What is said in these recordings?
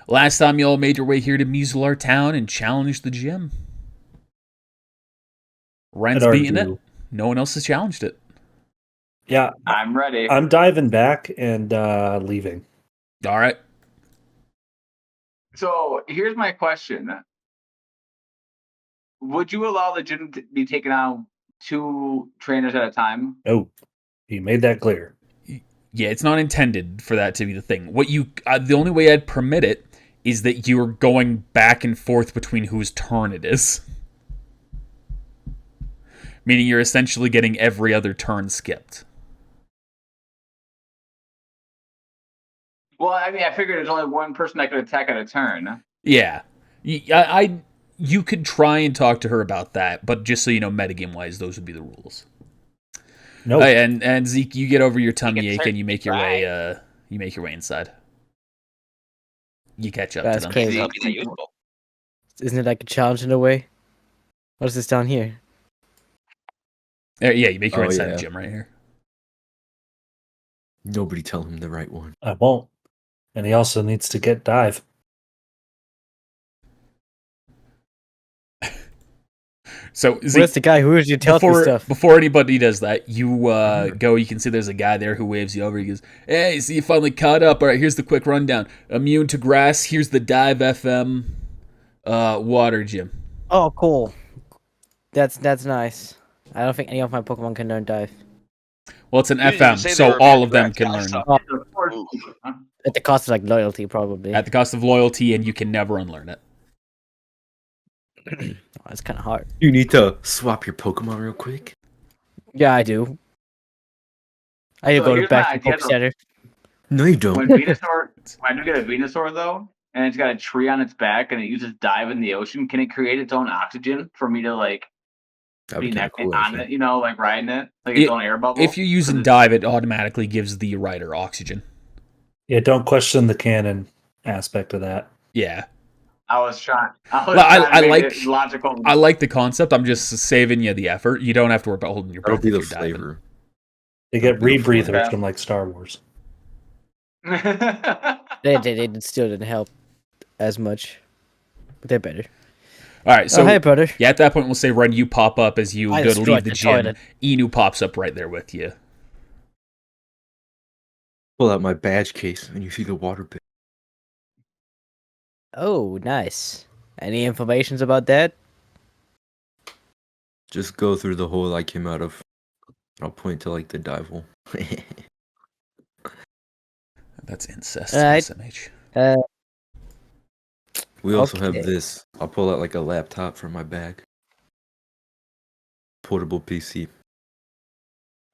Last time you all made your way here to Muselar Town and challenged the gym. Ren's beating it. No one else has challenged it. Yeah. I'm ready. I'm diving back and leaving. All right. So here's my question. Would you allow the gym to be taken on 2 trainers at a time? Oh, you made that clear. Yeah, it's not intended for that to be the thing. The only way I'd permit it is that you're going back and forth between whose turn it is. Meaning you're essentially getting every other turn skipped. Well, I mean, I figured there's only one person that could attack at a turn. Yeah. You could try and talk to her about that, but just so you know, metagame-wise, those would be the rules. No. And Zeke, you get over your tummy ache and you make your way. You make your way inside. You catch up to them. Crazy. Isn't it like a challenge in a way? What is this down here? Yeah, you make your way inside the gym right here. Nobody tell him the right one. I won't. And he also needs to get dive. So Zeke, where's the guy? Who is you telling me stuff? Before anybody does that, you go. You can see there's a guy there who waves you over. He goes, "Hey, so you finally caught up. All right, here's the quick rundown. Immune to grass. Here's the dive FM water gym." Oh, cool. That's nice. I don't think any of my Pokemon can learn dive. Well, it's an FM, so all of them can learn. At the cost of like loyalty, probably. At the cost of loyalty, and you can never unlearn it. It's kind of hard. You need to swap your Pokemon real quick. Yeah, I do. I need to go back to the Poke Center. No, you don't. When you get a Venusaur, though, and it's got a tree on its back, and it uses dive in the ocean, can it create its own oxygen for me to like be cool, on it? You know, like riding it, like its own air bubble. If you're using dive, it automatically gives the rider oxygen. Yeah, don't question the canon aspect of that. Yeah. I was trying to like it logical. I like the concept. I'm just saving you the effort. You don't have to worry about holding your breath. That'll be the flavor. They get rebreathers from like Star Wars. They still didn't help as much, but they're better. All right, so hey, brother. Yeah, at that point we'll say, Ren, you pop up as you go to leave the gym. Toilet. Inu pops up right there with you. Pull out my badge case, and you see the water pit. Oh, nice. Any informations about that? Just go through the hole I came out of. I'll point to like the dive hole. That's incest. SMH. We also have this. I'll pull out like a laptop from my bag. Portable PC.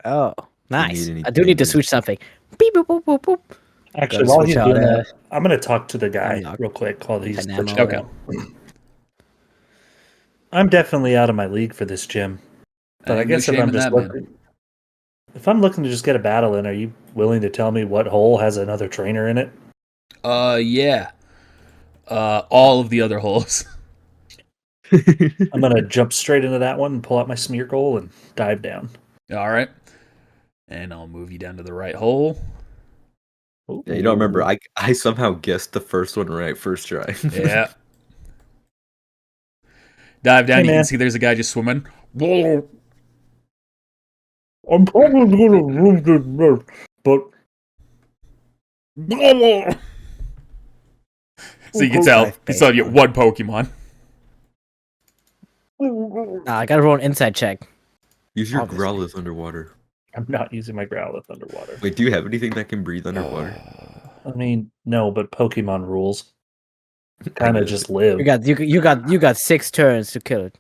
Oh, nice. I do need to switch something. Beep, boop, boop, boop, boop. Actually, while he's doing that, I'm going to talk to the guy real quick while he's switching. Okay. I'm definitely out of my league for this gym. But I guess if I'm looking to just get a battle in, are you willing to tell me what hole has another trainer in it? Yeah. All of the other holes. I'm going to jump straight into that one and pull out my smear goal and dive down. All right. And I'll move you down to the right hole. Yeah, you don't remember, I somehow guessed the first one right first try. Yeah. Dive down, you can see there's a guy just swimming. I'm probably going to lose this match, but... So you can tell, he's telling you one Pokemon. I gotta roll an inside check. Use your Growlithe underwater. I'm not using my Growlithe underwater. Wait, do you have anything that can breathe underwater? I mean, no, but Pokemon rules. Kind of just live. You got 6 turns to kill it.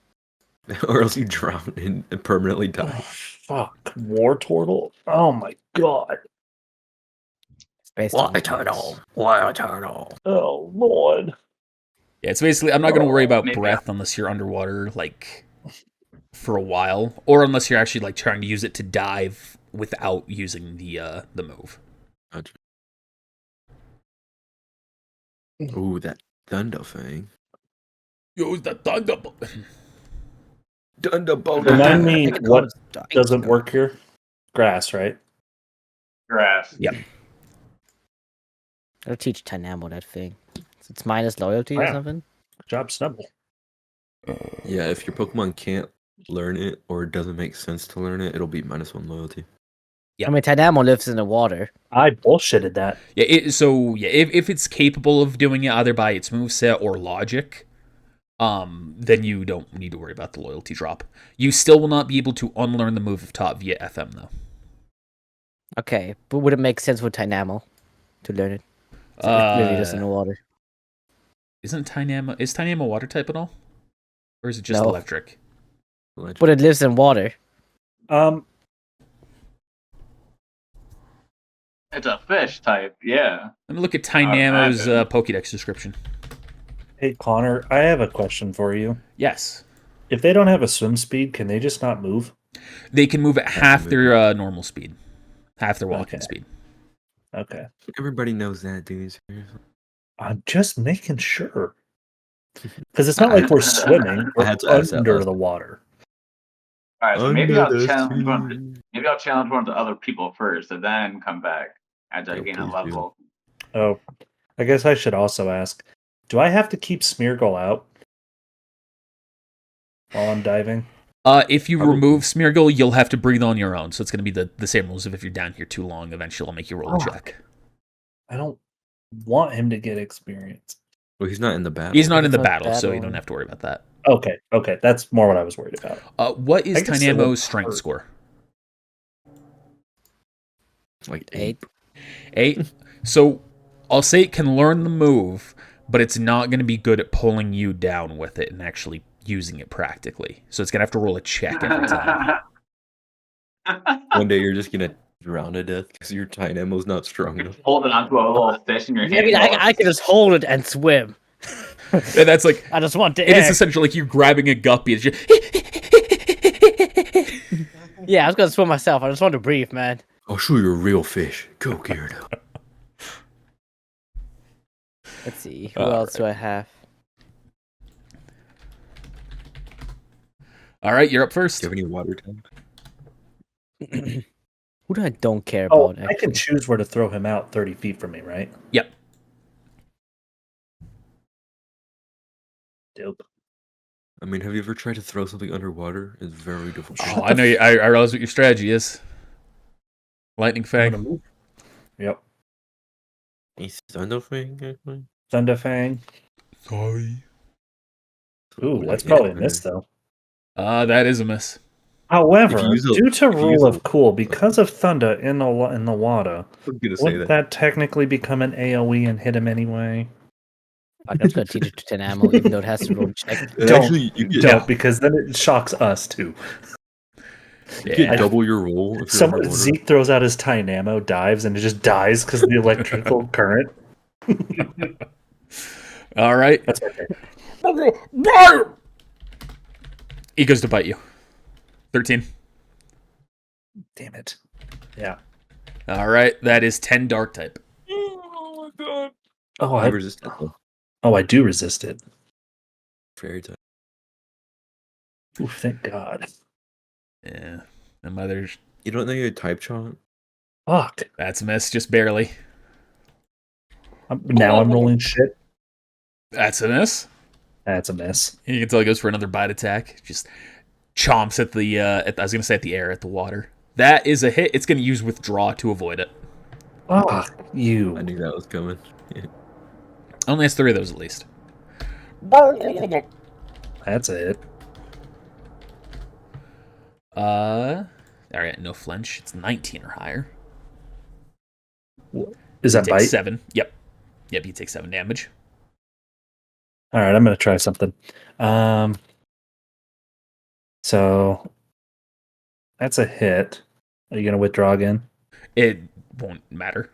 Or else you drown and permanently die. Oh, fuck. Wartortle? Oh my god. Water turtle. Oh lord. Yeah, it's basically, I'm not going to worry about breath unless you're underwater, like, for a while. Or unless you're actually, like, trying to use it to dive without using the move. Gotcha. Ooh, that Thunderfang. Use the Thunderbolt. Thunderbolt. Remind me what doesn't work here? Grass, right? Grass. Yep. I'll teach Tynamo that thing. It's minus loyalty or something? Good job, Snubble. Yeah, if your Pokemon can't learn it or it doesn't make sense to learn it, it'll be -1 loyalty. Yeah. I mean, Tynamo lives in the water. I bullshitted that. Yeah, if it's capable of doing it either by its moveset or logic, then you don't need to worry about the loyalty drop. You still will not be able to unlearn the move of Top via FM, though. Okay, but would it make sense with Tynamo to learn it? So it really lives in the water. Is Tynamo water type at all? Or is it just No. electric? But it lives in water. It's a fish type, yeah. Let me look at Tynamo's Pokédex description. Hey, Connor, I have a question for you. Yes. If they don't have a swim speed, can they just not move? They can move at half their normal speed. Half their walking speed. Okay. Everybody knows that, dude. I'm just making sure. Because it's not like we're swimming. We're under the water. All right, so maybe I'll challenge one of the other people first, and then come back as I gain a level. Oh, I guess I should also ask: do I have to keep Smeargle out while I'm diving? If you remove Smeargle, you'll have to breathe on your own. So it's going to be the same rules of if you're down here too long. Eventually, I'll make you roll a check. I don't want him to get experience. Well, he's not in the battle. He's not in the battle, so you don't have to worry about that. Okay, that's more what I was worried about. What is Tynamo's strength score? Like 8. 8. So I'll say it can learn the move, but it's not going to be good at pulling you down with it and actually using it practically. So it's going to have to roll a check every time. One day you're just going to drown to death because your Tynamo's not strong enough. Holding onto a little fish in your hand. I mean, I can just hold it and swim. And that's like... I just want to It is essentially like you grabbing a guppy. It's just... Yeah, I was going to swim myself. I just want to breathe, man. I'll show you a real fish. Go, Gyarados. Let's see. Who else do I have? All right, you're up first. Do you have any water type? Who do I don't care about? I can choose where to throw him out 30 feet from me, right? Yep. Dope. I mean, have you ever tried to throw something underwater? It's very difficult. Oh, I know. I realize what your strategy is. Lightning Fang. Yep. Thunder Fang, actually? Thunder Fang. Sorry. Ooh, that's probably a miss, though. That is a miss. However, due to rule of cool, because of Thunder in the water, wouldn't that technically become an AoE and hit him anyway? I'm just going to teach it to Tynamo, even though it has to roll check. Don't, because then it shocks us, too. You get double your roll. Zeke throws out his Tynamo, dives, and it just dies because of the electrical current. All right. That's okay. He goes to bite you. 13. Damn it. Yeah. All right. That is 10 dark type. Oh, my God. Oh, I resist it, though. Oh, I do resist it. Fairy type. Ooh, thank God. Yeah. The mother's... You don't know you had type chant? Fuck. That's a miss, just barely. Now I'm rolling shit. That's a miss. That's a miss. You can tell he goes for another bite attack. Just chomps at the, I was going to say at the air, at the water. That is a hit. It's going to use withdraw to avoid it. Fuck you. I knew that was coming. Yeah. Only has 3 of those at least. That's it. Alright, no flinch. It's 19 or higher. Is that bite? 7. Yep, you take 7 damage. Alright, I'm going to try something. So, that's a hit. Are you going to withdraw again? It won't matter.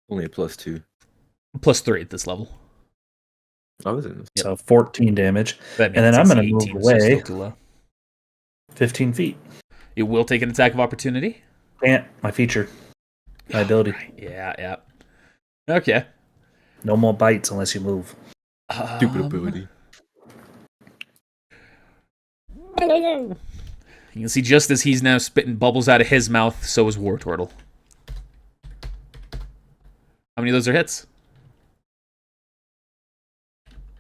Only a +2. +3 at this level. I was in this. So 14 damage. And then I'm going to move away 15 feet. It will take an attack of opportunity. Can't. My feature. My ability. Yeah. Okay. No more bites unless you move. Stupid ability. You can see just as he's now spitting bubbles out of his mouth, so is Wartortle. How many of those are hits?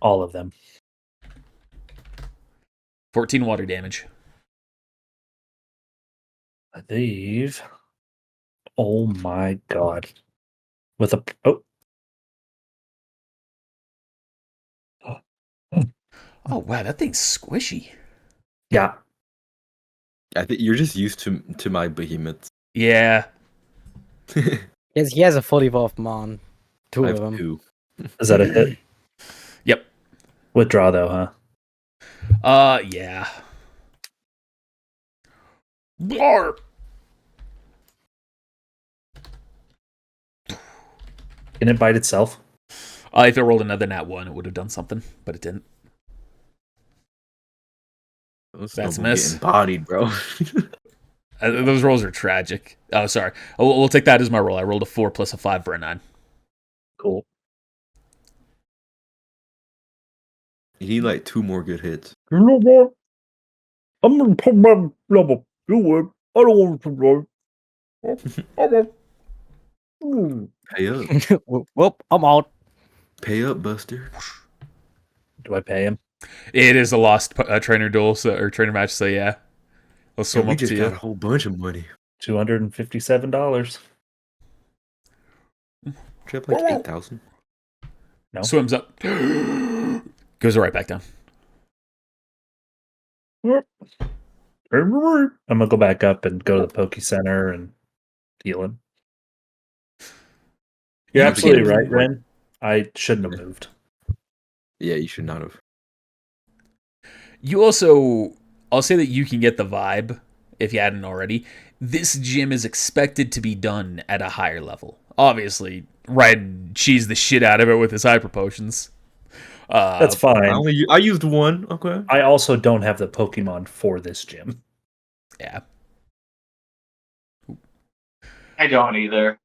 All of them. 14 water damage. I believe. Oh my god. With a Oh wow, that thing's squishy. yeah. I think you're just used to my behemoths. Yeah. He has a full evolved Mon. Two I of have them. 2. Is that a hit? Yep. Withdraw though, huh? Yeah. Blarp. Can it bite itself? If it rolled another nat 1, it would have done something, but it didn't. That's a miss. Getting bodied, bro. Those rolls are tragic. Oh, sorry. We'll take that as my roll. I rolled a 4 plus a 5 for a 9. Cool. You need like 2 more good hits. You know what? I'm gonna put my level. You would. I don't want to roll. Pay up. Whoop, I'm out. Pay up, Buster. Do I pay him? It is a lost trainer duel, or trainer match, so yeah. We'll swim We up just to got you. a whole bunch of money. $257. Trip like 8,000. No. Swims up. Goes right back down. I'm gonna go back up and go to the Poke Center and heal him. You're absolutely right, Ren. I shouldn't have moved. Yeah, you should not have. You also, I'll say that you can get the vibe, if you hadn't already. This gym is expected to be done at a higher level. Obviously, Red cheese the shit out of it with his hyper potions. That's fine. I used 1. Okay. I also don't have the Pokemon for this gym. Yeah. I don't either.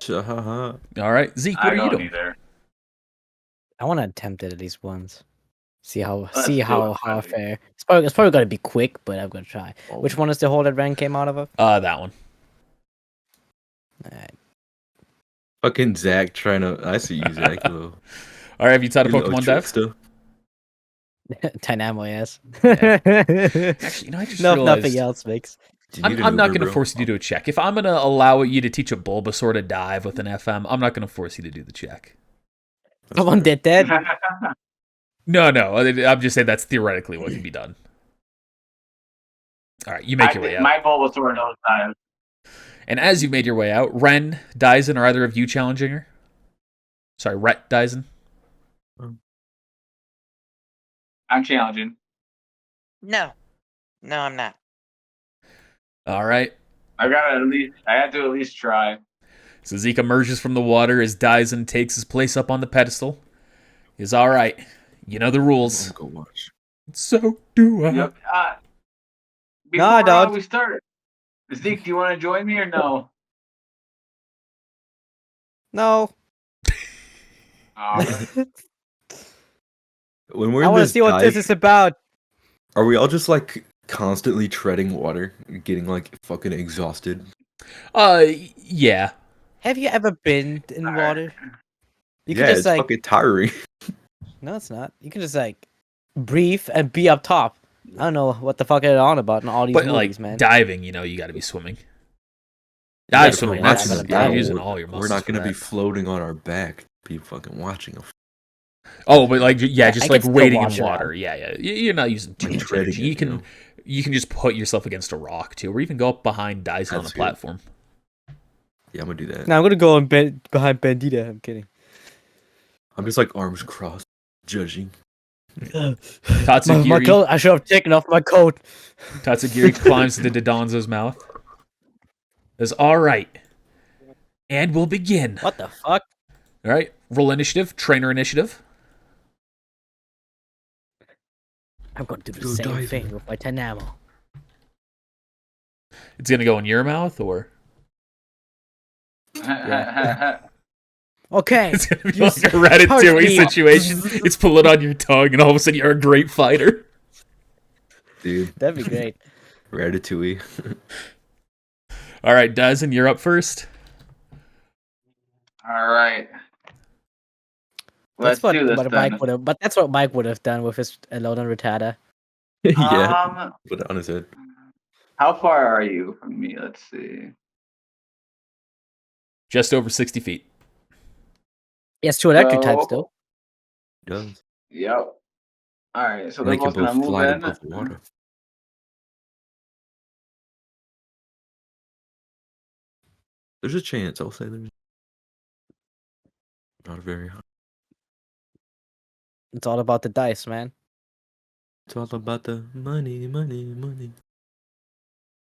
All right, Zeke, what I are you don't doing? either. I want to attempt it at least once. See how Let's do how it, fair. It's probably gonna be quick, but I'm gonna try. Oh. Which one is the hole that Ren came out of? That one. Alright. Fucking Zach trying to. I see you, Zach. Though. All right, have you taught a You little Pokemon dive? trickster. Dynamo, yes. Actually, I just no, realized nothing else makes. Do you need I'm an not Uber, going to bro? force you to do a check. If I'm going to allow you to teach a Bulbasaur to dive with an FM, I'm not going to force you to do the check. That's Someone fair. did that. No, I'm just saying that's theoretically what can be done. All right, you make your way out. My Bulbasaur knows time. And as you made your way out, Ren, Dyson, are either of you challenging her? Sorry, Rhett Dyson. I'm challenging. No, I'm not. All right. I have to at least try. So Zeke emerges from the water as Dyson takes his place up on the pedestal. He's all right. You know the rules. Go watch. So do I. Yep. No, I Before don't. we start, Zeke, do you want to join me or no? No. When we're I in want to this see what dive, this is about. are we all just like constantly treading water, getting like fucking exhausted? Yeah. Have you ever been in water? You Yeah, can just it's like fucking tiring. no, it's not. You can just like breathe and be up top. I don't know what the fuck they're on about in all these But movies, like man. diving, you got to be swimming. Yeah, Dive but swimming, we're not that's gonna you're dive. using all your muscles. We're not for gonna be that. floating on our back. Be fucking watching a Oh, but like yeah, just I like can still wading in watch it water. Yeah. You're not using too much treading energy. it, You can just put yourself against a rock too, or even go up behind Dyson on a That's good. platform. Yeah, I'm gonna do that. No, I'm gonna go and behind Bandita. I'm kidding. I'm just like arms crossed, judging. My Tatsugiri, coat. I should have taken off my coat. Tatsugiri climbs into Dodonzo's mouth. Says, all right. And we'll begin. What the fuck? All right. Roll initiative. Trainer initiative. I'm going to do the Go same diving. thing with my Dynamo. It's going to go in your mouth, or? Okay. It's going to be You like a Ratatouille me. situation. It's pulling on your tongue, and all of a sudden you're a great fighter. Dude, That'd be great. Ratatouille. All right, Dyson, you're up first. All right. Let's do this then. Mike would have. But that's what Mike would have done with his Alone and Rattata. Yeah. Put it on his head. How far are you from me? Let's see. Just over 60 feet. He has 2 electric types, though. Does. Yep. All right, so They they're can both gonna both move fly in. above the water. There's a chance. I'll say there's not very high. It's all about the dice, man. It's all about the money, money, money.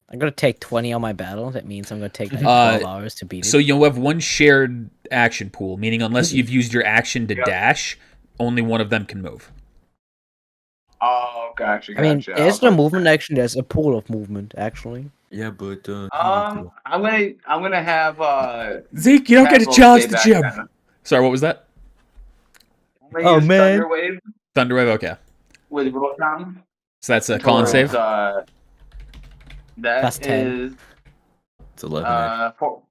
I'm gonna take 20 on my battle. That means I'm gonna take like 12 hours to beat it. So you'll have one shared action pool, meaning unless you've used your action to dash, only one of them can move. Oh, gotcha. I mean, there's no movement action. There's a pool of movement, actually. Yeah, but I'm gonna have Zeke, you don't get a chance to jump. Sorry, what was that? Oh man, Thunderwave. Okay. With Rotom. So that's a con save. That Plus 10. is it's 11.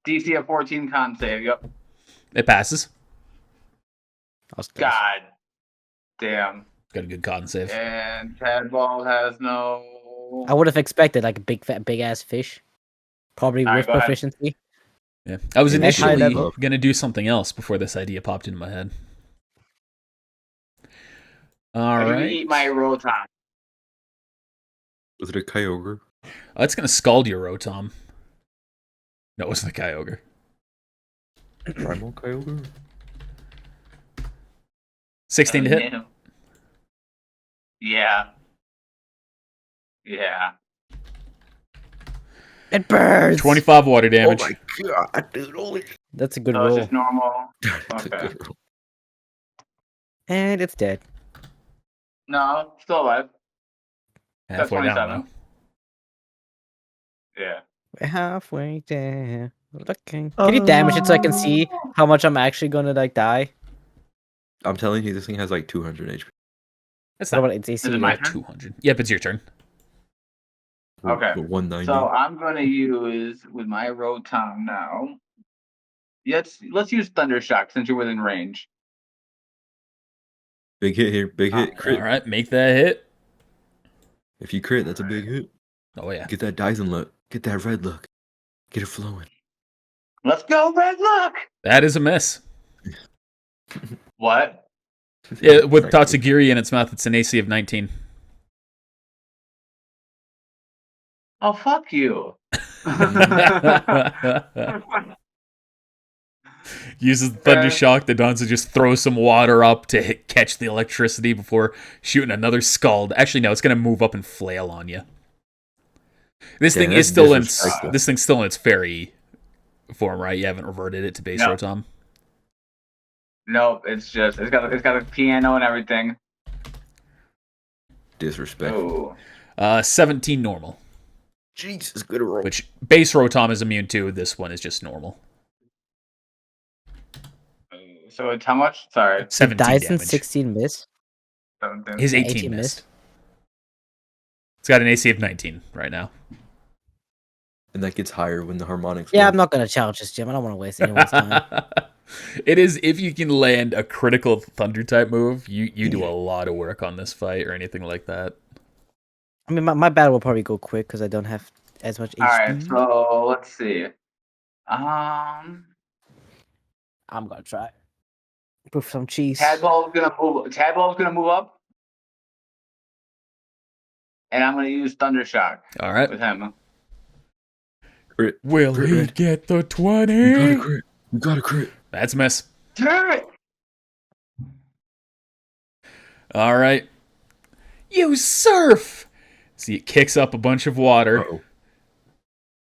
DC of 14 con save. Yep. It passes. God damn. Got a good con save. And Tadball has no. I would have expected like a big ass fish, probably with proficiency. Yeah, I was initially level. gonna do something else before this idea popped into my head. All right. Eat my Rotom. Was it a Kyogre? Oh, it's gonna scald your Rotom. No, it wasn't a Kyogre. Primal Kyogre? 16 to hit. Yeah. Yeah. It burns. 25 water damage. Oh my god, dude! Holy. That's a good So it's roll. just normal. That's a Okay. good roll. And it's dead. No, still alive. Halfway That's down 27. now. Yeah. We're halfway there. Looking. Can you damage it so I can see how much I'm actually gonna like die? I'm telling you, this thing has like 200 HP. That's What not about its AC? Is it my like turn? 200. Yep, it's your turn. Okay. But 190. So I'm gonna use with my Rotom now. Let's use Thunder Shock since you're within range. Big hit here. Big hit. Crit. All right, make that hit. If you crit, that's a big hit. Oh yeah. Get that Dyson look. Get that red look. Get it flowing. Let's go, Red Look! That is a miss. What? Yeah, with Tatsugiri in its mouth, it's an AC of 19. Oh, fuck you. Uses the Thunder Shock. The Danza just throws some water up to catch the electricity before shooting another Scald. Actually, no, it's going to move up and flail on you. This thing is still in its fairy form, right? You haven't reverted it to base Rotom. Nope, it's got a piano and everything. Disrespectful. 17 normal. Jesus, good roll. Which base Rotom is immune to. This one is just normal. So it's how much? Sorry. 17 Dyson damage. 16 miss. 17. His 18 missed. It's got an AC of 19 right now. And that gets higher when the harmonics. Yeah, work. I'm not gonna challenge this, Jim. I don't want to waste anyone's time. It is, if you can land a critical Thunder type move, you do a lot of work on this fight or anything like that. I mean, my battle will probably go quick because I don't have as much HP. Alright, so let's see. I'm gonna try. With some cheese. Tadball's gonna move up. And I'm gonna use Thunder Shock. Alright. With him. Crit. Will Crit he red. get the 20? You got a crit. You got a crit. That's a miss. Turn! Alright. You surf! See, it kicks up a bunch of water. Uh-oh.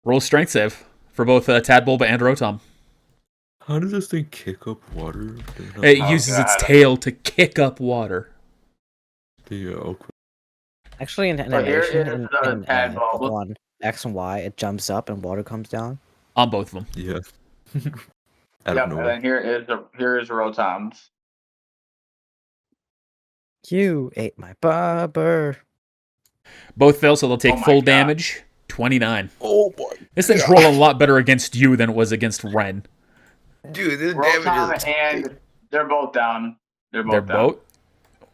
Roll strength save for both Tadbulba and Rotom. How does this thing kick up water? It uses its tail to kick up water. Yeah, okay. Actually, in So here animation, is in the Tadball. Pokemon X and Y, it jumps up and water comes down. On both of them. Yeah. Yep, and then here is Rotom's. You ate my barber. Both fail, so they'll take Oh my full God. damage. 29. Oh my. This thing's rolling a lot better against you than it was against Ren. Dude, this Rotom damage is. and they're both down. They're They're both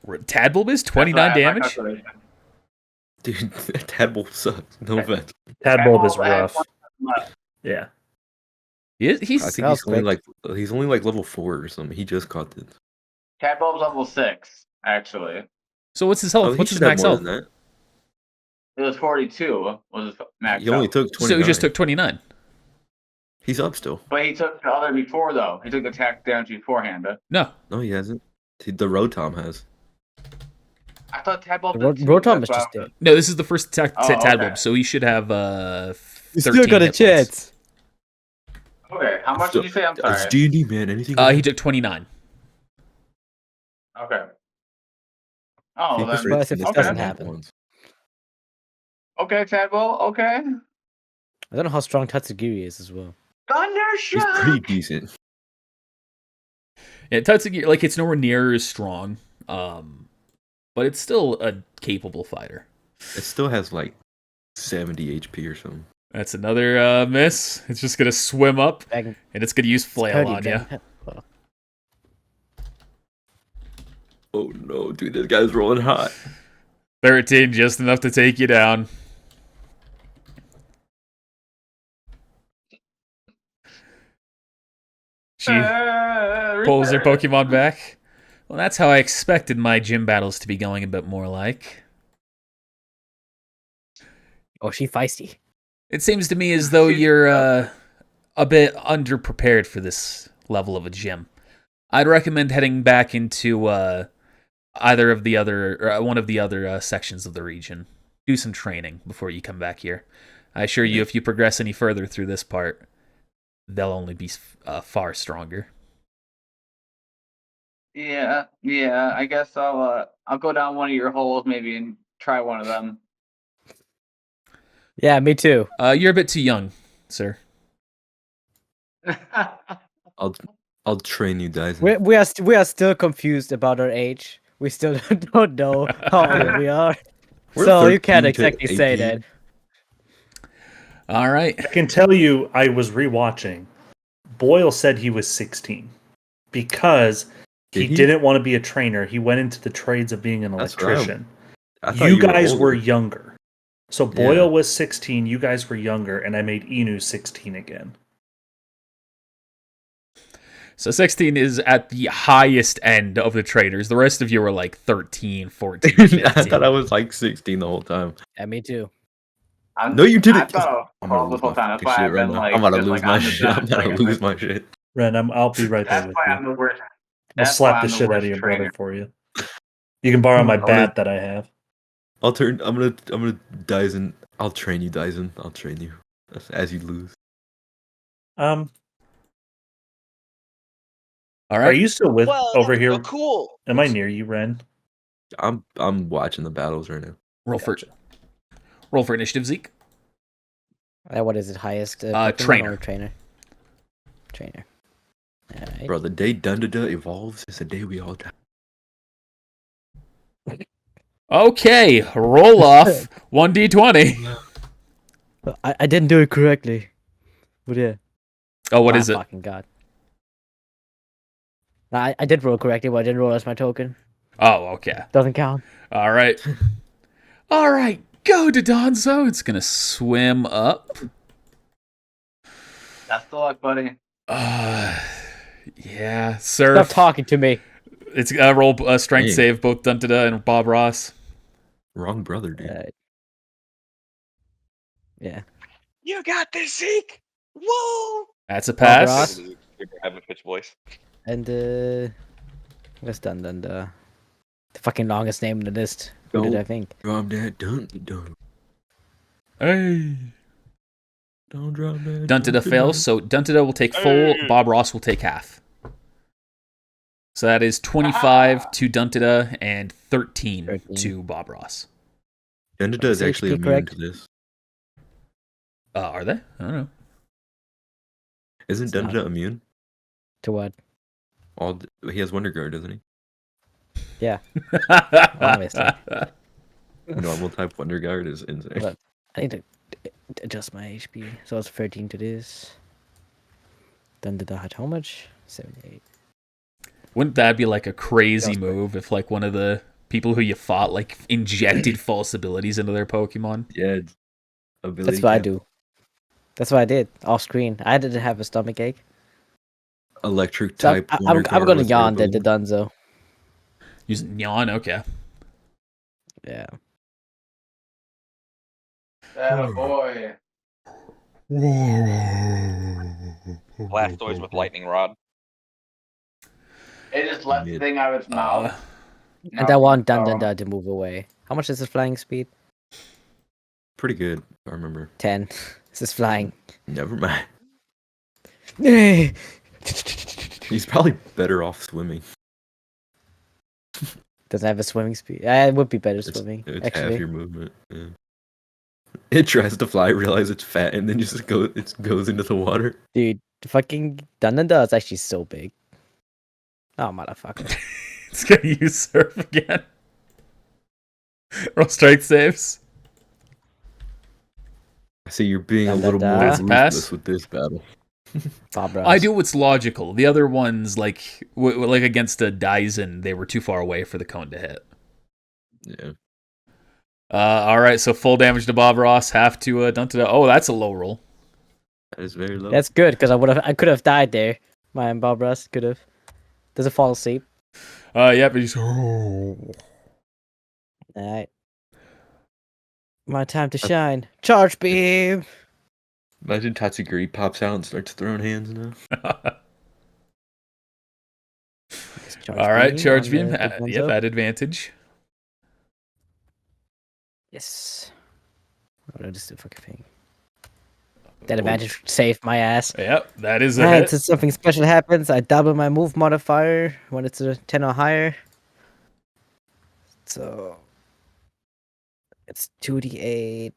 both. Tadbulb is 29 damage. Dude, Tadpole sucks. No offense. Tadbulb is rough. Yeah. He's I think he's only like level 4 or something. He just caught this. Tadbulb's level 6, actually. So what's his health? Oh, what's his max health? It was 42. Was his max He only health. took 29. So he just took 29. He's up still. But he took the other before, though. He took the attack damage beforehand. No, he hasn't. The Rotom has. I thought Tadbulb did too. Rotom is just dead. no. This is the first attack to Tadbulb, okay. so he should have 13 You still got a hit points. chance. Okay, how much did you say? I'm sorry. It's D&D, man. Anything. He took 29. Okay. Oh, then. Surprised if this doesn't happen. Okay, Tadbulb. Okay. I don't know how strong Tatsugiri is as well. He's pretty decent. Yeah, Tatsugiri, like, it's nowhere near as strong, but it's still a capable fighter. It still has like 70 HP or something. That's another miss. It's just gonna swim up, and it's gonna use flail on you. Oh no, dude, this guy's rolling hot. 13, just enough to take you down. She pulls her Pokemon back. Well, that's how I expected my gym battles to be going a bit more like. Oh, she feisty. It seems to me as though you're a bit underprepared for this level of a gym. I'd recommend heading back into either of the other, or one of the other sections of the region. Do some training before you come back here. I assure you, if you progress any further through this part, they'll only be far stronger. Yeah. I guess I'll go down one of your holes maybe and try one of them. Yeah, me too. You're a bit too young, sir. I'll train you guys. We are still confused about our age. We still don't know how old we are. So you can't exactly say that. All right. I can tell you, I was rewatching. Boyle said he was 16 because he didn't want to be a trainer. He went into the trades of being an electrician. You guys were younger. So Boyle was 16, you guys were younger, and I made Inu 16 again. So 16 is at the highest end of the traders. The rest of you were like 13, 14, 15. I thought I was like 16 the whole time. Yeah, me too. No, you didn't. I'm gonna lose my shit right now. I'm gonna lose my shit. I'm gonna lose my shit. Ren, I'll be right there That's with why you. I'm the worst. I'll slap the shit out of your brother for you. You can borrow my bat that I have. I'm gonna Dyson. I'll train you, Dyson. I'll train you as you lose. All right. Are you still with over here? So cool. Am I near you, Ren? I'm watching the battles right now. Roll for initiative, Zeke. What is it? Highest Pokemon trainer. or trainer? Trainer. All right. Bro, the day Dundada evolves is the day we all die. Okay, roll off 1d20. I didn't do it correctly. But yeah. Oh, what is it? Fucking god. I did roll correctly, but I didn't roll as my token. Oh, okay. Doesn't count. All right. All right, go to Donzo. It's gonna swim up. That's the luck, buddy. Yeah, Surf. Stop talking to me. It's roll strength save, both Duntada and Bob Ross. Wrong brother, dude. Yeah. You got this, Zeke. Whoa. That's a pass. Have a pitch voice. And what's done? The fucking longest name in the list. Who did I think? Drop that dun. Hey. Don't drop that. Duntada fails, so Duntada will take full, Bob Ross will take half. So that is 25 to Duntada and 13 to Bob Ross. Dundada is actually immune to this. Are they? I don't know. Isn't Dundada immune? To what? He has Wonder Guard, doesn't he? Yeah. Obviously. Normal type Wonder Guard is insane. But I need to adjust my HP. So it's 13 to this. Dundada had how much? 78. Wouldn't that be like a crazy move if like one of the people who you fought like injected false abilities into their Pokemon? Yeah. That's what I do. That's what I did off screen. I didn't have a stomach ache. Electric So type. I'm gonna yawn the Dunzo. Using yawn, okay. Yeah. That boy. Blastoise with lightning rod. It just lets the thing out of its mouth. And I want Dun to move away. How much is his flying speed? Pretty good, I remember. 10. This is flying. Never mind. He's He's probably better off swimming. Doesn't have a swimming speed. It would be better swimming. It's actually. half your movement. Yeah. It tries to fly, realize it's fat, and then just goes into the water. Dude, the fucking Dun is actually so big. Oh, motherfucker. It's gonna use Surf again. Roll strike saves. I see you're being a little more ruthless with this battle. I do what's logical. The other ones, like like against a Dyson, they were too far away for the cone to hit. Yeah. All right, so full damage to Bob Ross, half to Duntada. Oh, that's a low roll. That is very low. That's good because I could have died there. My Bob Ross could have. Does it fall asleep? Yeah, but he's. Oh. All right. My time to shine. Charge beam. Imagine Tatsugiri pops out and starts throwing hands now. All right, charge beam. Yep, at advantage. Yes. What did I just do? Fucking thing. That advantage saved my ass. Yep, that is a Alright, hit. so something special happens. I double my move modifier when it's a 10 or higher. So it's 2d8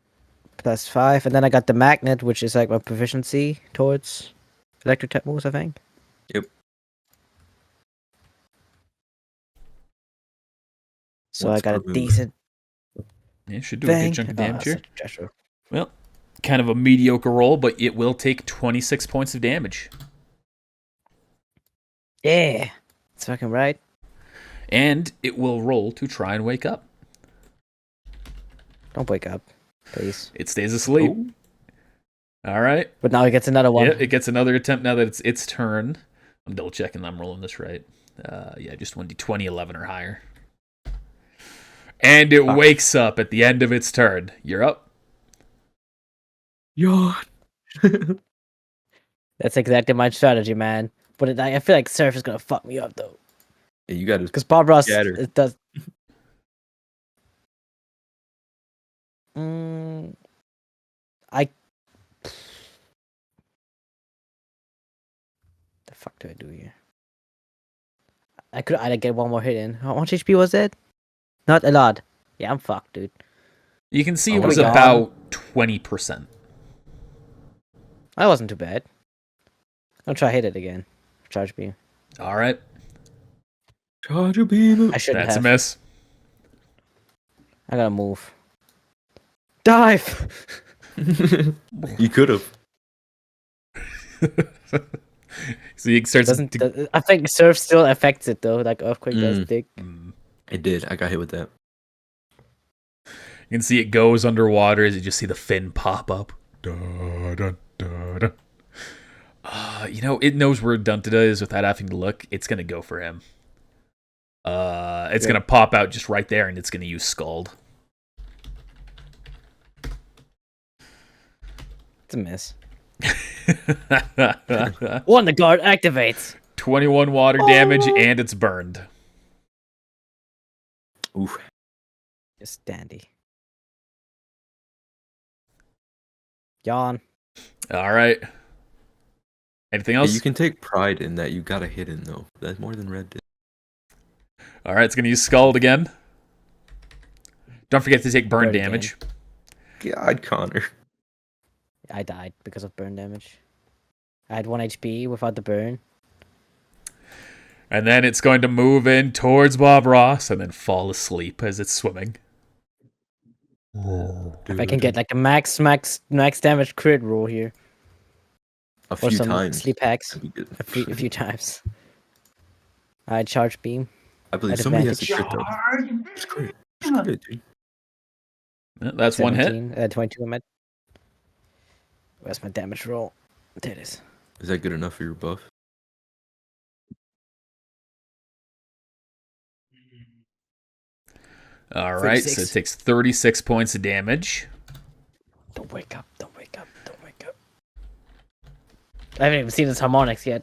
plus 5, and then I got the magnet, which is like my proficiency towards electric type moves, I think. Yep. So I got a decent. Yeah, should do a good chunk of damage here. Joshua. Well, kind of a mediocre roll, but it will take 26 points of damage. Yeah, that's fucking right. And it will roll to try and wake up. Don't wake up, please. It stays asleep. Ooh. All right. But now it gets another one. Yeah, it gets another attempt now that it's its turn. I'm double checking I'm rolling this right. Yeah, just 1d20, 11 or higher. And it wakes up at the end of its turn. You're up. Yawn. That's exactly my strategy, man. But I feel like Surf is gonna fuck me up though. Yeah, you got to. Because Bob Ross it does. The fuck do I do here? I could either get one more hit in. How much HP was it? Not a lot. Yeah, I'm fucked, dude. You can see it was about 20%. That wasn't too bad. I'll try hit it again. Charge beam. All right. Charge beam. I shouldn't That's have. a miss. I gotta move. Dive. You could have. So he starts. I think Surf still affects it though. Like Earthquake does dig. It did. I got hit with that. You can see it goes underwater as you just see the fin pop up. Da, da, da, da. It knows where Duntada is without having to look. It's gonna go for him. It's gonna pop out just right there, and it's gonna use Scald. It's a miss. Wonder Guard activates. 21 water damage, and it's burned. Oof. Just dandy. Yawn. All right. Anything else? Yeah, you can take pride in that you got a hit in, though. That's more than Red did. All right, it's going to use Scald again. Don't forget to take burn damage. God, Connor. I died because of burn damage. I had 1 HP without the burn. And then it's going to move in towards Bob Ross and then fall asleep as it's swimming. If I can get like a max damage crit roll here. A few times. Sleep hacks. A few times. I charge beam. I believe At somebody has to advantage. crit though. Just crit. Just crit, dude. That's 17, one hit. 22 med. Where's my damage roll? There it is. Is that good enough for your buff? All right, so it takes 36 points of damage. Don't wake up. Don't wake up. Don't wake up. I haven't even seen its harmonics yet.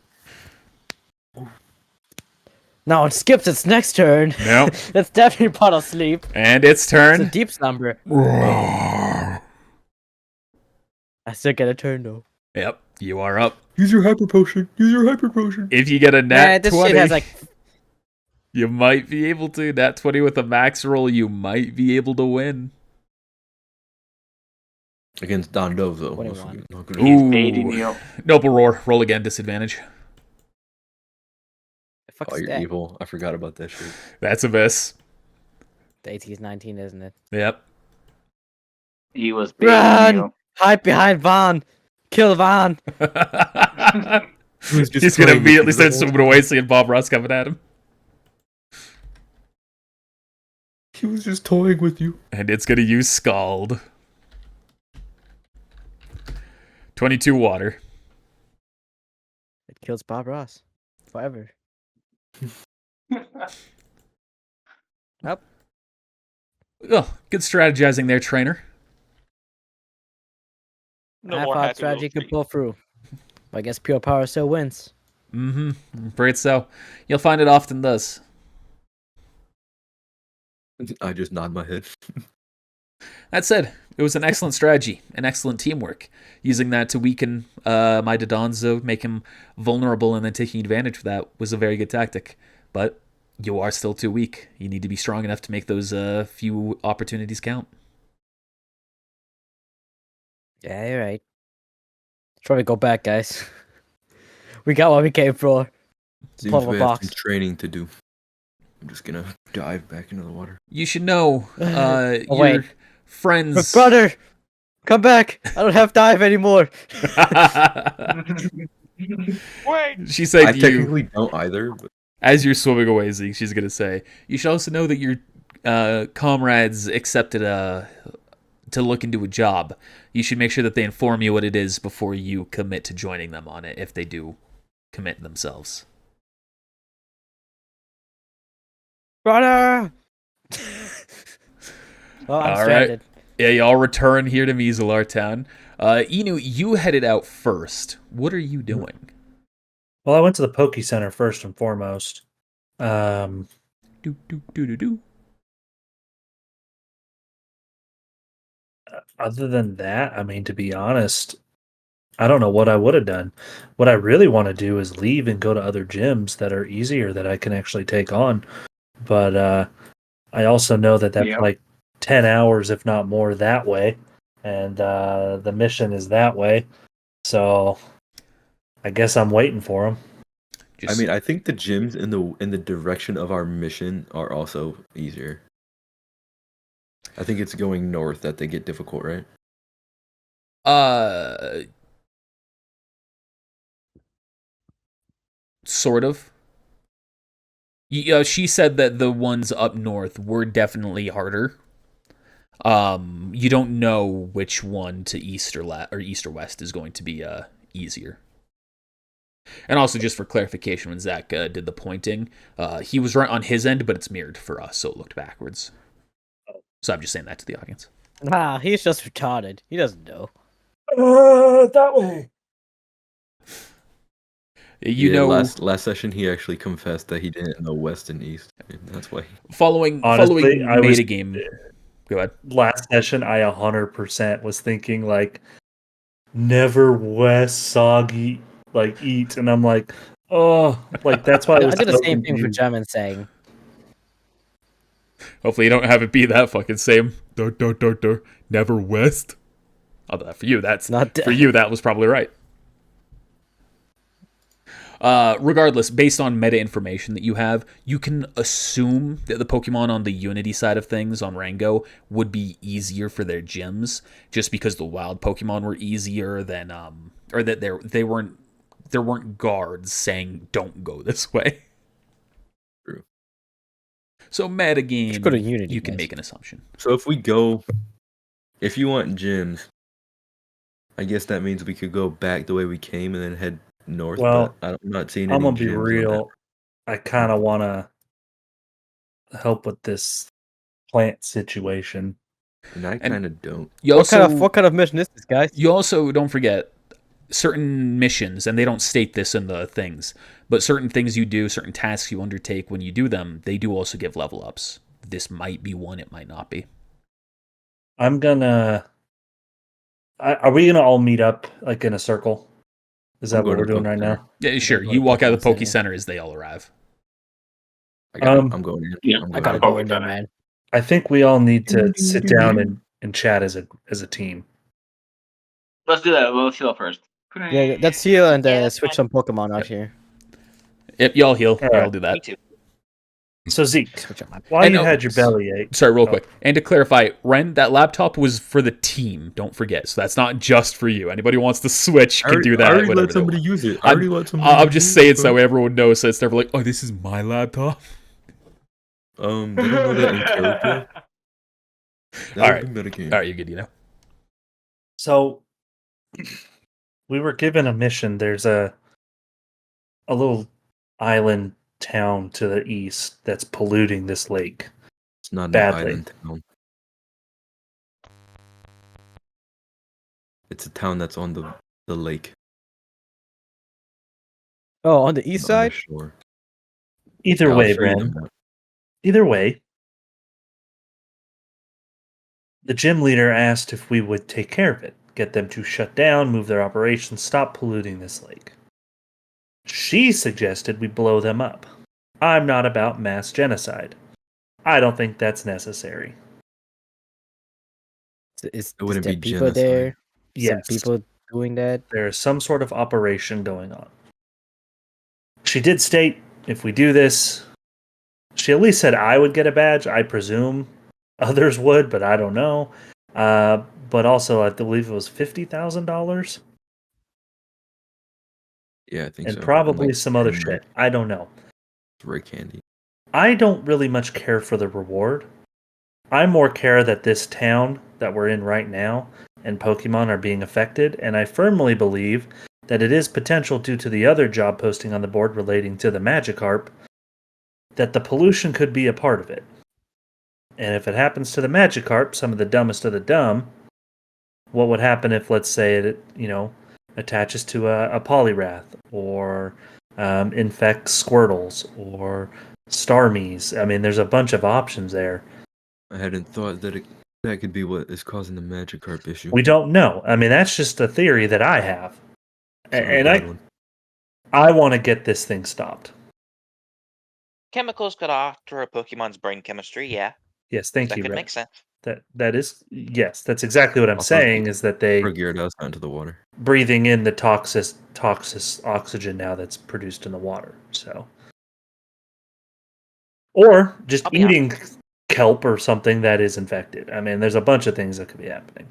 No, it skips its next turn. Nope. It's definitely part of sleep. And its turn. It's a deep slumber. I still get a turn though. Yep, you are up. Use your hyper potion. Use your hyper potion. If you get a nat this 20, shit has like you might be able to. Nat 20 with a max roll, you might be able to win. Against Don Dove, though. 21. He's baiting you. Noble Roar. Roll again, disadvantage. fuck Oh, is you're that? evil. I forgot about that shit. That's a miss. The AT is 19, isn't it? Yep. He was baiting Run! you. Hide behind Vaughn! Kill Vaughn! He's going to immediately start swimming away, seeing Bob Ross coming at him. He was just toying with you. And it's going to use Scald. 22 water. It kills Bob Ross. Forever. Yep. Oh, good strategizing there, trainer. No I more thought happy strategy little could pull through. But I guess pure power still wins. Mm-hmm. Afraid so. You'll find it often does. I just nod my head. That said, it was an excellent strategy, an excellent teamwork. Using that to weaken my Dodonzo, make him vulnerable, and then taking advantage of that was a very good tactic. But you are still too weak. You need to be strong enough to make those few opportunities count. Yeah, you're right. Let's probably go back, guys. We got what we came for. Seems Pull up a we have box. some training to do. I'm just gonna dive back into the water. You should know Oh, your wait. friends. My brother! Come back! I don't have dive anymore! Wait! She said I you, technically don't either, but as you're swimming away, Zeke, she's going to say, you should also know that your comrades accepted to look into a job. You should make sure that they inform you what it is before you commit to joining them on it, if they do commit themselves. Brother! Well, I'm All stranded. Yeah, y'all return here to Mizular Town. Inu, you headed out first. What are you doing? Well, I went to the Poke Center first and foremost. Do, do, do, do, do. Other than that, I mean, to be honest, I don't know what I would have done. What I really want to do is leave and go to other gyms that are easier that I can actually take on. But I also know that that's like 10 hours, if not more, that way. And the mission is that way. So I guess I'm waiting for them. I mean, I think the gyms in the direction of our mission are also easier. I think it's going north that they get difficult, right? Sort of. She said that the ones up north were definitely harder. You don't know which one to east or west is going to be easier. And also, just for clarification, when Zach did the pointing, he was right on his end, but it's mirrored for us, so it looked backwards. So I'm just saying that to the audience. Nah, he's just retarded. He doesn't know. That way. You know, last session he actually confessed that he didn't know west and east. And that's why. Following Honestly, I was- metagame. Go ahead. Last session, I 100% was thinking, like, never west soggy, like, eat. And I'm like, oh, like, that's why I I was did the so same thing for confused. German saying. Hopefully you don't have it be that fucking same. Never west. Although for you, for you that was probably right. Regardless, based on meta information that you have, you can assume that the Pokemon on the Unity side of things on Rango would be easier for their gyms, just because the wild Pokemon were easier than or that there weren't guards saying don't go this way. True. So metagame, go to Unity, you can guys. make an assumption. So if you want gyms, I guess that means we could go back the way we came and then head north. Well, but I'm not seeing I'm any gonna be gyms on real. I kind of want to help with this plant situation. that. And I kind of don't. What kind of mission is this, guys? You also don't forget certain missions, and they don't state this in the things, but certain things you do, certain tasks you undertake when you do them, they do also give level ups. This might be one, it might not be. I'm gonna. Are we gonna all meet up like in a circle? Is that what we're doing right now? Yeah, sure. You walk out of the Poke Center as they all arrive. I'm going in. Yeah, I gotta go in there, man. I think we all need to sit down and chat as a team. Let's do that. Let's heal first. Yeah, let's heal and switch some Pokemon out here. Yep, y'all heal. All Y'all right. do that. Me too. So Zeke, Switch up my. while And you no- had your bellyache, Sorry, real quick. And to clarify, Ren, that laptop was for the team. Don't forget. So that's not just for you. Anybody who wants to switch can do that. I already whatever let they somebody want. use it. I'm just saying so everyone knows. So it's never like, oh, this is my laptop. They don't know that in character. That All would right. be metagame. All right, you're good. You know. so we were given a mission. There's a little island town to the east that's polluting this lake. It's not an badly. island town. It's a town that's on the lake. Oh, on the east not on the side. shore. Either Yeah, I'll way, show you the Ren. map. Either way, the gym leader asked if we would take care of it, get them to shut down, move their operations, stop polluting this lake. She suggested we blow them up. I'm not about mass genocide. I don't think that's necessary. Is It wouldn't there be people genocide. there? Yes, Some people doing that. there is some sort of operation going on. She did state, if we do this, she at least said I would get a badge. I presume others would, but I don't know. But also, I believe it was $50,000 Yeah, I think and so. probably Like some other 10 shit. I don't know. Ray candy. I don't really much care for the reward. I more care that this town that we're in right now and Pokemon are being affected, and I firmly believe that it is potential due to the other job posting on the board relating to the Magikarp that the pollution could be a part of it. And if it happens to the Magikarp, some of the dumbest of the dumb, what would happen if, let's say, it attaches to a Poliwrath or infects Squirtles or Starmies? I mean, there's a bunch of options there. I hadn't thought that that could be what is causing the Magikarp issue. We don't know. I mean, that's just a theory that I have. It's not a And bad one. I want to get this thing stopped. Chemicals could alter a Pokemon's brain chemistry, yeah. Yes, thank That you, could Red. make sense. That is, yes, that's exactly what I'm Also, saying, is that they Or Gyarados out into the water. breathing in the toxic oxygen now that's produced in the water. So, or just I'll be eating kelp or something that is infected. I mean, there's a bunch of things that could be happening.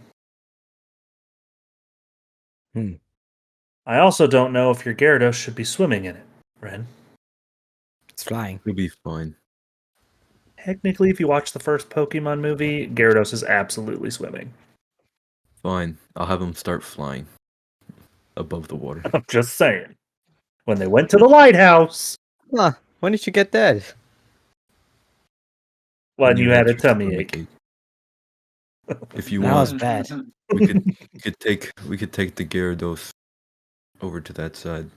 I also don't know if your Gyarados should be swimming in it, Ren. It's flying. It'll be fine. Technically, if you watch the first Pokemon movie, Gyarados is absolutely swimming. Fine. I'll have him start flying above the water. I'm just saying. When they went to the lighthouse, Huh? When did you get that? when you had a your tummy stomach ache. If you That was want, bad. we could take the Gyarados over to that side.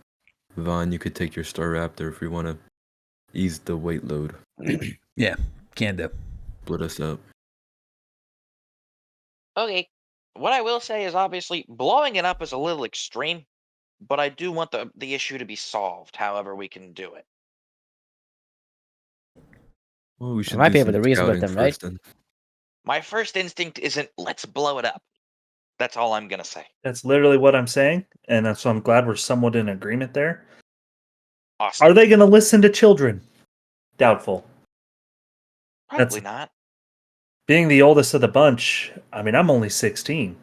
Vaughn, you could take your Staraptor if we want to ease the weight load. Yeah, can do. Split us up. Okay. What I will say is obviously blowing it up is a little extreme, but I do want the issue to be solved however we can do it. Well, we should might do be able some to reason with scouting them, right? first then. My first instinct isn't let's blow it up. That's all I'm going to say. That's literally what I'm saying, and so I'm glad we're somewhat in agreement there. Awesome. Are they going to listen to children? Doubtful. Probably not. Being the oldest of the bunch, I mean, I'm only 16.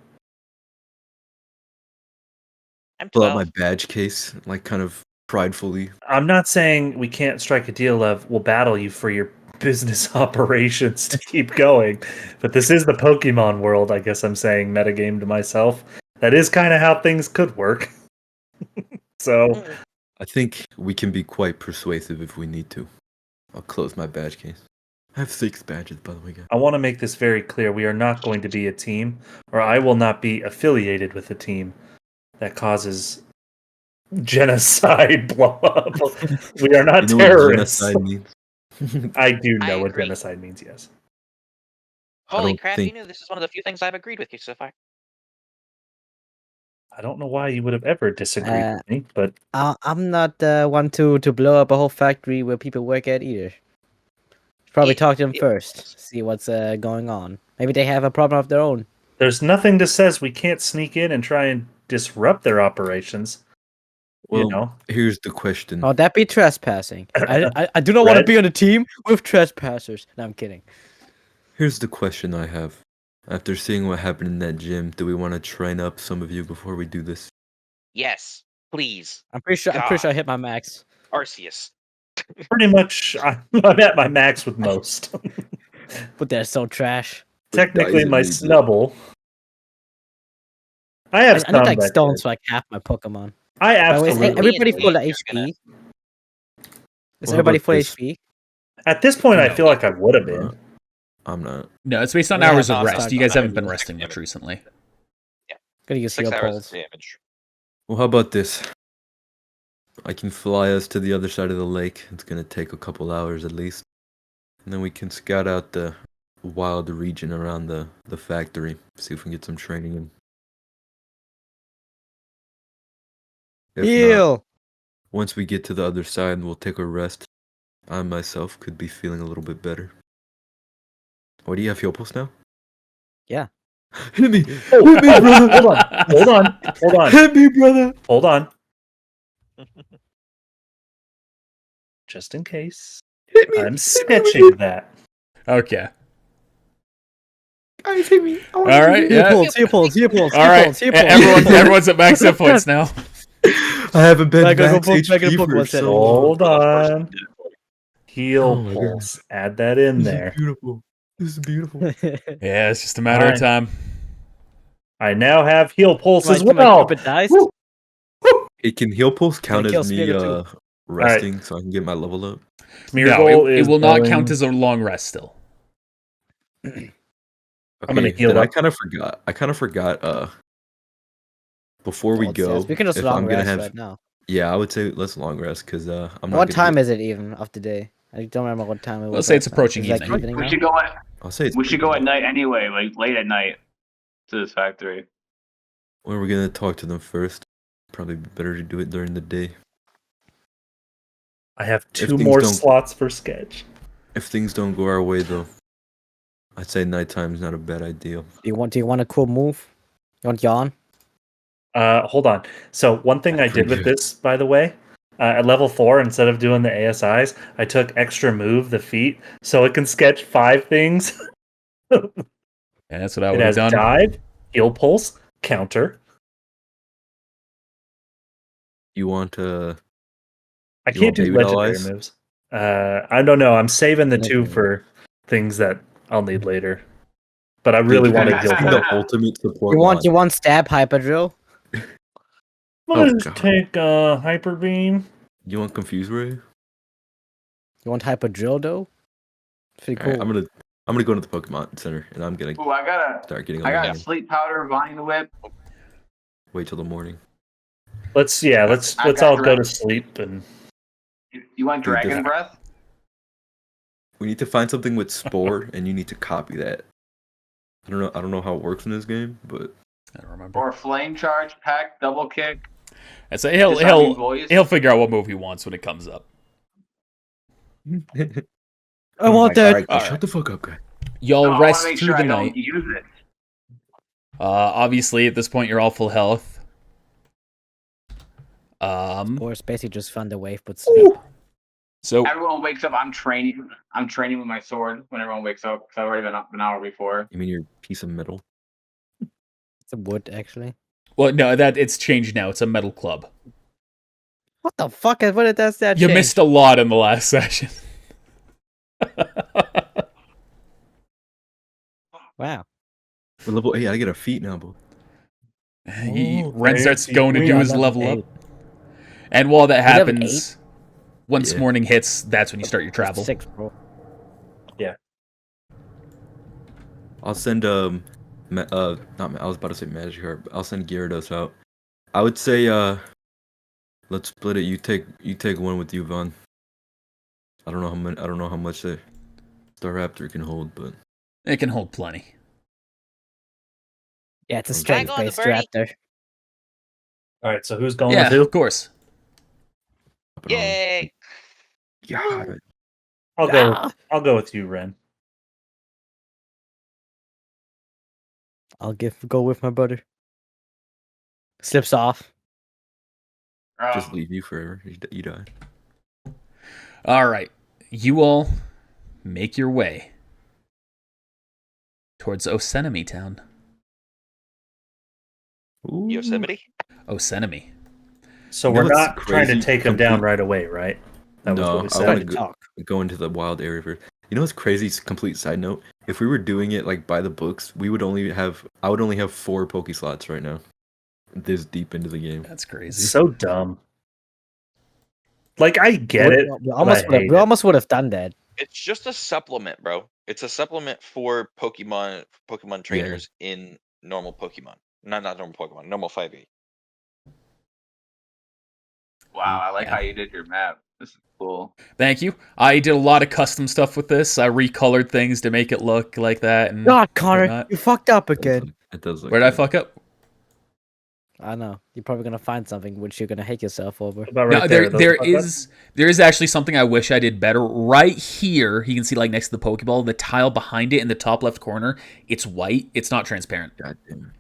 I'm Pull out 12. my badge case, like kind of pridefully. I'm not saying we can't strike a deal of we'll battle you for your business operations to keep going, but this is the Pokemon world. I guess I'm saying metagame to myself. That is kind of how things could work. So I think we can be quite persuasive if we need to. I'll close my badge case. I have 6 badges, by the way, guys. I want to make this very clear. We are not going to be a team, or I will not be affiliated with a team that causes genocide blow up. We are not terrorists. What genocide means? I do know I what agree. genocide means, yes. Holy don't crap, think- you know this is one of the few things I've agreed with you so far. I don't know why you would have ever disagreed with me, but I'm not one to blow up a whole factory where people work at either. Probably talk to them first, see what's going on. Maybe they have a problem of their own. there's nothing that says we can't sneak in and try and disrupt their operations. Well, You know, here's the question. Oh, that be trespassing. I do not want to Red? be on a team with trespassers. No, I'm kidding. Here's the question I have. After seeing what happened in that gym, do we want to train up some of you before we do this? Yes, please. I'm pretty sure I hit my max. Arceus. pretty much I'm at my max with most. But they're so trash. Technically, my Dice it, Snubble. I have I need like that stones good. for like half my Pokemon. I By the way, is absolutely. everybody Me full and of Lee's gonna- HP? Is What everybody about full this? HP? At this point, I No. feel like I would have been. I'm not. No, it's based on Yeah, hours no, of I'm rest. sorry You guys about haven't been that. resting much recently. Gonna use 6 heal hours poles. of damage. Well, how about this? I can fly us to the other side of the lake. It's going to take a couple hours at least. And then we can scout out the wild region around the factory. See if we can get some training in. If not, Heal! once we get to the other side, we'll take a rest. I myself could be feeling a little bit better. What, do you have heal pulse now? Yeah. Hit me! Oh, Hit me, brother! hold on. Hit me, brother! Hold on. Just in case. Hit me! I'm sketching that. Okay. Guys, hit me! All right. Heal Yeah. pulls, heal pulls, heal pulls, All heal right. pulls, heal pulls. Everyone's at max hit points now. I haven't been Back max in the HP book, for what's that? so long. Hold on. Heal Oh my pulse. Add that in This there. is beautiful. This is beautiful. Yeah, it's just a matter of Alright. time. I now have heal pulse as My well. Cupid dice. Woo! It can heal pulse count kill as me Smeagol too. resting so I can get my level up? No, Smeargle it is will not going- count as a long rest still. Okay, gonna heal then I up. kind of forgot before we go We can just if long I'm gonna rest have right now. yeah, I would say let's long rest because I'm not What gonna time get- is it even of the day? I don't remember what time it was. Let's say it's right now. approaching Is it, like, evening. evening We now? should go at I'll say it's we should go pretty at late. night anyway, like late at night to this factory. When we're gonna talk to them first. Probably better to do it during the day. I have If 2 things more don't- slots for sketch. If things don't go our way though, I'd say nighttime is not a bad idea. Do you want a cool move? You want yawn? Hold on. So one thing That's I did pretty with good. this, by the way, at level 4, instead of doing the ASIs, I took extra move, the feat, so it can sketch 5 things. Yeah, that's what I It would have has done. dive, heal pulse, counter. You want I You can't want do baby doll legendary eyes? moves. I don't know. I'm saving the 2 Legendary. for things that I'll need later. But I really Dude, want to I heal just pulse. need the ultimate support. You want stab hyper drill? I'm Oh, gonna just God. take hyper beam. You want confuse ray? You want hyper drill though? It's pretty cool. Alright, I'm gonna go to the Pokemon Center and I'm gonna Ooh, I start getting on got the game. sleep powder, vine whip. Wait till the morning. Let's I all got go to dragon- sleep and You want Dude, dragon this- breath? We need to find something with Spore and you need to copy that. I don't know how it works in this game, but I don't remember. Or flame charge, pack, double kick. And so he'll disarming voice? he'll figure out what move he wants when it comes up. I want that. Alright, Alright. shut the fuck up, guy. Y'all No, I rest wanna make through sure the I don't night. use it. Obviously, at this point, you're all full health. Or it's basically just fun to wave but sleep. So Everyone wakes up. I'm training with my sword when everyone wakes up because I've already been up an hour before. You mean your piece of metal? It's a wood actually. well, no, that it's changed now. It's a metal club. What the fuck? What did that You change? missed a lot in the last session. Wow. We're level 8. I get a feat now, boy. Ren starts going to We do are his level level 8. up. And while that You're level happens, once Yeah. morning hits, that's when you start your travel. 6, bro. I'll send not I was about to say Magic Heart. But I'll send Gyarados out. I would say let's split it. You take one with you, Vaughn. I don't know how much the Staraptor can hold, but It can hold plenty. Yeah, it's a Can I go on the strength-based birdie? raptor. All right, so who's going Yeah, with who? of course. pop it on. Yay! God. I'll go with you, Ren. I'll go with my brother. Slips off. Just leave you forever. You die. All right. You all make your way towards Osenemy Town. Ooh. Yosemite? Osenemy. So You know we're what's not trying to crazy? take him down right away, right? That was No, what we I said. wanna Good talk. Go into the wild area first. You know what's crazy? Complete side note. If we were doing it like by the books, I would only have 4 Poke slots right now. This deep into the game. That's It's crazy. so dumb. Like I get it. We but I hate it. almost would have done that. It's just a supplement, bro. It's a supplement for Pokemon trainers in normal Pokemon. Not normal Pokemon, normal 5e. Wow, I like Yeah. how you did your map. This is cool. Thank you. I did a lot of custom stuff with this. I recolored things to make it look like that. And God, Connor, whatnot. you fucked up again. It does look Where'd I good. fuck up? I know. You're probably gonna find something which you're gonna hate yourself over. About No, right there Those fuck ups? there is actually something I wish I did better. Right here, you can see like next to the Pokeball, the tile behind it in the top left corner, it's white. It's not transparent. God damn it.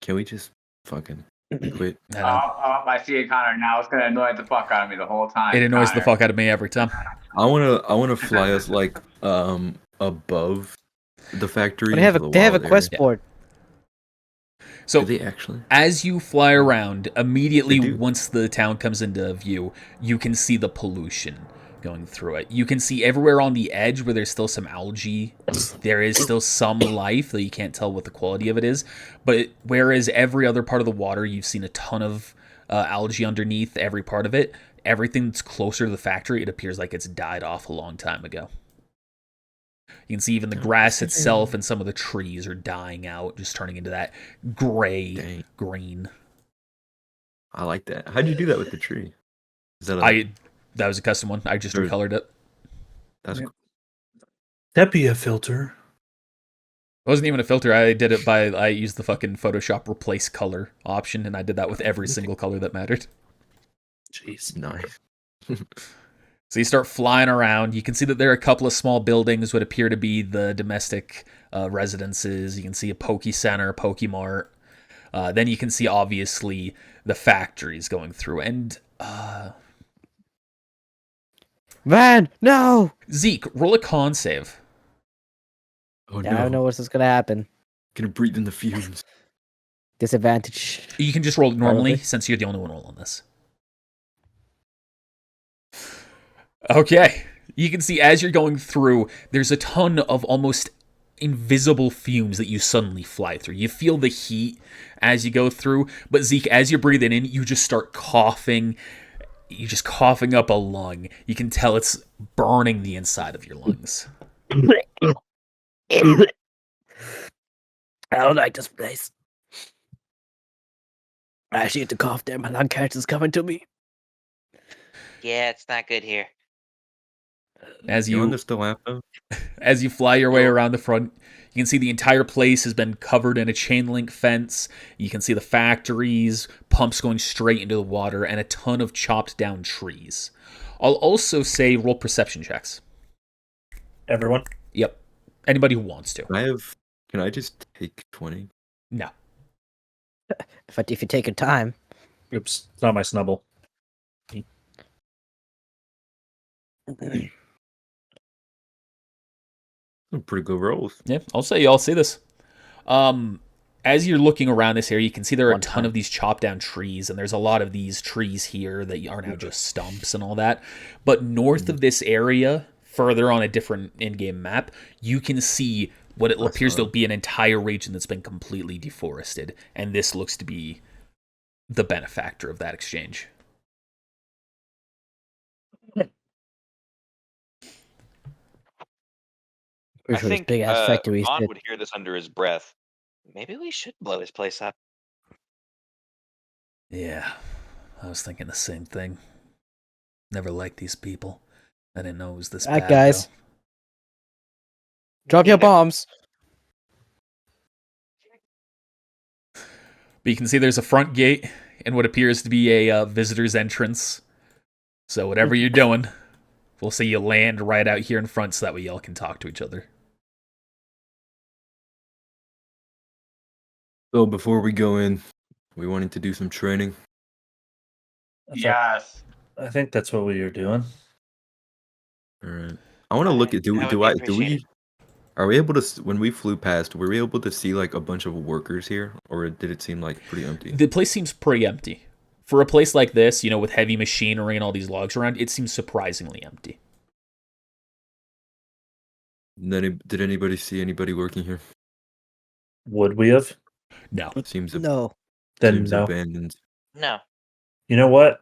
Can we just fucking quit? I know. I see it, Connor. Now it's gonna annoy the fuck out of me the whole time. It annoys the Connor. fuck out of me every time. I wanna fly us like above the factory. They have into a the they have a wild quest area. board. So Do they actually? as you fly around, immediately They do. once the town comes into view, you can see the pollution going through it. You can see everywhere on the edge where there's still some algae. There is still some life, though you can't tell what the quality of it is. But whereas every other part of the water, you've seen a ton of algae underneath every part of it, everything that's closer to the factory, it appears like it's died off a long time ago. You can see even the grass itself and some of the trees are dying out, just turning into that gray Dang. green. I like that. How'd you do that with the tree? Is that That was a custom one. I just Sure. recolored it. that's Yeah. Sepia filter. It wasn't even a filter. I did it I used the fucking Photoshop replace color option, and I did that with every single color that mattered. Jeez. nice. So you start flying around. You can see that there are a couple of small buildings, what appear to be the domestic residences. You can see a Poke Center, Pokemart. Then you can see, obviously, the factories going through. And, Man, no! Zeke, roll a con save. Oh Yeah, no. I don't know what's gonna happen. Gonna breathe in the fumes. Disadvantage. You can just roll it normally, Probably. since you're the only one rolling this. Okay. You can see as you're going through, there's a ton of almost invisible fumes that you suddenly fly through. You feel the heat as you go through, but Zeke, as you're breathing in, you just start coughing. You're just coughing up a lung. You can tell it's burning the inside of your lungs. I don't like this place. I actually had to cough there. My lung cancer's coming to me. Yeah, it's not good here. As You you want this to laugh though? As you fly your way around the front, you can see the entire place has been covered in a chain link fence. You can see the factories, pumps going straight into the water, and a ton of chopped down trees. I'll also say roll perception checks. Everyone. Yep. Anybody who wants to. Can I just take 20? No. If you take your time. Oops, it's not my snubble. Pretty good rolls. Yeah, I'll say y'all see this. as you're looking around this area, you can see there are a ton of these chopped down trees, and there's a lot of these trees here that are now just stumps and all that. But north of this area, further on a different in-game map, you can see what it appears to be an entire region that's been completely deforested, and this looks to be the benefactor of that exchange. I think Vaughn would hear this under his breath. Maybe we should blow his place up. Yeah, I was thinking the same thing. Never liked these people. I didn't know it was this bad, guys. though. Drop your bombs. But you can see there's a front gate and what appears to be a visitor's entrance. So whatever you're doing, we'll see you land right out here in front so that way y'all can talk to each other. So before we go in, we wanted to do some training. Yes. I think that's what we are doing. All right. I want to look at are we able to, when we flew past, were we able to see like a bunch of workers here, or did it seem like pretty empty? The place seems pretty empty. For a place like this, with heavy machinery and all these logs around, it seems surprisingly empty. Did anybody see anybody working here? Would we have? No. Seems no. Then seems no. abandoned. No. You know what?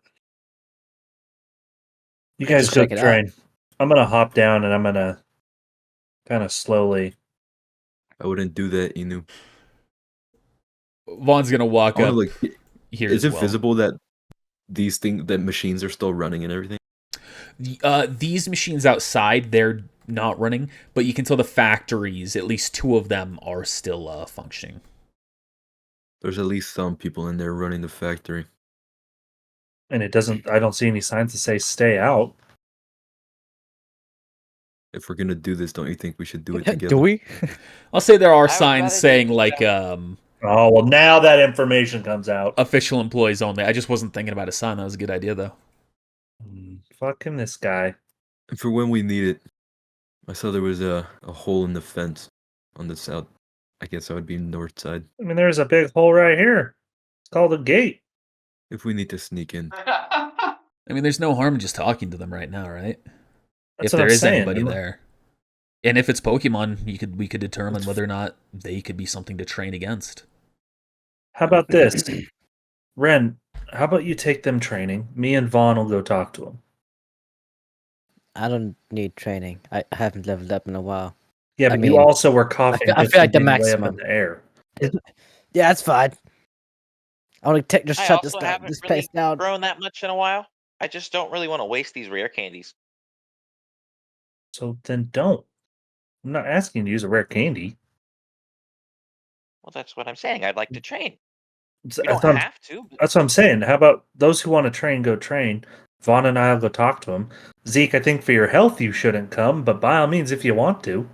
You guys go train. I'm gonna hop down and I'm gonna kind of slowly. I wouldn't do that, Inu. Vaughn's gonna walk up here. Is it visible that that machines are still running and everything? These machines outside, they're not running, but you can tell the factories, at least 2 of them, are still functioning. There's at least some people in there running the factory. And I don't see any signs to say stay out. If we're gonna do this, don't you think we should do it together? Do we? I'll say there are signs saying oh, well, now that information comes out. Official employees only. I just wasn't thinking about a sign. That was a good idea, though. Fucking this guy. And for when we need it, I saw there was a hole in the fence on the south. I guess that would be north side. I mean, there's a big hole right here. It's called a gate. If we need to sneak in. I mean, there's no harm in just talking to them right now, right? That's if there is anybody there. And if it's Pokemon, we could determine whether or not they could be something to train against. How about this? Ren, how about you take them training? Me and Vaughn will go talk to them. I don't need training. I haven't leveled up in a while. Yeah, but you also were coughing. I feel like the maximum. In the air. Yeah, that's fine. I want to just shut this place down. Grown that much in a while. I just don't really want to waste these rare candies. So then don't. I'm not asking you to use a rare candy. Well, that's what I'm saying. I'd like to train. You don't have to. That's what I'm saying. How about those who want to train, go train. Vaughn and I will go talk to him. Zeke, I think for your health you shouldn't come, but by all means, if you want to.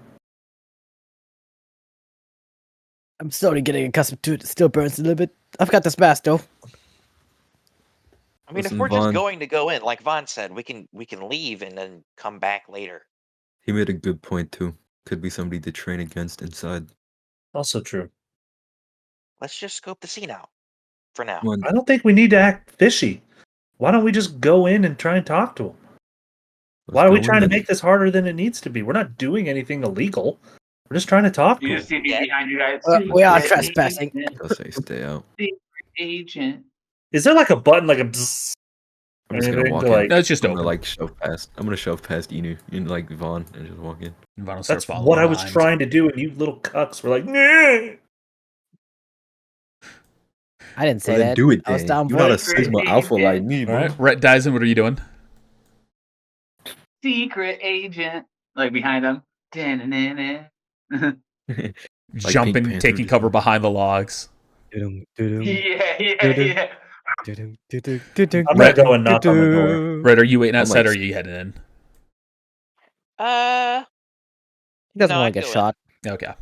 I'm slowly getting accustomed to it. It still burns a little bit. I've got this mask, though. I mean, if we're just going to go in, like Vaughn said, we can leave and then come back later. He made a good point, too. Could be somebody to train against inside. Also true. Let's just scope the scene out for now. I don't think we need to act fishy. Why don't we just go in and try and talk to him? Why are we trying to make this harder than it needs to be? We're not doing anything illegal. We're just trying to talk to him. You just see me behind you guys. We are trespassing. I'll say stay out. Secret agent. Is there like a button, like a bzzz? I'm just gonna walk in. No, it's just I'm open. gonna shove past. I'm gonna shove past Inu, like Vaughn, and just walk in. That's what I was trying to do, and you little cucks were like, nah. I didn't say that. Do it, I was down You're not a Sigma Alpha like me, bro. All right, Rhett Dyson, what are you doing? Secret agent. Like behind them. Jumping, taking cover behind the logs. Yeah. I'm gonna go and knock on the door. Rhett, are you waiting outside or are you heading in? He doesn't want to get shot. Okay.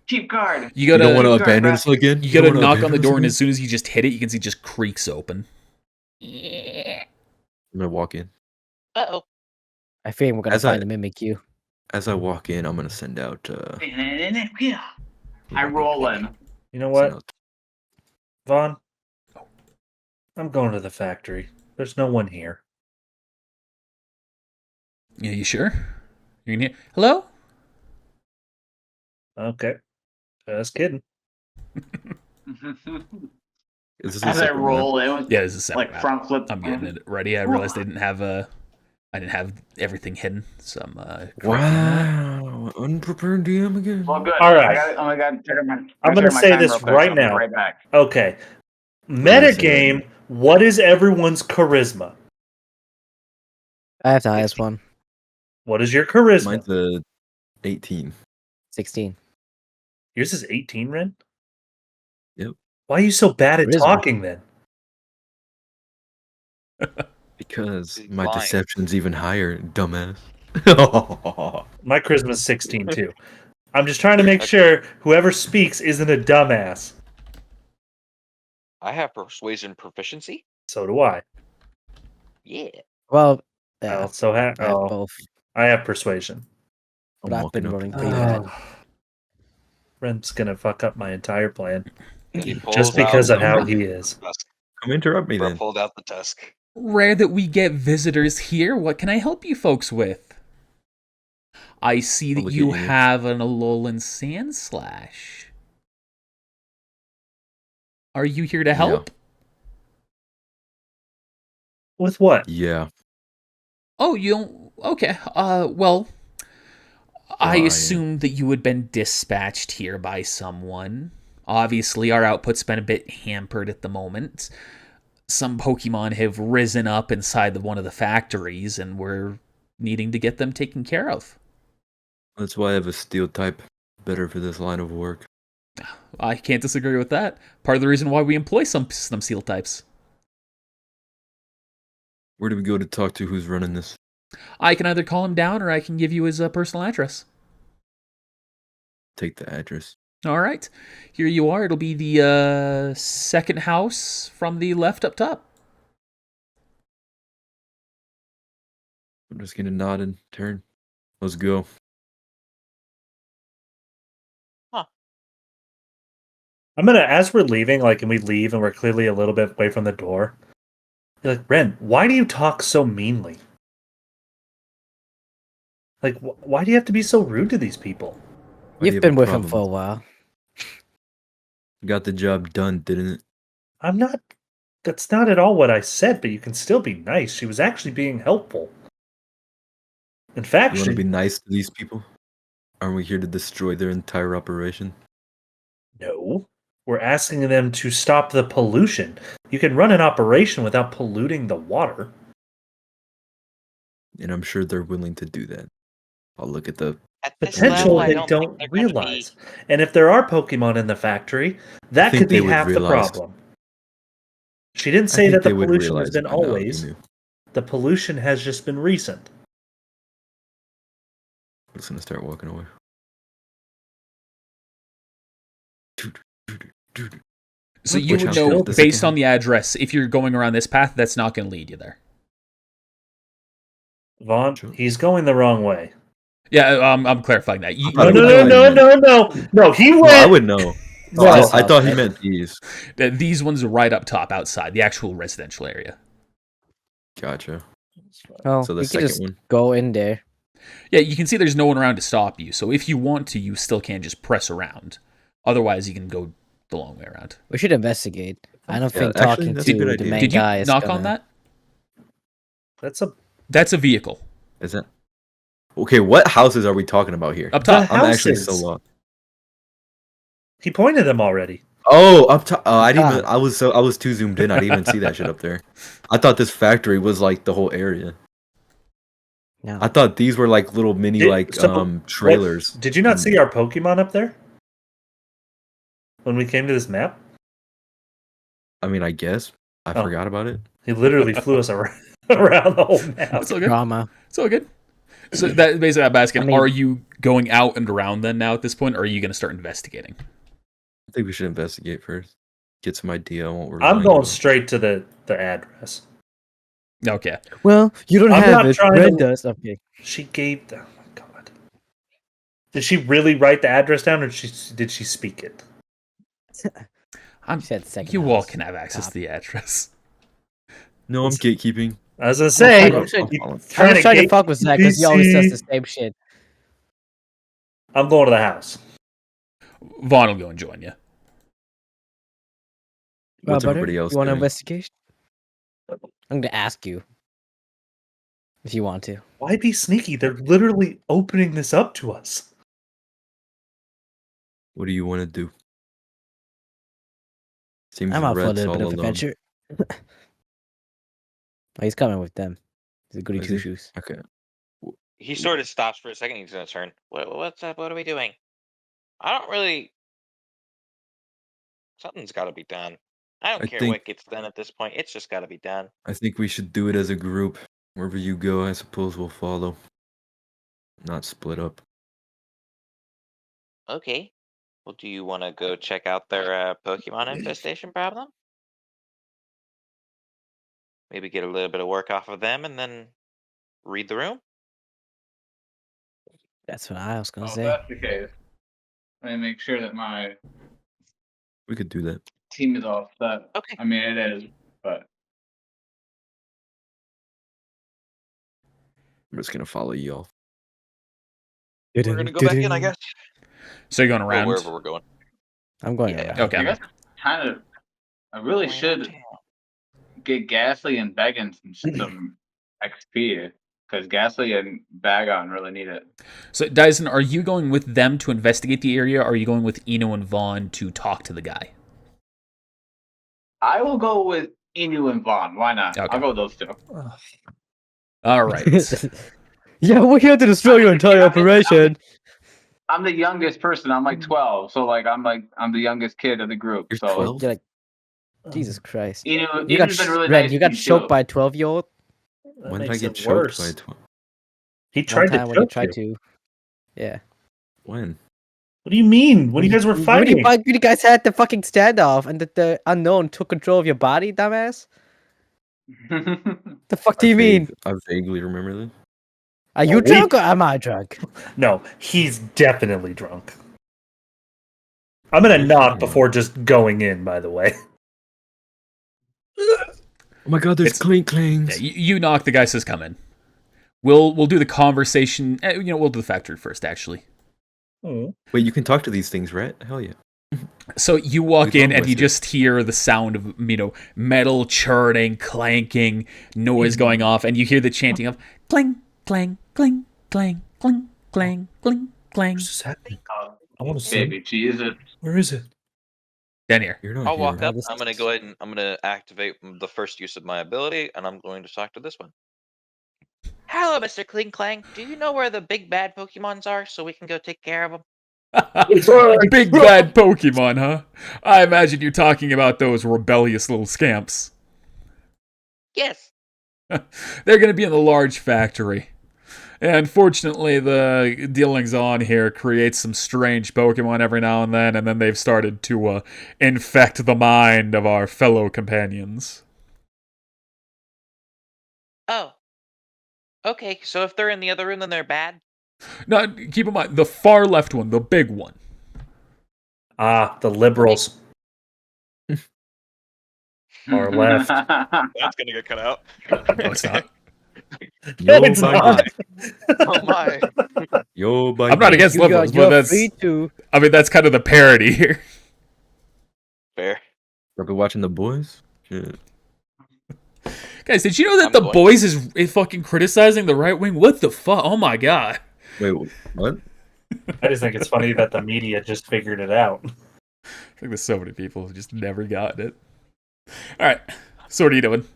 Keep guard. You don't want to abandon us again? You gotta knock on the door, and as soon as you just hit it, you can see it just creaks open. I'm gonna walk in. Uh-oh. I think we're gonna find a mimic you. As I walk in, I'm gonna send out. I roll in. You know what? Vaughn, I'm going to the factory. There's no one here. Yeah, you sure? You're in here? Hello? Okay. Just kidding. Is this As I roll, it was Yeah, this is a separate like map. front flip. I'm getting it ready. I realized I didn't have everything hidden, so I'm correcting that. Wow, unprepared DM again. Well, good. All right. I got I'm going to say this right now. Right back. Okay. gonna say Metagame, what is everyone's charisma? I have the highest one. What is your charisma? Mine's a 18. 16. Yours is 18, Ren? Yep. Why are you so bad at Charisma. talking then? Because He's my lying. deception's even higher, dumbass. My charisma is 16 too. I'm just trying to make sure whoever speaks isn't a dumbass. I have persuasion proficiency. So do I. Yeah. Well, I yeah, also have. I have Oh, both. I have persuasion. But I've been rolling pretty Oh. bad. Ren's gonna fuck up my entire plan He just pulls because out of how the he is. tusk. Come interrupt me Bro then. pulled out the tusk. Rare that we get visitors here. What can I help you folks with? I see that Look you at you. have an Alolan Sand Slash. Are you here to help? With what? Yeah. Oh, you don't. Okay. Well, I yeah. assumed that you had been dispatched here by someone. Obviously, our output's been a bit hampered at the moment. Some Pokemon have risen up inside one of the factories, and we're needing to get them taken care of. That's why I have a steel type. Better for this line of work. I can't disagree with that. Part of the reason why we employ some seal types. Where do we go to talk to who's running this? I can either call him down or I can give you his personal address. Take the address. All right. Here you are. It'll be the second house from the left up top. I'm just gonna nod and turn. Let's go. I'm gonna, as we're leaving, like, and we leave and we're clearly a little bit away from the door. You're like, Ren, why do you talk so meanly? Like, why do you have to be so rude to these people? Why do you You've have been a with him problem? for a while. Got the job done, didn't it? I'm not. That's not at all what I said, but you can still be nice. She was actually being helpful. In fact, You want to be nice to these people? Aren't we here to destroy their entire operation? No. We're asking them to stop the pollution. You can run an operation without polluting the water. And I'm sure they're willing to do that. I'll look at the At this Potential level, I they don't, don't think they're gonna realize. And if there are Pokemon in the factory, that think could be they would half the realize. problem. She didn't I say think that the they would pollution has realize been by now, always. Emu. The pollution has just been recent. I'm just gonna start walking away. So Which you would house know, killed the based second on the address, if you're going around this path, that's not going to lead you there. Vaughn, Sure. he's going the wrong way. Yeah, I'm clarifying that. You, I No, would no, know no, what no, he no, no. No, he went. No, I would know. No. I thought he meant these. these ones are right up top outside, the actual residential area. Gotcha. Oh, So the you can second just one. go in there. Yeah, you can see there's no one around to stop you. So if you want to, you still can just press around. Otherwise, you can go the long way around. We should investigate. I don't Yeah, think actually, talking that's a to good the idea. main Did you guy is knock gonna... on that? That's a vehicle. Is that okay? What houses are we talking about here? Up top. The I'm actually so houses. lost. He pointed them already. Oh, up top. Oh, I didn't. Even, I was too zoomed in. I didn't even see that shit up there. I thought this factory was like the whole area. No. I thought these were like little mini trailers. Did you not see our Pokemon up there? When we came to this map? I mean, I guess I forgot about it. He literally flew us around the whole map. It's all good. Drama. It's all good. So that basically, I'm asking: I mean- are you going out and around then now at this point, or are you going to start investigating? I think we should investigate first. Get some idea on what we're. I'm lying going about. straight to the address. Okay. Well, you don't I'm have not it. trying Red to- does. Okay. She gave. Oh my god! Did she really write the address down, or did she speak it? You all can have access to the address. No, I'm gatekeeping. As I say, I'm just trying to fuck with Zach because he always does the same shit. I'm going to the house. Vaughn will go and join you. What's everybody else You want an doing? investigation? I'm gonna ask you if you want to. Why be sneaky? They're literally opening this up to us. What do you want to do? Seems I'm out for a Red's little bit all of alone. adventure. Oh, he's coming with them. He's a goody Is two he? shoes. Okay. He sort of stops for a second. He's gonna turn. What's up? What are we doing? I don't really. Something's got to be done. I don't care what gets done at this point. It's just got to be done. I think we should do it as a group. Wherever you go, I suppose we'll follow. Not split up. Okay. Well, do you want to go check out their Pokemon infestation problem? Maybe get a little bit of work off of them and then read the room? That's what I was gonna If say. that's the case, let me make sure that my We could do that. team is all set. Okay. I mean, it is, but I'm just gonna follow y'all. We're gonna go back in, I guess. So you're going Or around? wherever we're going. I'm going Yeah. around. Okay. I guess kind of. I really should get Ghastly and Bagon some XP because Ghastly and Bagon really need it. So, Dyson, are you going with them to investigate the area, or are you going with Eno and Vaughn to talk to the guy? I will go with Inu and Vaughn. Why not? Okay. I'll go with those two. All right. Yeah, we're here to destroy your entire operation. I'm the youngest person. I'm like 12, so like I'm the youngest kid of the group. You're So 12? You're like, Jesus Christ. Inu, You got, Inu's been really Red, nice you to got me, choked too. by a 12-year-old? When did I get choked by a 12? He One tried to time when you choke tried you. to. Yeah. When? What do you mean? When you guys were fighting? When you guys had the fucking standoff and the unknown took control of your body, dumbass? The fuck do you mean? I vaguely remember this. Are you drunk or am I drunk? No, he's definitely drunk. I'm gonna knock before just going in, by the way. Oh my god, there's clink clangs. Yeah, you knock, the guy says, come in. We'll do the conversation. We'll do the factory first, actually. Oh. Wait, you can talk to these things, right? Hell yeah. So you walk in and you just hear the sound of, metal churning, clanking, noise going off, and you hear the chanting of clang, clang, clang, clang, clang, clang, clang, clang. What's happening? I want to see. Baby Jesus. Where is it? Down here. You're not I'll here. walk up. I'm going to go ahead and I'm going to activate the first use of my ability, and I'm going to talk to this one. Hello, Mr. Kling Clang. Do you know where the big bad Pokemons are so we can go take care of them? Big bad Pokemon, huh? I imagine you're talking about those rebellious little scamps. Yes. They're going to be in the large factory. And fortunately, the dealings on here creates some strange Pokemon every now and then they've started to infect the mind of our fellow companions. Oh. Okay, so if they're in the other room, then they're bad? Now, keep in mind, the far left one, the big one. Ah, the liberals. Far left. That's going to get cut out. No, it's not. No, it's not. Oh my. Yo, I'm not against liberals, but that's... I mean, that's kind of the parody here. Fair. Are we watching The Boys? Shit. Guys, did you know that The Boys is fucking criticizing the right wing? What the fuck? Oh my god. Wait, what? I just think it's funny that the media just figured it out. I think there's so many people who just never gotten it. Alright, so what are you doing?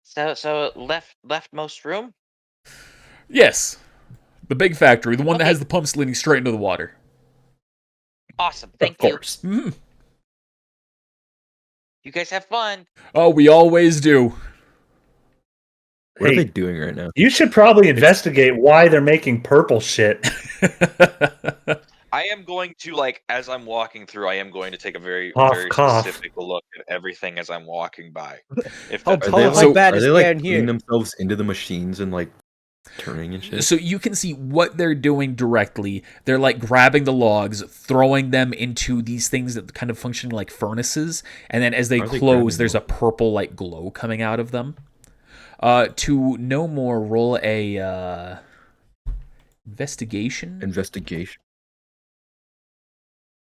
So leftmost room? Yes. The big factory, the one that has the pumps leading straight into the water. Awesome, thank you. Of course. Mm-hmm. You guys have fun. Oh, we always do. What are they doing right now? You should probably investigate why they're making purple shit. I am going to, as I'm walking through, I am going to take a very specific look at everything as I'm walking by. If Are they cleaning themselves into the machines and Turning and shit. So you can see what they're doing directly. They're like grabbing the logs, throwing them into these things that kind of function like furnaces, and then as they close, there's a purple like glow coming out of them. To know more, roll a investigation. Investigation.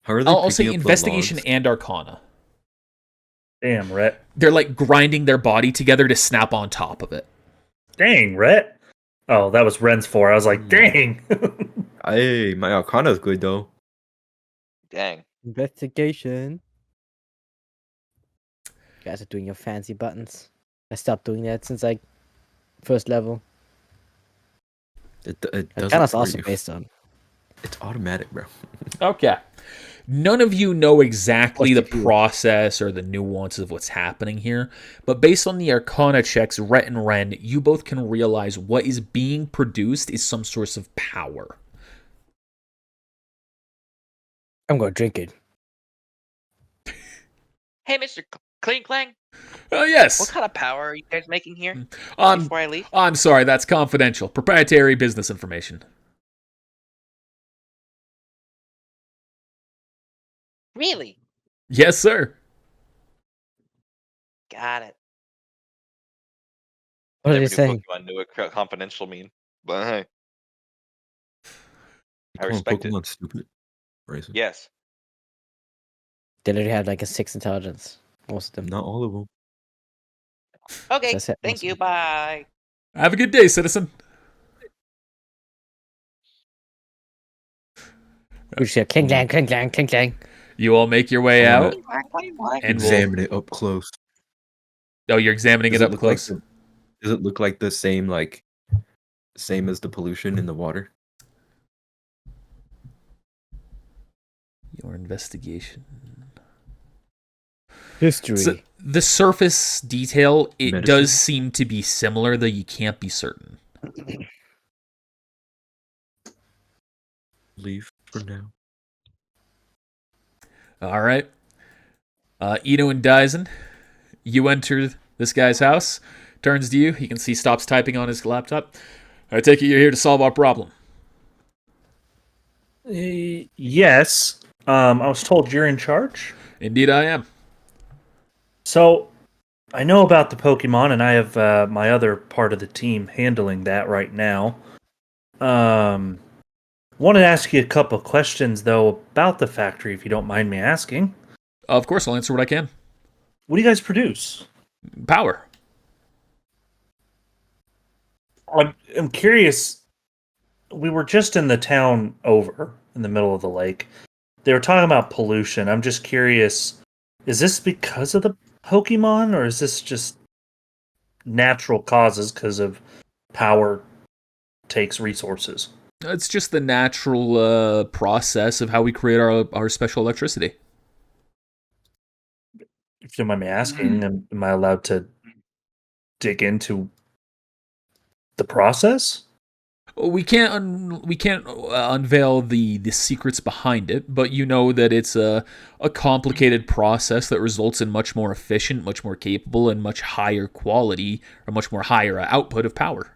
How are they I'll say investigation and arcana. Damn, Rhett. They're like grinding their body together to snap on top of it. Dang, Rhett. Oh, that was Ren's 4. I was like, dang. Hey, my arcana is good though. Dang. Investigation. You guys are doing your fancy buttons. I stopped doing that since like first level. It doesn't. Arcana's also based on. It's automatic, bro. Okay. None of you know exactly the process or the nuances of what's happening here, but based on the Arcana checks, Rhett and Ren, you both can realize what is being produced is some source of power. I'm gonna drink it. Hey, Mr. Cling Clang. Yes. What kind of power are you guys making here? Before I leave? I'm sorry, that's confidential. Proprietary business information. Really? Yes, sir. Got it. What are Never they saying? Pokemon knew what confidential mean, but hey, I Come on, respect Pokemon it. stupid. Raisin. Yes. They literally have like a 6 intelligence. Most of them. Not all of them. Okay. That's it, Thank awesome. you. Bye. Have a good day, citizen. We should cling clang, cling clang, cling clang. You all make your way I'm out. gonna And examine it up close. Oh, you're examining Does it it up look close? does it look like the same as the pollution in the water? Your investigation. History. So, the surface detail, it Medicine? does seem to be similar, though you can't be certain. Leave for now. All right. Eno and Dyson, you enter this guy's house. Turns to you. He can see stops typing on his laptop. I take it you're here to solve our problem. Yes. I was told you're in charge. Indeed, I am. So, I know about the Pokemon, and I have my other part of the team handling that right now. Wanted to ask you a couple of questions, though, about the factory, if you don't mind me asking. Of course, I'll answer what I can. What do you guys produce? Power. I'm curious. We were just in the town over, in the middle of the lake. They were talking about pollution. I'm just curious, is this because of the Pokemon, or is this just natural causes because of power takes resources? It's just the natural process of how we create our special electricity. If you don't mind me asking, am I allowed to dig into the process? We can't unveil the secrets behind it, but you know that it's a complicated process that results in much more efficient, much more capable, and much higher quality, or much more higher output of power.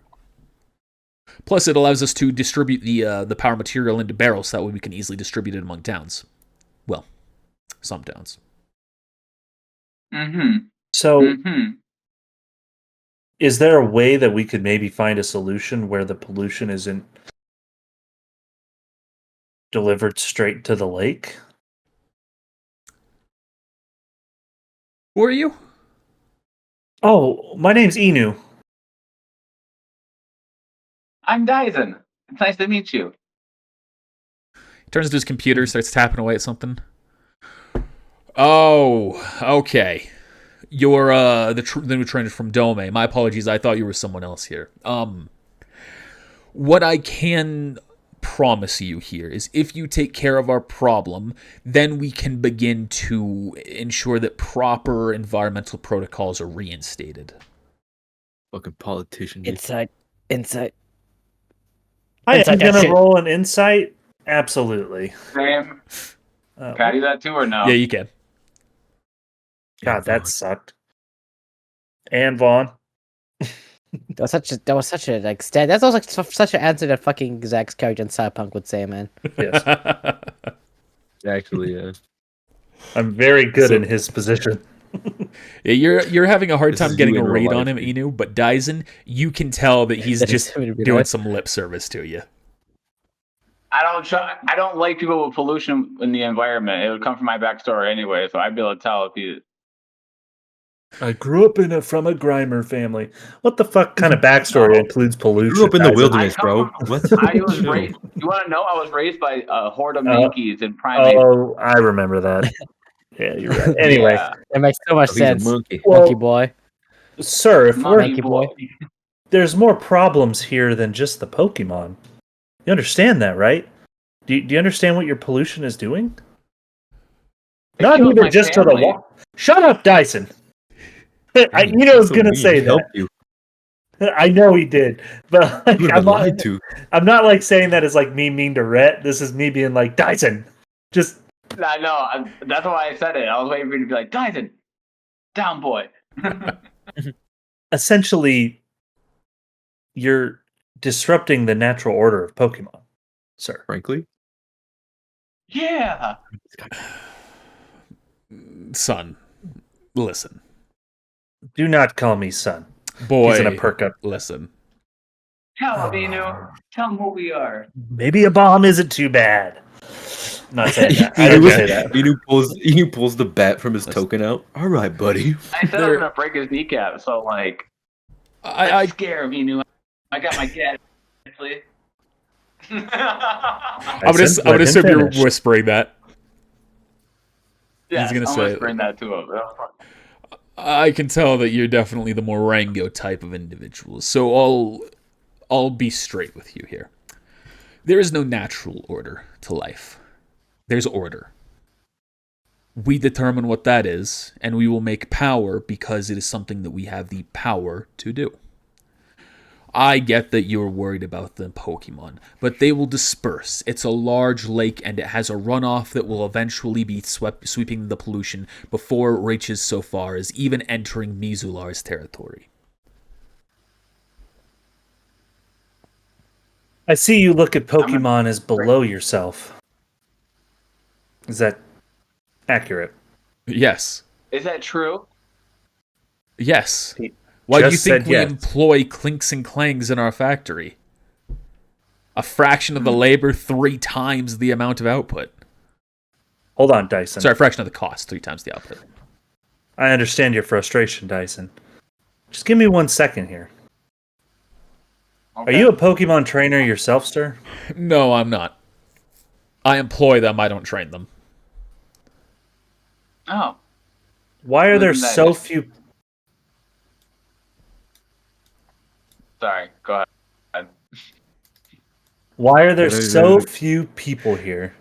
Plus, it allows us to distribute the power material into barrels, so that way we can easily distribute it among towns. Well, some towns. So, is there a way that we could maybe find a solution where the pollution isn't delivered straight to the lake? Who are you? Oh, my name's Inu. I'm Dyson. It's nice to meet you. He turns to his computer, starts tapping away at something. Oh, okay. You're the new trainer from Dome. My apologies. I thought you were someone else here. What I can promise you here is if you take care of our problem, then we can begin to ensure that proper environmental protocols are reinstated. Fucking politician. Insight. I am going to shit. roll an insight. Absolutely. Sam, can I do that too or no? Yeah, you can. God, that sucked. And Vaughn. That was such a like that's also like such an answer that fucking Zach's character in Cyberpunk would say, man. Yes. Actually, yeah. I'm very good in his position. Yeah, you're having a hard This time is getting you a in real read on life, him, dude. Inu, but Dyson, you can tell that he's That just is gonna be doing nice. some lip service to you. I don't like people with pollution in the environment. It would come from my backstory anyway, so I'd be able to tell if he. I grew up from a Grimer family. What the fuck kind of backstory includes pollution? Grew up in the Dyson? wilderness, bro. What? I was Chill. raised. You want to know? I was raised by a horde of monkeys and primates. Oh, I remember that. Yeah, you're right. Anyway, Yeah. It makes so much Oh, he's a sense. monkey. Monkey boy. sir, if Monkey boy. there's more problems here than just the Pokemon. You understand that, right? Do you understand what your pollution is doing? It Not kills even my just family. to the wall. Shut up, Dyson. I was gonna say Help that. you. I know he did, but like, You I'm were lied to. not like saying that as like me mean to Rhett. This is me being like Dyson. Just I know. That's why I said it. I was waiting for you to be like, Dyson, down boy. essentially, you're disrupting the natural order of Pokemon, sir. Frankly, Yeah. Son, listen. Do not call me son. Boy, He's in a perk up. listen. Tell him, Inu. Tell him who we are. Maybe a bomb isn't too bad. I'm not saying that. I didn't say that. He pulls the bat from his token out. All right, buddy. I said I'm gonna break his kneecap, so like, I scare him, Inu. I got my cat. Actually. I'm gonna assume you're whispering that. Yeah, He's gonna I'm say whispering that to him. I can tell that you're definitely the Morango type of individual. So I'll be straight with you here. There is no natural order to life. There's order. We determine what that is, and we will make power because it is something that we have the power to do. I get that you're worried about the Pokemon, but they will disperse. It's a large lake, and it has a runoff that will eventually be sweeping the pollution before it reaches so far as even entering Mizular's territory. I see you look at Pokemon as below yourself. Is that accurate? Yes. Is that true? Yes. Why do you Just think said we yes. employ clinks and clangs in our factory? A fraction of the labor, 3 times the amount of output. Hold on, Dyson. Sorry, a fraction of the cost, 3 times the output. I understand your frustration, Dyson. Just give me 1 second here. Okay. Are you a Pokemon trainer yourself, sir? No, I'm not. I employ them, I don't train them. Oh. Why are there Isn't that so it? few... Sorry. Go ahead. Why are there Yeah, so few people here?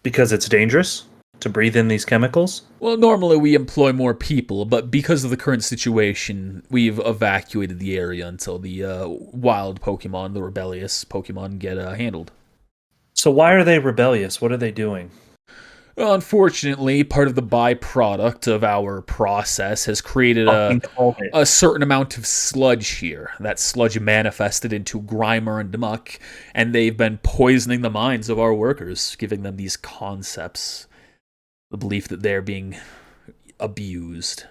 Because it's dangerous to breathe in these chemicals? Well, normally we employ more people, but because of the current situation, we've evacuated the area until the wild Pokemon, the rebellious Pokemon, get handled. So why are they rebellious? What are they doing? Well, unfortunately, part of the byproduct of our process has created Fucking called it. a certain amount of sludge here. That sludge manifested into Grimer and muck, and they've been poisoning the minds of our workers, giving them these concepts, the belief that they're being abused. So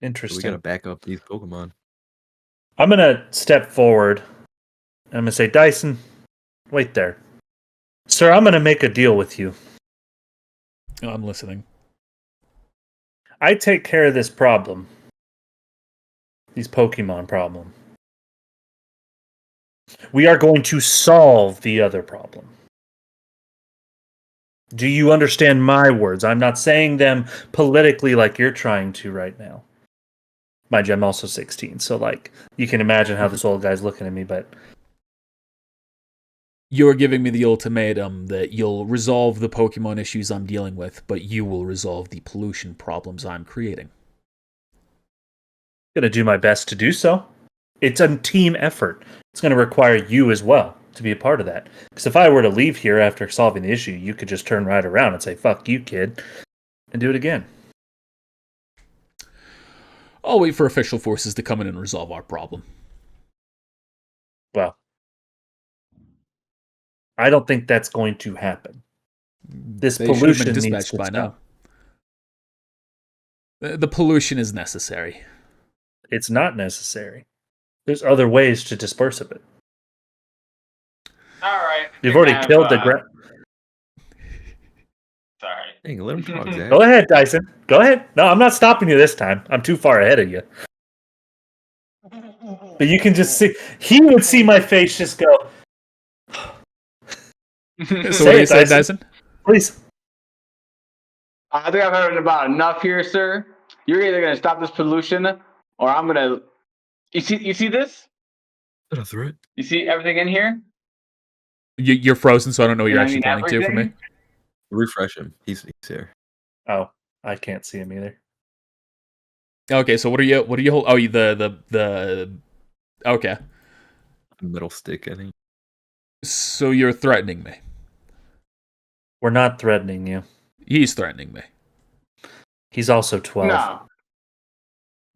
Interesting. we gotta back up these Pokemon. I'm gonna step forward. I'm gonna say, Dyson, wait there. Sir, I'm gonna make a deal with you. I'm listening. I take care of this problem. These Pokemon problem. We are going to solve the other problem. Do you understand my words? I'm not saying them politically like you're trying to right now. Mind you, I'm also 16, so like you can imagine how this old guy's looking at me, but You're giving me the ultimatum that you'll resolve the Pokemon issues I'm dealing with, but you will resolve the pollution problems I'm creating. I'm gonna do my best to do so. It's a team effort. It's gonna require you as well to be a part of that. Because if I were to leave here after solving the issue, you could just turn right around and say, fuck you, kid, and do it again. I'll wait for official forces to come in and resolve our problem. Well, I don't think that's going to happen. This They should have been pollution needs dispatched to by stop. now. The pollution is necessary. It's not necessary. There's other ways to disperse of it. All right. You've already killed the grass. Sorry. Hey, let him talk, Zach. Go ahead, Dyson. Go ahead. No, I'm not stopping you this time. I'm too far ahead of you. But you can just see. He would see my face just go. So what do you say, Dyson? Please. I think I've heard about enough here, sir. You're either going to stop this pollution, or I'm going to. You see this? Is that a threat? You see everything in here? You're frozen, so I don't know what you're I actually mean, pointing to for me. Refresh him. He's here. Oh, I can't see him either. Okay, so what are you hold? Oh, the okay. Middle stick, I think. So you're threatening me. We're not threatening you. He's threatening me. He's also 12. No.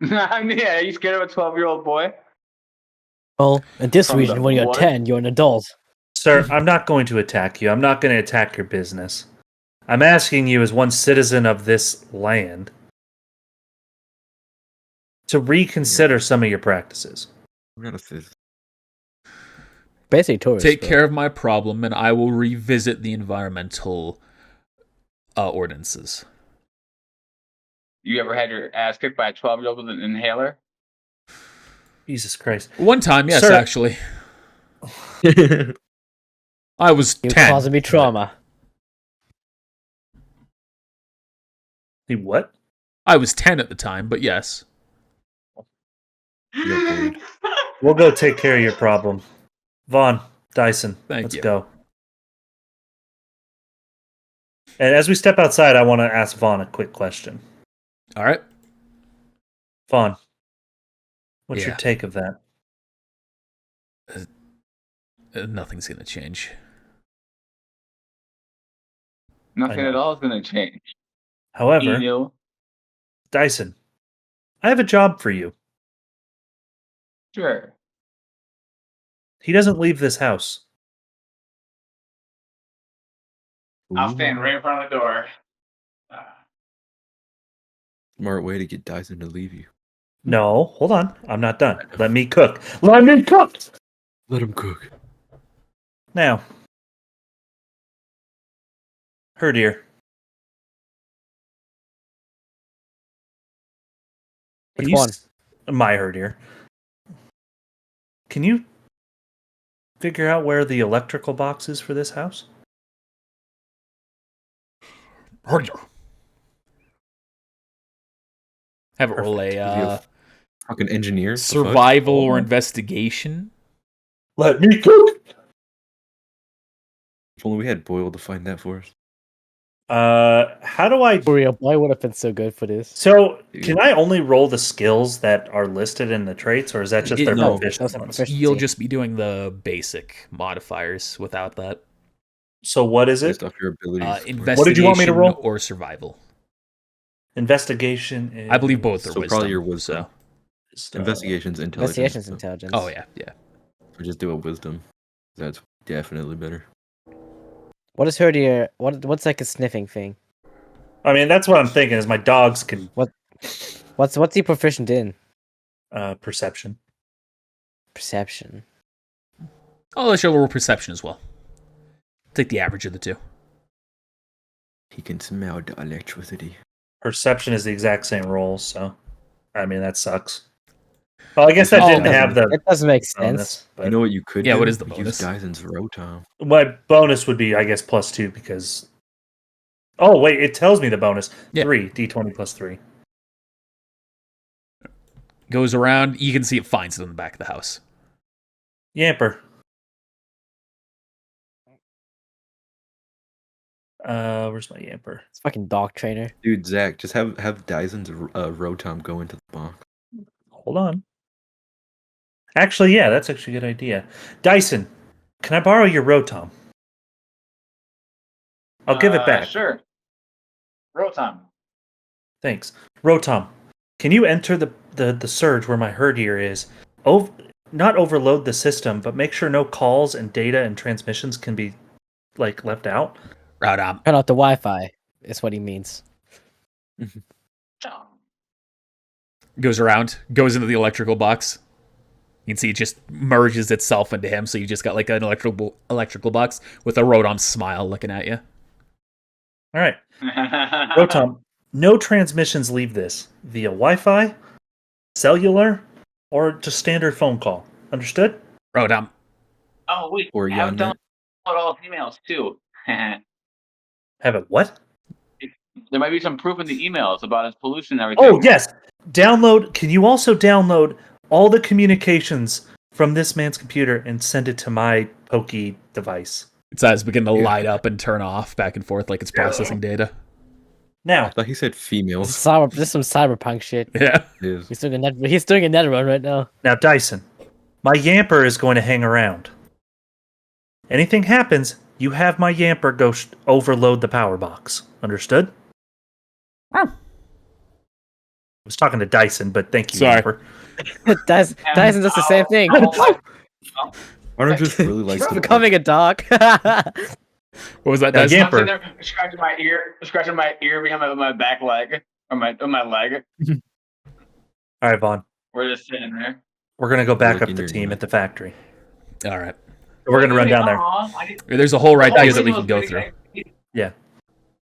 Yeah, you scared of a 12-year-old boy? Well, in this From region, the when you're what? 10, you're an adult. Sir, I'm not going to attack you. I'm not going to attack your business. I'm asking you as one citizen of this land to reconsider some of your practices. I'm not a citizen. Basically, tourists. Take care of my problem, and I will revisit the environmental ordinances. You ever had your ass kicked by a 12-year-old with an inhaler? Jesus Christ. One time, yes, Sir. actually. I was You're 10. causing me trauma. The what? I was 10 at the time, but yes. Yeah, boy. We'll go take care of your problem. Vaughn, Dyson, Thank let's you. go. And as we step outside, I want to ask Vaughn a quick question. All right. Vaughn, what's Yeah. your take of that? Nothing's going to change. Nothing know. at all is going to change. However, Eno. Dyson, I have a job for you. Sure. He doesn't leave this house. I'll stand right in front of the door. Smart way to get Dyson to leave you. No, hold on. I'm not done. Let me cook. Let me cook! Let him cook. Now, Herdier. Which one? My Herdier. Can you figure out where the electrical box is for this house? Have it roll Perfect. a Fucking engineer. survival or investigation. Let me cook! If only we had Boyle to find that for us. How do I... For real, boy would have been so good for this. So, can I only roll the skills that are listed in the traits, or is that just their No, proficiency that's ones? proficiency. You'll just be doing the basic modifiers without that. So what is it? Based off your abilities. Investigation What did you want me to roll? or survival. Investigation is... I believe both are So wisdom. probably your wisdom. So. Investigation's intelligence. Investigation's so intelligence. Oh, yeah, yeah. we just do a wisdom. That's definitely better. What is Herdier? What's like a sniffing thing? I mean, that's what I'm thinking, is my dogs can... What's he proficient in? Perception. Perception. Oh, let's roll perception as well. Take the average of the two. He can smell the electricity. Perception is the exact same roll, so... I mean, that sucks. Well, I guess that Oh, didn't have the It doesn't make bonus. sense. But You know what you could Yeah, do? what is the Use bonus? Dyson's Rotom. my bonus would be, I guess, +2, because... Oh, wait, it tells me the bonus. Yeah. 3, D20 plus 3. Goes around. You can see it finds it on the back of the house. Yamper. Where's my Yamper? It's fucking dog trainer. Dude, Zach, just have Dyson's Rotom go into the box. Hold on. Actually, yeah, that's actually a good idea. Dyson, can I borrow your Rotom? I'll give it back. Sure. Rotom. Thanks. Rotom, can you enter the surge where my herd here is. Not overload the system, but make sure no calls and data and transmissions can be left out. Right on. Turn off the Wi-Fi. Is what he means. Goes around, goes into the electrical box. You can see it just merges itself into him, so you just got like an electrical box with a Rotom smile looking at you. All right. Rotom, no transmissions leave this via Wi-Fi, cellular, or just standard phone call. Understood? Rotom. Oh wait, Or have him Yonnet. download all his emails too. Have it what? There might be some proof in the emails about his pollution and everything. Oh, yes. Download. Can you also download all the communications from this man's computer and send it to my Poke device? Its eyes begin to light up and turn off back and forth like it's processing data. Now, I thought he said females. This is some cyberpunk shit. Yeah. It is. He's doing a net run right now. now, Dyson, my Yamper is going to hang around. Anything happens, you have my Yamper go overload the power box. Understood? I was talking to Dyson, but thank you, Sorry. Yamper. Dyson does the same thing. I don't just really like He's the becoming a dog. What was that? Now, Dyson? I'm sitting Yamper. there scratching my ear behind my back leg or my leg. All right, Vaughn. We're just sitting there. We're going to go back Look up in the your team neck. at the factory. All right. We're going to run down there. There's a hole right Oh, here that we can go through.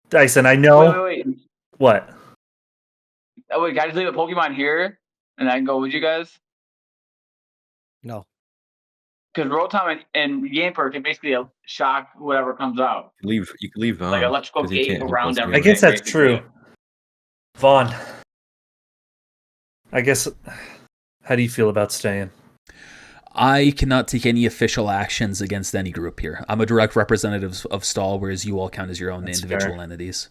Dyson, I know. Wait. What? Oh wait, guys, leave a Pokemon here, and I can go with you guys. No. Because Rotom and Yamper can basically shock whatever comes out. You can leave Like electrical 'cause he gate can't help around us everything. I anyway. guess that's true. Vaughn, I guess, how do you feel about staying? I cannot take any official actions against any group here. I'm a direct representative of Stall, whereas you all count as your own That's individual fair. entities.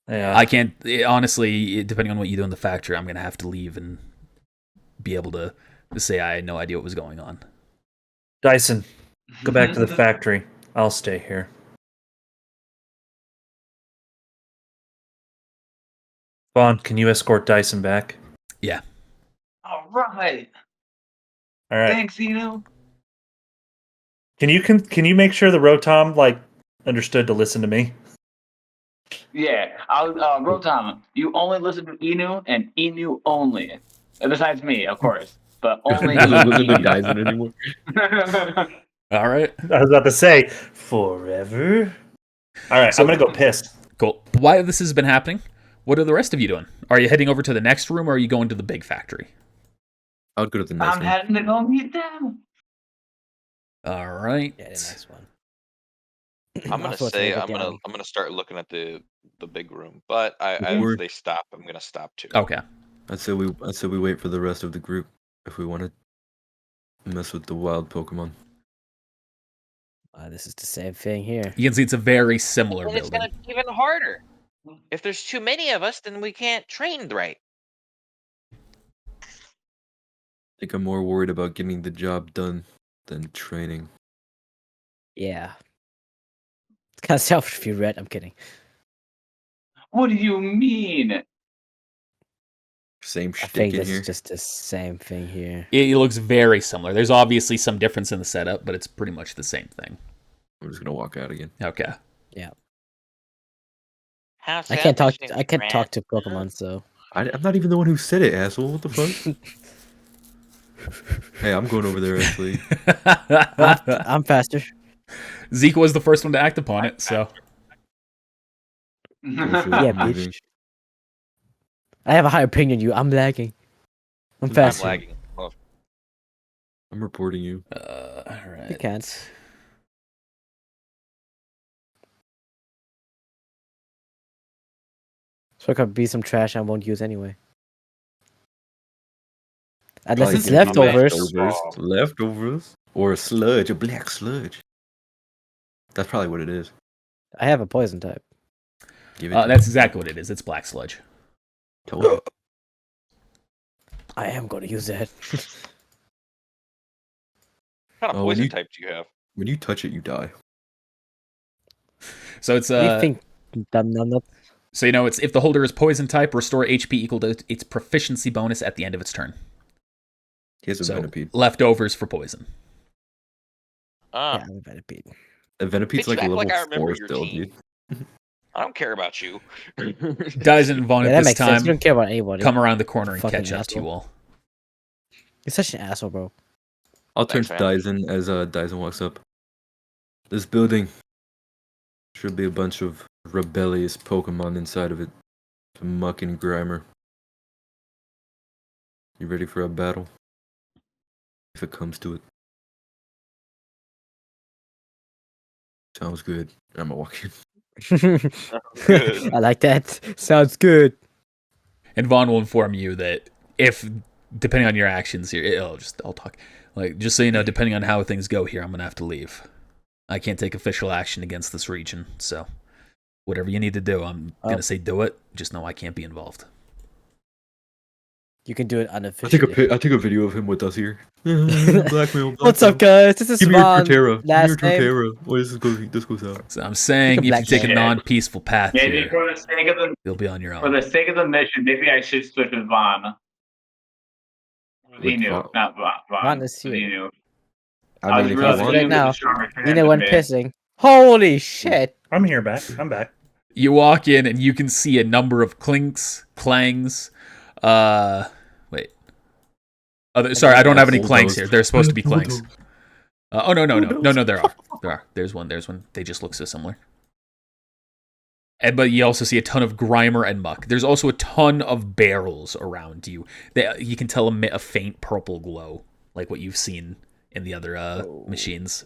Yeah. I can't, honestly, depending on what you do in the factory, I'm going to have to leave and be able to say I had no idea what was going on. Dyson, go back to the factory. I'll stay here. Vaughn, can you escort Dyson back? Yeah. All right. All right. Thanks, Eno. Can you make sure the Rotom understood to listen to me? Yeah, I'll Rotom. You only listen to Enu and Enu only. Besides me, of course, but only Doesn't listen to Enu. Dyson anymore. All right. I was about to say forever. All right, So- I'm gonna go piss. Cool. While this has been happening, what are the rest of you doing? Are you heading over to the next room, or are you going to the big factory? I would go to the next I'm one. heading to go meet them. All right. Yeah, the next one. I'm gonna say I'm gonna start looking at the big room, but Before- if they stop, I'm gonna stop too. Okay. I'd say we wait for the rest of the group if we want to mess with the wild Pokemon. This is the same thing here. You can see it's a very similar And it's building. gonna be even harder. If there's too many of us, then we can't train right. I think I'm more worried about getting the job done than training. Yeah. It's kind of selfish if you read. I'm kidding. What do you mean? Same I shtick think in this here. is just the same thing here. It looks very similar. There's obviously some difference in the setup, but it's pretty much the same thing. I'm just gonna walk out again. Okay. How I can't talk. selfish I can't is talk to Grant. Pokemon, so I'm not even the one who said it, asshole. What the fuck? Hey, I'm going over there actually. I'm faster. Zeke was the first one to act upon it, so Go for Yeah, it, moving. bitch. I have a higher ping than you. I'm lagging. I'm I'm faster. lagging. Well, I'm reporting you. all right. You can't. So it could be some trash I won't use anyway. Unless Probably it's gonna be leftovers. Leftovers. Or a sludge, a black sludge. That's probably what it is. I have a poison type. Give it. That's exactly what it is. It's black sludge. Told you. I am going to use that. what kind of Oh, when poison you- type do you have? When you touch it, you die. So it's What do you think? Dumb. So you know, it's if the holder is poison type, restore HP equal to its proficiency bonus at the end of its turn. He has a Venipede. Leftovers for poison. Yeah, I'm a Venipede. A Venipede's like level 4 still, dude. I don't care about you. Dyson and Vaughn at this time. You don't care about anybody. Come around the corner and catch up to you all. You're such an asshole, bro. I'll turn to Dyson as Dyson walks up. This building should be a bunch of rebellious Pokemon inside of it. Some muck and grimer. You ready for a battle? If it comes to it. Sounds good. I'm gonna walk in. I like that. Sounds good. And Vaughn will inform you that if, depending on your actions here, I'll talk. Like, just so you know, depending on how things go here, I'm gonna have to leave. I can't take official action against this region, so whatever you need to do, I'm gonna say do it. Just know I can't be involved. You can do it unofficially. I take a video of him with us here. Blackmail. What's up, guys? This is Vaughn. Last name. This goes out. So I'm saying, if you take a non-peaceful path maybe here, for the sake of the you'll be on your own. For the sake of the mission, maybe I should switch with Vaughn. He knew, not Vaughn. Vaughn is here. He knew. I mean, if you want. Right now, you know when pissing. Holy shit! I'm here back. I'm back. You walk in and you can see a number of clinks, clangs. Wait. Sorry, I don't have any clangs here. There's supposed to be clangs. No, there are. There's one. They just look so similar. But you also see a ton of grimer and muck. There's also a ton of barrels around you. You can tell emit a faint purple glow, like what you've seen in the other machines.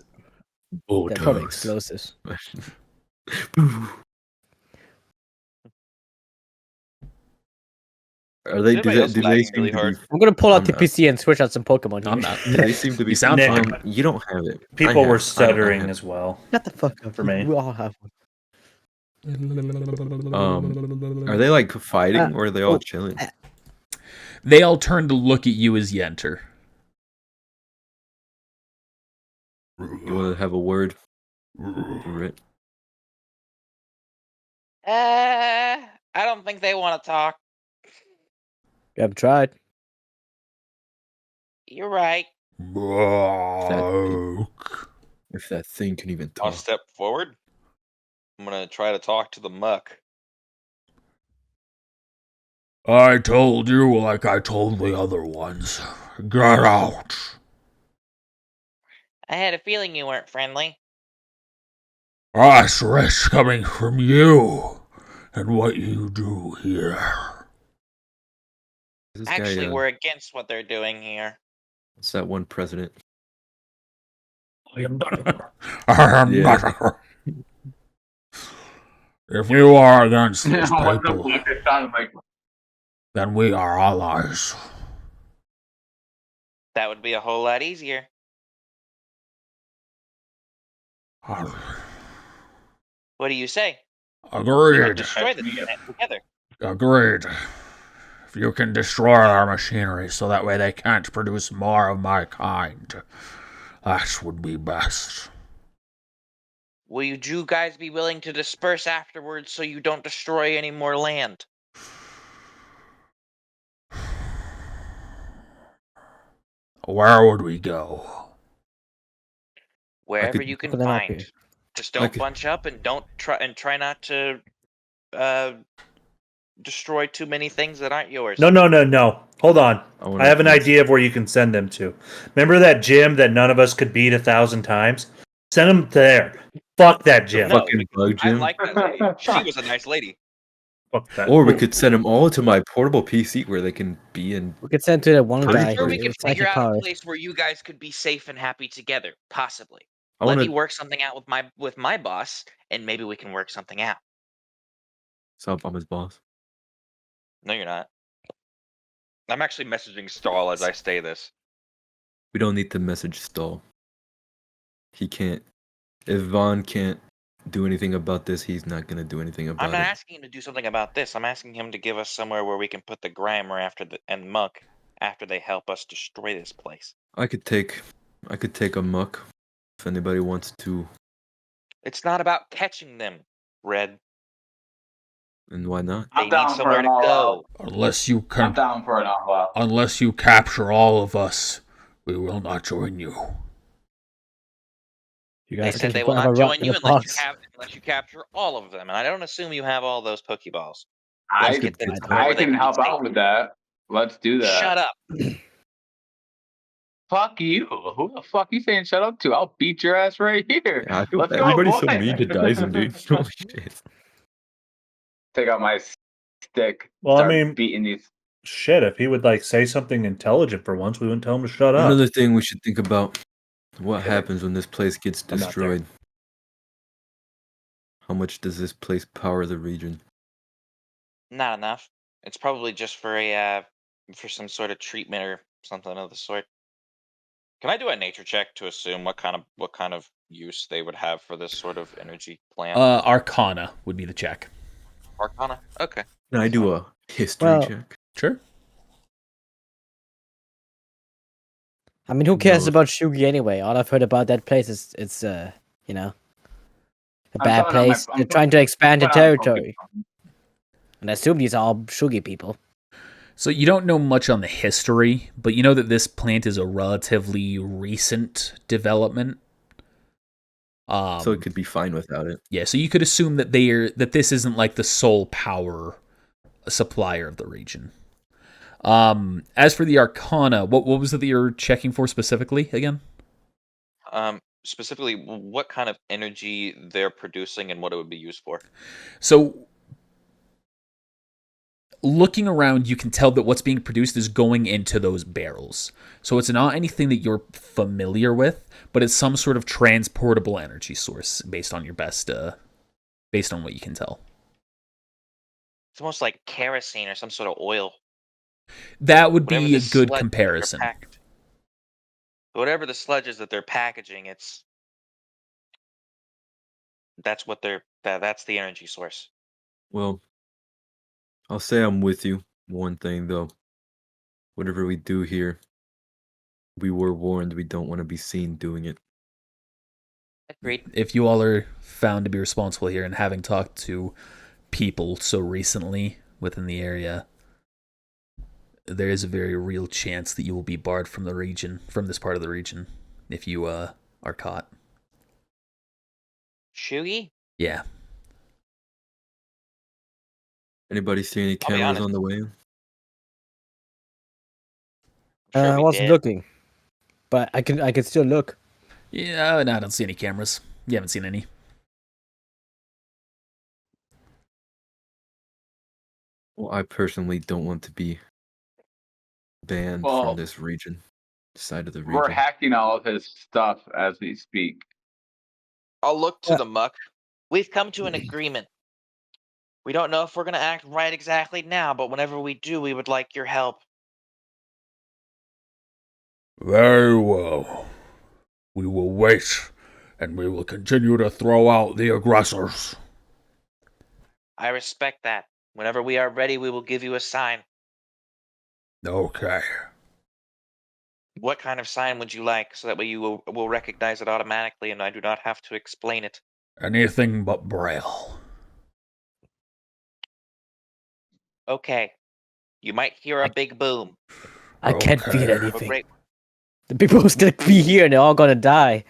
They're probably explosives. Are they? Do they seem really hard? I'm gonna pull out the PC and switch out some Pokemon. I'm not. They seem to be. You sound fine. You don't have it. People were stuttering as well. Shut the fuck up for me. We all have one. Are they like fighting or are they all chilling? They all turn to look at you as you enter. You want to have a word? Right. I don't think they want to talk. You haven't tried. You're right. If that thing can even talk. I'll step forward. I'm gonna try to talk to the muck. I told you like I told the other ones. Get out. I had a feeling you weren't friendly. That's risk coming from you and what you do here. Actually, we're against what they're doing here. It's that one president. I am not. If you are against these people, then we are allies. That would be a whole lot easier. What do you say? Agreed. Destroy the planet together. Agreed. If you can destroy our machinery so that way they can't produce more of my kind, that would be best. Will you guys be willing to disperse afterwards so you don't destroy any more land? Where would we go? Wherever you can find. Just don't bunch up and try not to destroy too many things that aren't yours. No. Hold on. I have an idea of where you can send them to. Remember that gym that none of us could beat 1,000 times? Send them there. Fuck that gym. No, fucking bug gym. I like that lady. She was a nice lady. Fuck that. Or we could send them all to my portable PC where they can be in. We could send to that one guy. Or we could figure out a place where you guys could be safe and happy together. Possibly. Let me work something out with my boss, and maybe we can work something out. Sup, I'm his boss. No, you're not. I'm actually messaging Stall as I say this. We don't need to message Stall. He can't. If Vaughn can't do anything about this, he's not going to do anything about it. I'm not asking him to do something about this. I'm asking him to give us somewhere where we can put the Grimer and Muck after they help us destroy this place. I could take a Muck if anybody wants to. It's not about catching them, Red. And why not? I'm They need down for somewhere an to all go. Unless you I'm down for an all out. unless you capture all of us, we will not join you. You They guys said can they will grab a not rock join in you the unless box. you capture all of them. And I don't assume you have all those Pokeballs. I Let's get them could to buy wherever I they can can be help out safe. with that. Let's do that. Shut up. Fuck you. Who the fuck you saying shut up to? I'll beat your ass right here. Yeah, I feel Let's go, everybody's boy. so mean to Dyson, dude. Holy shit. Take out my stick. Well, Start I mean, beating these. shit, if he would like say something intelligent for once, we wouldn't tell him to shut up. Another thing we should think about: what Sure. happens when this place gets I'm not there. destroyed? How much does this place power the region? Not enough. It's probably just for some sort of treatment or something of the sort. Can I do a nature check to assume what kind of use they would have for this sort of energy plant? Arcana would be the check. Arcana? Okay. Can I do a history Well, check? Sure. I mean, who cares No. about Shugi anyway? All I've heard about that place is it's you know, a I'm bad putting on my- place. I'm They're trying to expand the put on territory. Pokemon. And I assume these are all Shugi people. So you don't know much on the history, but you know that this plant is a relatively recent development. So it could be fine without it. Yeah, so you could assume that this isn't like the sole power supplier of the region. As for the Arcana, what was it that you're checking for specifically again? Specifically, what kind of energy they're producing and what it would be used for. So, looking around, you can tell that what's being produced is going into those barrels. So it's not anything that you're familiar with, but it's some sort of transportable energy source based on based on what you can tell. It's almost like kerosene or some sort of oil. That would Whatever be a the good sludge comparison. Whatever the sludge is that they're packaging, that's the energy source. Well, I'll say I'm with you. One thing though, whatever we do here, we were warned we don't want to be seen doing it. Agreed. If you all are found to be responsible here, and having talked to people so recently within the area, there is a very real chance that you will be barred from this part of the region, if you are caught. Shugi? Yeah. Anybody see any I'll be cameras honest. on the way? I'm sure I we wasn't did. looking, but I can still look. Yeah, no, I don't see any cameras. You haven't seen any. Well, I personally don't want to be banned Well, from this side of the region. We're hacking all of his stuff as we speak. I'll look to Yeah. the muck. We've come to an agreement. We don't know if we're going to act right exactly now, but whenever we do, we would like your help. Very well. We will wait, and we will continue to throw out the aggressors. I respect that. Whenever we are ready, we will give you a sign. Okay. What kind of sign would you like, so that way you will recognize it automatically and I do not have to explain it? Anything but Braille. Okay. You might hear a big boom. I can't Okay. feel Have a anything. great- The people who's gonna be here and they're all gonna die.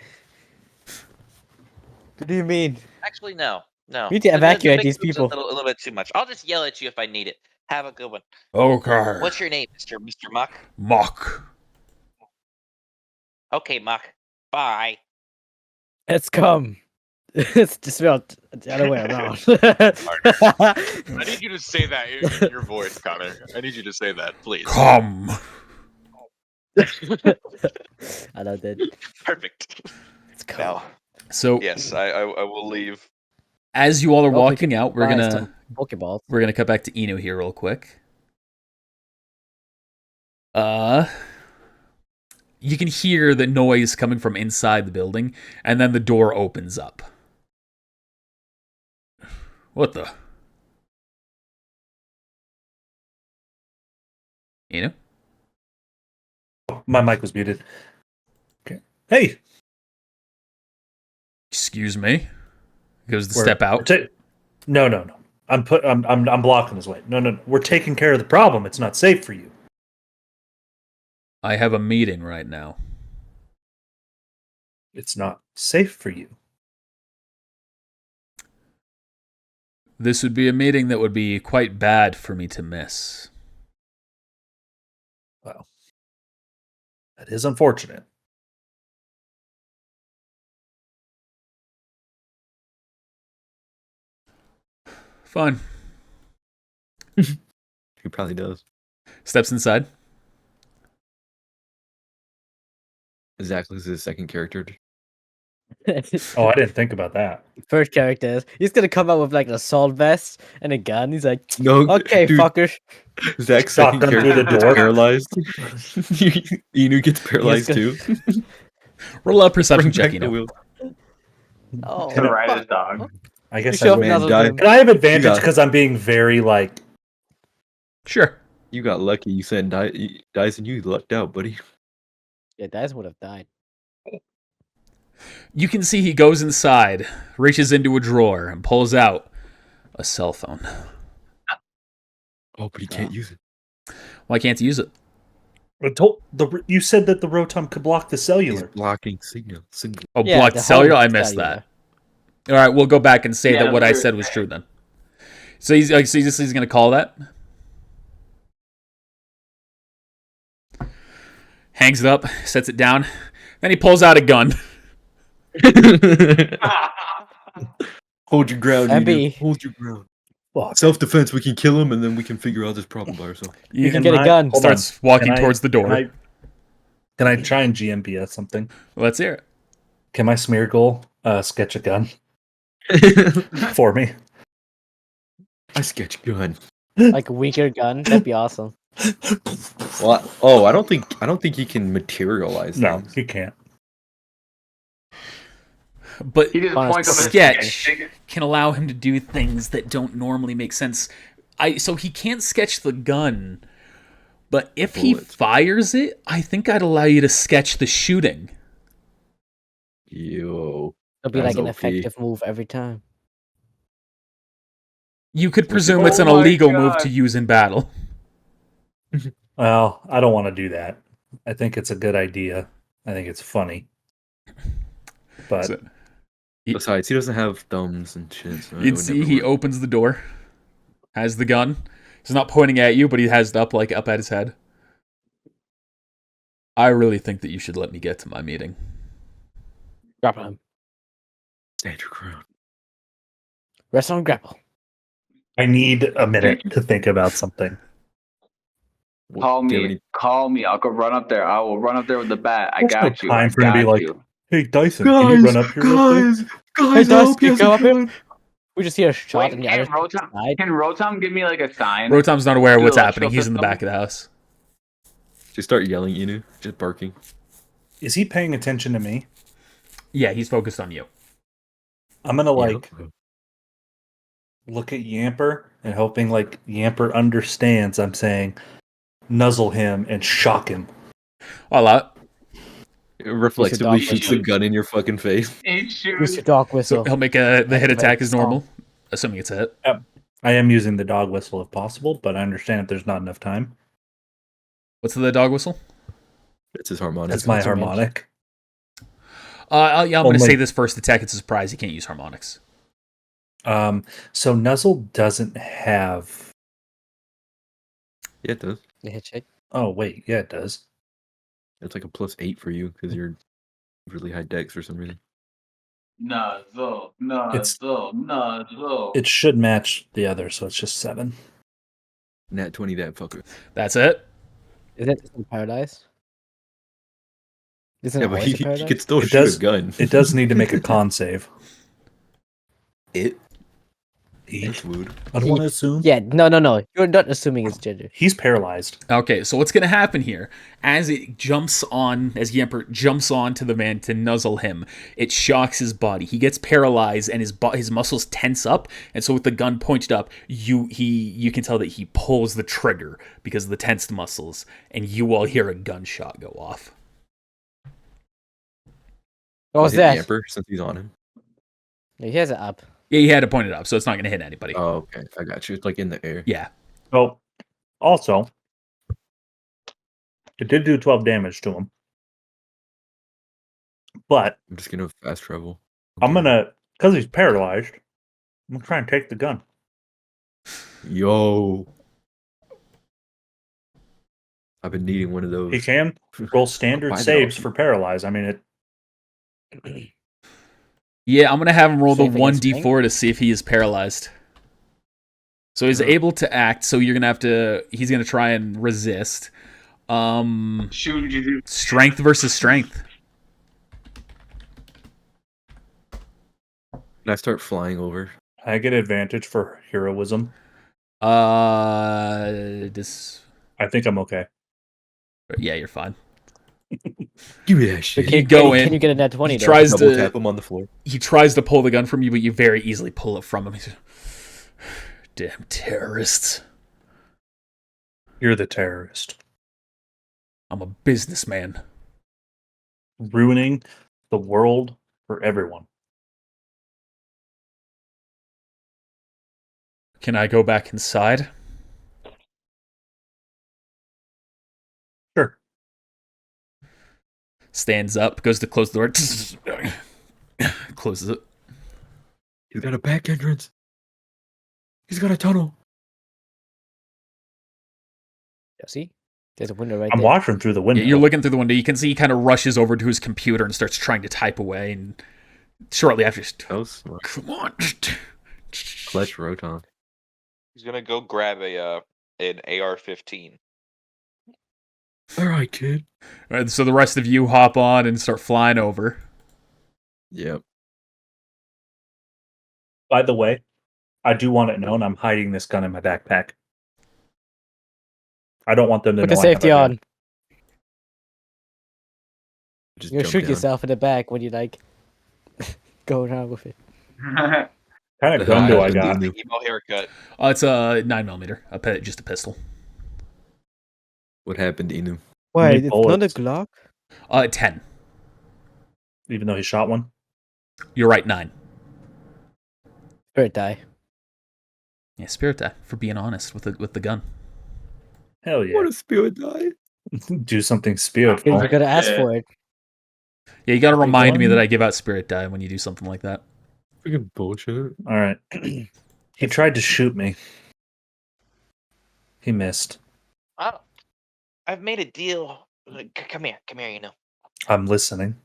What do you mean? Actually, no. No. We need to The evacuate big these boom's people. A little bit too much. I'll just yell at you if I need it. Have a good one. Okay. What's your name, Mr. Muck? Muck. Okay, Muck. Bye. Let's come. It's just spelled the other way around. I need you to say that in your voice, Connor. I need you to say that, please. Come. I love that. Perfect. Let's come. Now, So, Yes, I will leave. as you all are Well, we walking can out, we're buy gonna some Pokeballs. cut back to Eno here real quick. You can hear the noise coming from inside the building, and then the door opens up. What the? Eno? My mic was muted. Okay. Hey. Excuse me. Goes to we're- step out. No. I'm blocking his way. No. We're taking care of the problem. It's not safe for you. I have a meeting right now. It's not safe for you. This would be a meeting that would be quite bad for me to miss. Well, that is unfortunate. Fine. He probably does. Steps inside. Zach is his second character. Oh, I didn't think about that. First character is he's gonna come out with like an assault vest and a gun. He's like, No, okay, dude, fuckers. Zach's second Shotgun through character the gets door. paralyzed. Inu gets paralyzed gonna- too. Roll a perception Bring back check, the you know. wheel. Oh, To ride his fuck. dog. I guess You I shove win. Nuzzle die. to him. Can I have advantage got- because I'm being very like? Sure. You got lucky. You said Dyson, you lucked out, buddy. Yeah, Dyson would have died. You can see he goes inside, reaches into a drawer, and pulls out a cell phone. Oh, but he can't use it. Why can't he use it? You said that the Rotom could block the He's cellular. blocking signal. Oh, Yeah, blocked the cellular? whole I missed cellular. that. All right, we'll go back and say Yeah, that what I we're- said was true then. So he's going to call that. Hangs it up, sets it down. Then he pulls out a gun. Hold your ground, Abby. Inu. Hold your ground. Fuck. Self-defense, we can kill him, and then we can figure out this problem by ourselves. You can can get a gun. Hold starts on. walking Can I- towards the door. Can I try and GMBS something? Let's hear it. Can my smear goal sketch a gun for me? I sketch gun. Like a weaker gun. That'd be awesome. What? Oh, I don't think he can materialize. No, things. he can't. But He just Honest points up his sketch stick. can allow him to do things that don't normally make sense. So he can't sketch the gun, but if he Bullets. fires it, I think I'd allow you to sketch the shooting. Yo. It'll be That's like an OP. effective move every time. You could presume Oh it's an my illegal move God. to use in battle. Well, I don't want to do that. I think it's a good idea. I think it's funny. But So- Besides, he doesn't have thumbs and shit. So it You'd would see never he work. opens the door, has the gun. He's not pointing at you, but he has it up up at his head. I really think that you should let me get to my meeting. Grapple him. Stand your ground. Rest on grapple. I need a minute to think about something. Call Do you have me. any- Call me. I'll go run up there. I will run up there with the bat. I There's no got you. time I for him to be got like, you. Hey, Dyson, can you run up here real quick? Hey, Dust, you come up here? We just hear a shot Wait, and the can other Rotom, side. can Rotom give me like a sign? Rotom's not aware of Do what's the happening. electrical He's in the system? back of the house. Just start yelling, Inu. Just barking. Is he paying attention to me? Yeah, he's focused on you. I'm gonna Yeah. look at Yamper and hoping like Yamper understands I'm saying nuzzle him and shock him. I'll allow it. It reflexively dog shoots the gun in your fucking face. He Use shoots. your dog So whistle. he'll make the hit Activate attack the as song. normal, assuming it's a hit. I am using the dog whistle if possible, but I understand if there's not enough time. What's the dog whistle? It's his harmonic. That's my what's your range? harmonic. I'm going to Only- say this first attack. It's a surprise. He can't use harmonics. So Nuzzle doesn't have. Yeah, it does. The hit check. Oh wait, yeah, it does. It's like a +8 for you because you're really high dex for some reason. Nuzzle. It's- Nuzzle. It should match the other, so it's just 7. Nat 20 that fucker. That's it. Is it in paradise? Isn't Yeah, it but always he in paradise? could still It shoot does- a gun. It does need to make a con save. It. He- That's rude. I don't want to assume. Yeah, no. You're not assuming it's gender. He's paralyzed. Okay, so what's going to happen here? As Yamper jumps on to the man to nuzzle him, it shocks his body. He gets paralyzed, and his muscles tense up. And so with the gun pointed up, you can tell that he pulls the trigger because of the tensed muscles, and you all hear a gunshot go off. What was Hit that? Yamper since he's on him. He has it up. Yeah, you had to point it up, so it's not going to hit anybody. Oh, okay. I got you. It's like in the air. Yeah. So, also, it did do 12 damage to him. But I'm just gonna fast travel. I'm gonna, because he's paralyzed, I'm gonna try and take the gun. Yo. I've been needing one of those. He can roll standard saves for paralyze. I mean, it. Yeah, I'm going to have him roll the Save against 1d4 to see if he is paralyzed. So he's able to act, so you're going to he's going to try and resist. Strength versus strength. Can I start flying over? I get advantage for heroism. This. I think I'm okay. Yeah, you're fine. Give me that shit. You go in. Can you get a net 20? He tries Double to tap him on the floor. He tries to pull the gun from you, but you very easily pull it from him. He's, damn terrorists! You're the terrorist. I'm a businessman. Ruining the world for everyone. Can I go back inside? Sure. Stands up, goes to close the door. Closes it. He's got a back entrance. He's got a tunnel. Yeah, see? There's a window right I'm there. watching through the window. Yeah, you're looking through the window. You can see he kind of rushes over to his computer and starts trying to type away. And shortly after, come on. Clutch Roton. He's gonna go grab an AR-15. All right, kid. All right, so the rest of you hop on and start flying over. Yep. By the way, I do want it known I'm hiding this gun in my backpack. I don't want them to Put know. the safety I have a on. gun. Just You'll jump shoot down. yourself in the back when you like go around with it. What kind of gun do I got? The emo haircut. It's a 9mm, just a pistol. What happened, Inu? Wait, Need it's not a bullets. Glock? 10. Even though he shot one. You're right, 9. Spirit die. Yeah, spirit die for being honest with the gun. Hell yeah. What a spirit die. Do something spirit. You gotta ask for it. Yeah, you got to remind me one. that I give out spirit die when you do something like that. Freaking bullshit. All right. He tried to shoot me. He missed. I've made a deal. Come here, you know. I'm listening.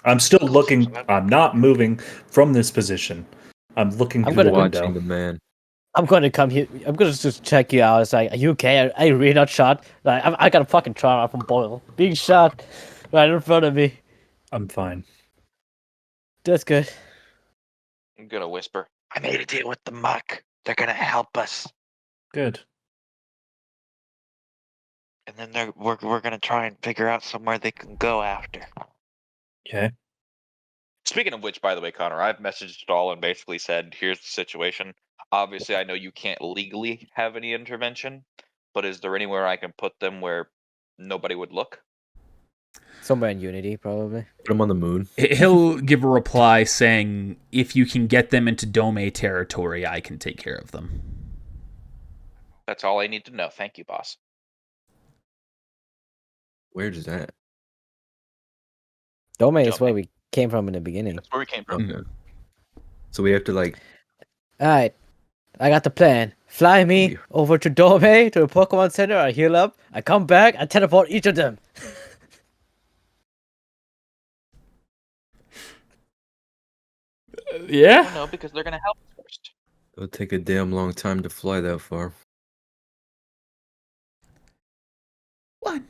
I'm still looking. I'm not moving from this position. I'm looking through the Watching window. the man. I'm gonna come here. I'm gonna just check you out. It's like, are you okay? Are you really not shot? Like, I got a fucking trauma from Boyle being shot right in front of me. I'm fine. That's good. I'm gonna whisper. I made a deal with the muck. They're gonna help us, Good. and then we're gonna try and figure out somewhere they can go after. Okay. Speaking of which, by the way, Connor, I've messaged all and basically said, "Here's the situation. Obviously, I know you can't legally have any intervention, but is there anywhere I can put them where nobody would look?" Somewhere in Unity, probably. Put him on the moon. He'll give a reply saying, if you can get them into Dome territory, I can take care of them. That's all I need to know. Thank you, boss. Where's that? Dome is Dome. where we came from in the beginning. That's where we came from. Okay. So we have to like. Alright, I got the plan. Fly me over to Dome, to the Pokemon Center, I heal up, I come back, I teleport each of them. Yeah? Oh, no, because they're gonna help us first. It'll take a damn long time to fly that far. 1,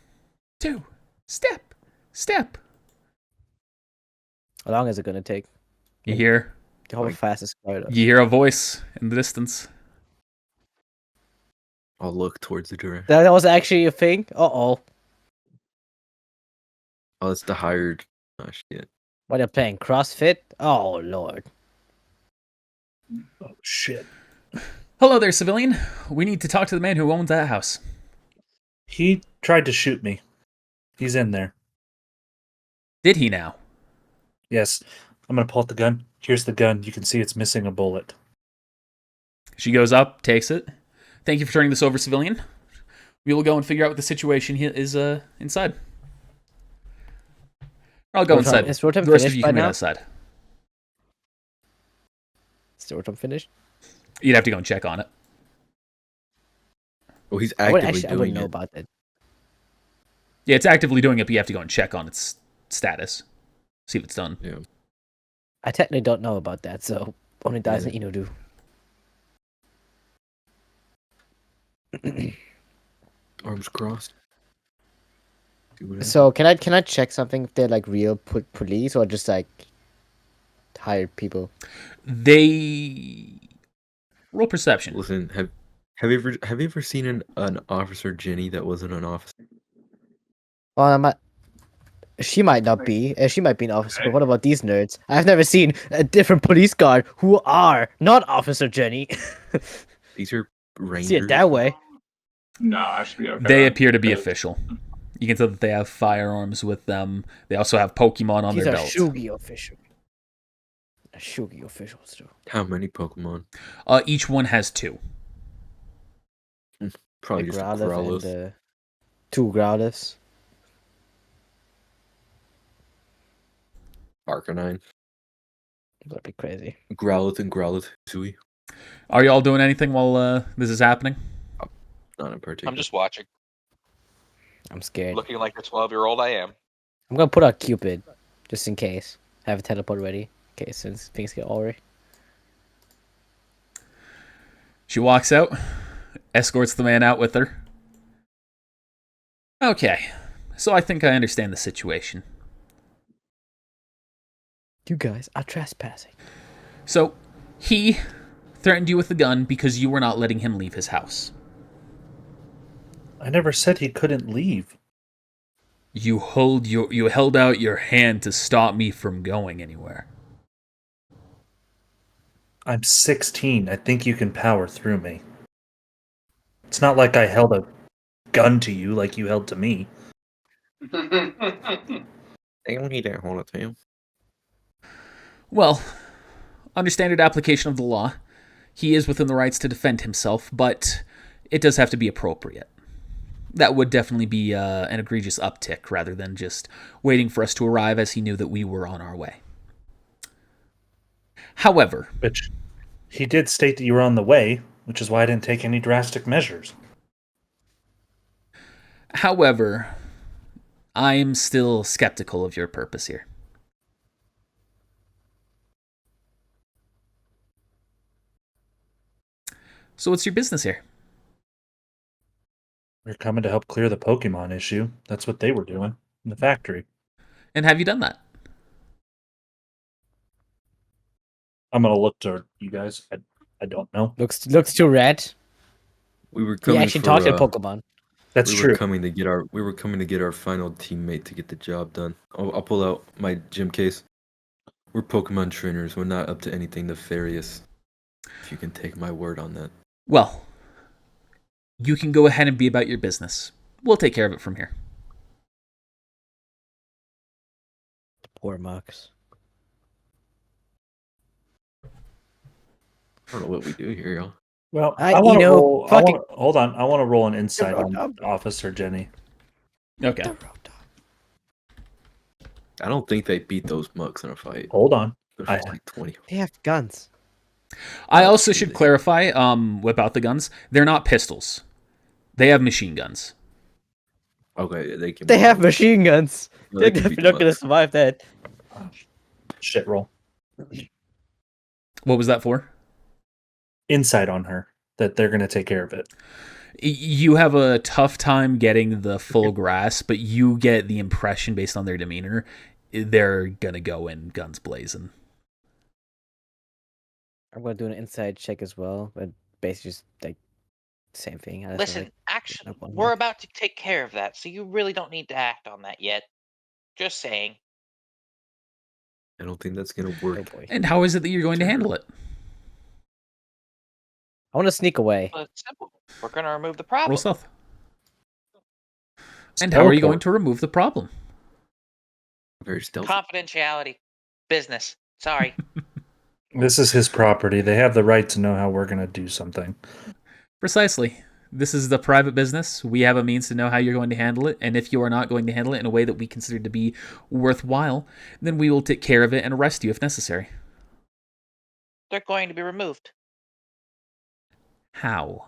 2, step. How long is it gonna take? You hear? How fast is it? You hear a voice in the distance. I'll look towards the direction. That was actually a thing? Uh-oh. Oh, it's the hired. Oh shit. What, they're playing CrossFit? Oh, Lord. Oh shit. Hello there, civilian. We need to talk to the man who owns that house. He tried to shoot me. He's in there. Did he now? Yes. I'm gonna pull out the gun. Here's the gun. You can see it's missing a bullet. She goes up, takes it. Thank you for turning this over, civilian. We will go and figure out what the situation is inside. I'll go inside. Is Rotom the rest of finished you by can wait now? outside. Is Rotom finished? You'd have to go and check on it. Well, he's I actively wouldn't doing know it. about that. Yeah, it's actively doing it, but you have to go and check on its status. See if it's done. Yeah. I technically don't know about that, so only dies in Inu do. Arms crossed. So can I check something if they're like real police or just like hired people? They roll perception. Listen, have you ever seen an officer Jenny that wasn't an officer? Well, she might not be. She might be an officer, but what about these nerds? I've never seen a different police guard who are not Officer Jenny. These are rangers. See it that way. No, I should be okay. They appear to be official. You can tell that they have firearms with them. They also have Pokemon on These their are belt. Shugi official. Shugi officials too. How many Pokemon? Each one has 2. Probably just a Growlithe. And 2 Growliths. Arcanine. That'd be crazy. Growlithe and Growlithe Sui. Are y'all doing anything while this is happening? Not in particular. I'm just watching. I'm scared. Looking like the 12-year-old I am. I'm gonna put out Cupid, just in case. Have a teleport ready, in case since things get already. She walks out, escorts the man out with her. Okay, so I think I understand the situation. You guys are trespassing. So, he threatened you with the gun because you were not letting him leave his house. I never said he couldn't leave. You held out your hand to stop me from going anywhere. I'm 16. I think you can power through me. It's not like I held a gun to you like you held to me. They don't need that hold it to you. Well, under standard application of the law, he is within the rights to defend himself, but it does have to be appropriate. That would definitely be an egregious uptick rather than just waiting for us to arrive as he knew that we were on our way. However... Which he did state that you were on the way, which is why I didn't take any drastic measures. However, I'm still skeptical of your purpose here. So what's your business here? We're coming to help clear the Pokemon issue. That's what they were doing in the factory. And have you done that? I'm gonna look to you guys. I don't know. Looks too red. We were He coming actually for, talked to Pokemon. That's we true. Were coming to get our final teammate to get the job done. I'll pull out my gym case. We're Pokemon trainers. We're not up to anything nefarious. If you can take my word on that. Well, you can go ahead and be about your business. We'll take care of it from here. Poor Max. I don't know what we do here, y'all. Well, I I want to you know, roll. fucking- Hold on. I want to roll an insight on Officer Jenny. Okay. I don't think they beat those mucks in a fight. Hold on. There's I- like 20. They have guns. I also should clarify about the guns. They're not pistols. They have machine guns. Okay, they can. They have machine guns. No, They're they can beat definitely not the gonna mucks. survive that. Shit roll. What was that for? Insight on her that they're gonna take care of it. You have a tough time getting the full grasp, but you get the impression based on their demeanor, they're gonna go in guns blazing. I'm gonna do an inside check as well, but basically just like same thing. I just Listen, like, actually, up one we're more. about to take care of that, so you really don't need to act on that yet. Just saying. I don't think that's gonna oh work. boy. And how is it that you're going to handle it? I want to sneak away. Well, it's simple. We're going to remove the problem. Roll stealth. And how are you Teleport. going to remove the problem? Very stealthy. Confidentiality. Business. Sorry. This is his property. They have the right to know how we're going to do something. Precisely. This is the private business. We have a means to know how you're going to handle it, and if you are not going to handle it in a way that we consider to be worthwhile, then we will take care of it and arrest you if necessary. They're going to be removed. How?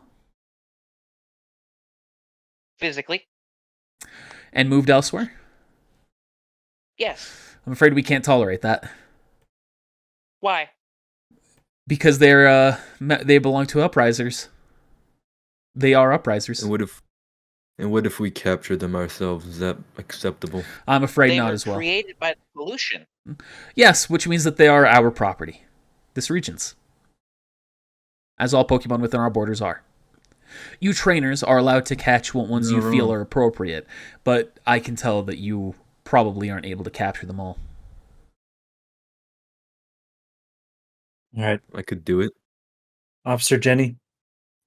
Physically? And moved elsewhere? Yes. I'm afraid we can't tolerate that. Why? Because they belong to uprisers. They are uprisers. And what if we capture them ourselves? Is that acceptable? I'm afraid They not were as well. created by the pollution. Yes, which means that they are our property. This region's. As all Pokemon within our borders are. You trainers are allowed to catch what ones you feel are appropriate, but I can tell that you probably aren't able to capture them all. All right. I could do it. Officer Jenny,